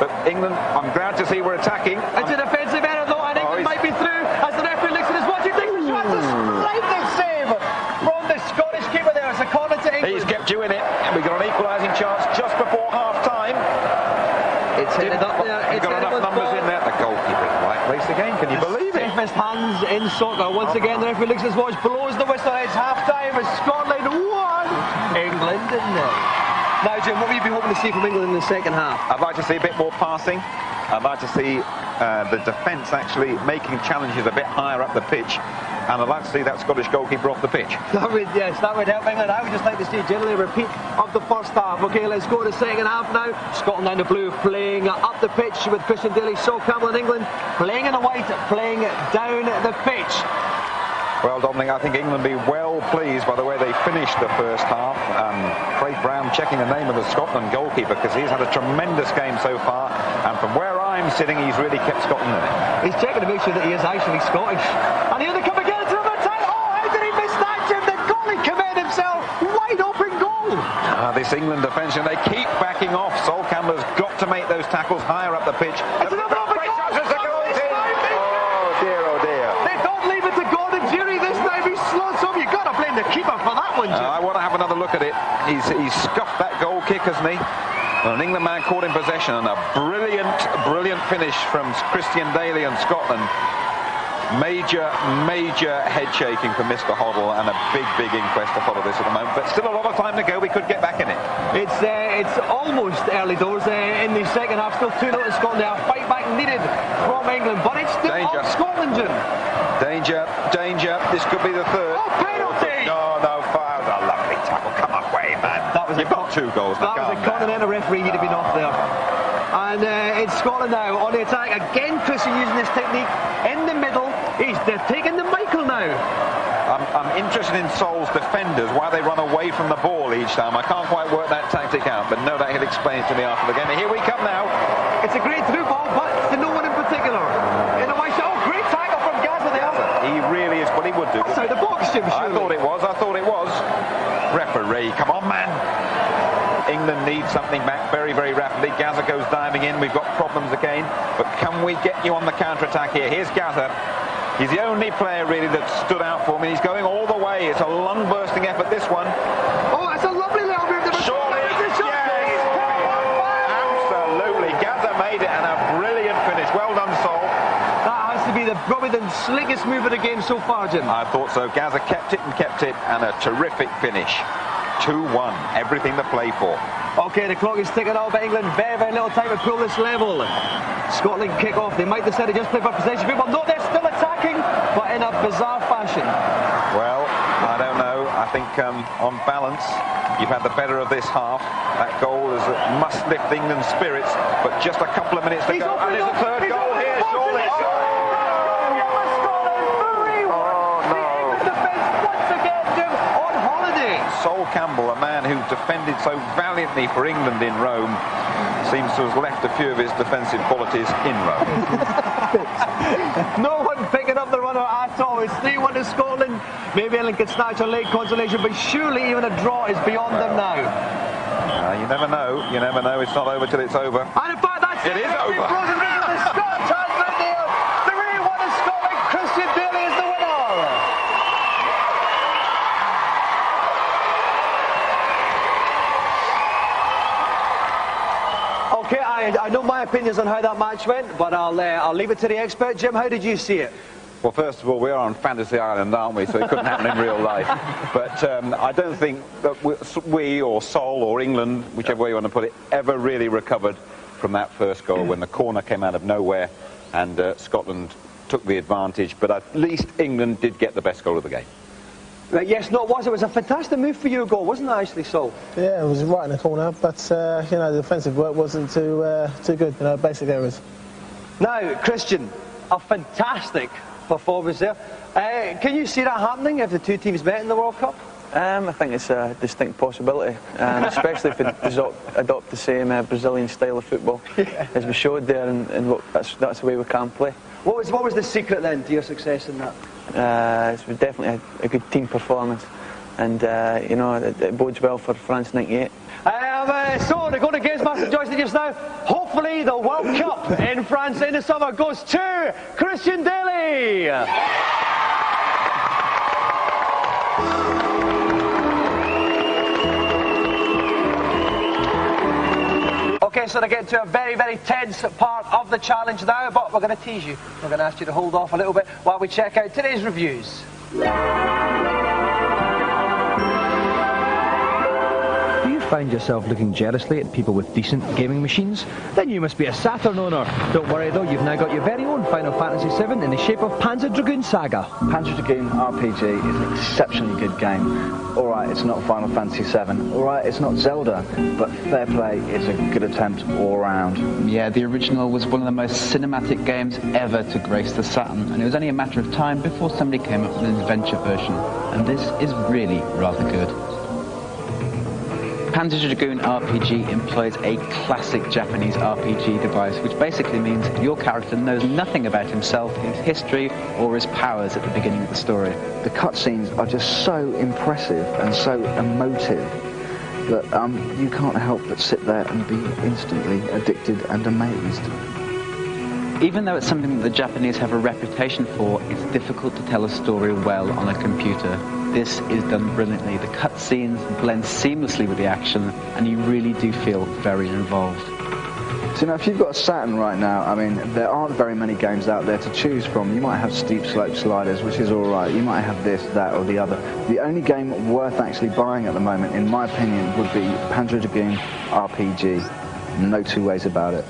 S11: but England, I'm glad to see we're attacking.
S20: It's a defensive error, though, and England might be through as the referee looks at his watch. He thinks the shot's a splendid save from the Scottish keeper there. It's a corner to England.
S11: He's kept you in it, and we've got an equalising chance just before half-time.
S20: It's headed up there.
S11: You've got enough numbers in there. The goalkeeper in the right place again. Can you believe it?
S20: Safest hands in soccer. Once again, the referee looks at his watch, blows the whistle. It's half-time. It's Scotland 1, England 0. Now, Jim, what will you be hoping to see from England in the second half?
S11: I'd like to see a bit more passing. I'd like to see the defence actually making challenges a bit higher up the pitch. And I'd like to see that Scottish goalkeeper off the pitch.
S20: That would help England. I would just like to see generally a repeat of the first half. Okay, let's go to the second half now. Scotland down the blue, playing up the pitch with Christian Daly, Sol Campbell in England, playing in the white, playing down the pitch.
S11: Well, Dominic, I think England will be well pleased by the way they finished the first half. Craig Brown checking the name of the Scotland goalkeeper because he's had a tremendous game so far, and from where I'm sitting, he's really kept Scotland in it.
S20: He's checking to make sure that he is actually Scottish. And here they come again to the attack. Oh, how did he miss that, Jim? The goalie committed himself. Wide open goal.
S11: This England defence, and they keep backing off. Sol Campbell's got to make those tackles higher up the pitch.
S20: It's another open goal.
S11: I want to have another look at it. He's scuffed that goal kick, hasn't he? Well, an England man caught in possession, and a brilliant finish from Christian Daly and Scotland. Major head shaking from Mr. Hoddle, and a big inquest to follow this at the moment. But still a lot of time to go. We could get back in it.
S20: It's almost early doors in the second half. Still 2-0 to Scotland. A fight back needed from England, but it's still on Scotland, Jim.
S11: Danger. This could be the third.
S20: Oh, penalty!
S11: No, fire. A lovely tackle. Come away, man. You've got 2 goals.
S20: That was a continental referee. He'd have been off there. And it's Scotland now on the attack. Again, Christian using this technique in the middle. They're taking the Michael now.
S11: I'm interested in Sol's defenders, why they run away from the ball each time. I can't quite work that tactic out, but no doubt he'll explain it to me after the game. Here we come now.
S20: It's a great through ball, but to no one in particular. In a way, great tackle from Gaza there.
S11: He really is what he would do.
S20: That's out the box, Jim,
S11: I thought it was. Referee, come on, man. England needs something back very rapidly. Gaza goes diving in. We've got problems again. But can we get you on the counter-attack here? Here's Gaza. He's the only player really that stood out for me. He's going all the way. It's a lung-bursting effort, this one.
S20: Oh, that's a lovely little bit of a
S11: surely, yes. Absolutely. Gaza made it, and a brilliant finish. Well done, Sol.
S20: That has to be probably the slickest move of the game so far, Jim.
S11: I thought so. Gaza kept it, and a terrific finish. 2-1. Everything to play for.
S20: Okay, the clock is ticking out, but England very little time to pull this level. Scotland kick off. They might decide to just play for possession. People, no, they're still attacking, but in a bizarre fashion.
S11: Well, I don't know. I think on balance, you've had the better of this half. That goal must lift England's spirits, but just a couple of minutes to go. And there's a third goal here, surely. Sol Campbell, a man who defended so valiantly for England in Rome, seems to have left a few of his defensive qualities in Rome.
S20: No one picking up the runner at all. It's 3-1 to Scotland. Maybe England can snatch a late consolation, but surely even a draw is beyond them now.
S11: You never know. It's not over till it's over.
S20: And in fact, that's
S11: it. It is over.
S20: The Scots has been there. 3-1 to Scotland. Christian Daly is the winner. Okay, I know my opinions on how that match went, but I'll leave it to the expert. Jim, how did you see it?
S11: Well, first of all, we are on Fantasy Island, aren't we? So it couldn't happen in real life. But I don't think that we or Sol or England, whichever way you want to put it, ever really recovered from that first goal when the corner came out of nowhere and Scotland took the advantage. But at least England did get the best goal of the game.
S20: Yes, no, it was a fantastic move for your goal, wasn't it, actually, Sol?
S24: Yeah, it was right in the corner, but the defensive work wasn't too good. Basic errors.
S20: Now, Christian, a fantastic performance there. Can you see that happening if the two teams met in the World Cup?
S8: I think it's a distinct possibility, especially if they adopt the same Brazilian style of football as we showed there, and that's the way we can play.
S20: What was the secret then to your success in that?
S8: It's definitely a good team performance, and it bodes well for France '98.
S20: So they're going to GamesMaster Joystick just now. Hopefully the World Cup in France in the summer goes to Christian Daly. Okay, so they get to a very tense part of the challenge now, but we're going to tease you. We're going to ask you to hold off a little bit while we check out today's reviews.
S1: Do you
S12: Find yourself looking jealously at people with decent gaming machines? Then you must be a Saturn owner. Don't worry though, you've now got your very own Final Fantasy VII in the shape of Panzer Dragoon Saga.
S1: Panzer Dragoon RPG is an exceptionally good game. Alright, it's not Final Fantasy VII. Alright, it's not Zelda. But fair play, it's a good attempt all round.
S9: Yeah, the original was one of the most cinematic games ever to grace the Saturn, and it was only a matter of time before somebody came up with an adventure version. And this is really rather good. Panzer Dragoon RPG employs a classic Japanese RPG device, which basically means your character knows nothing about himself, his history, or his powers at the beginning of the story.
S1: The cutscenes are just so impressive and so emotive that you can't help but sit there and be instantly addicted and amazed.
S9: Even though it's something that the Japanese have a reputation for, it's difficult to tell a story well on a computer. This is done brilliantly. The cutscenes blend seamlessly with the action, and you really do feel very involved.
S1: So, if you've got a Saturn right now, I mean, there aren't very many games out there to choose from. You might have steep slope sliders, which is all right. You might have this, that, or the other. The only game worth actually buying at the moment, in my opinion, would be Panzer Dragoon RPG. No two ways about it.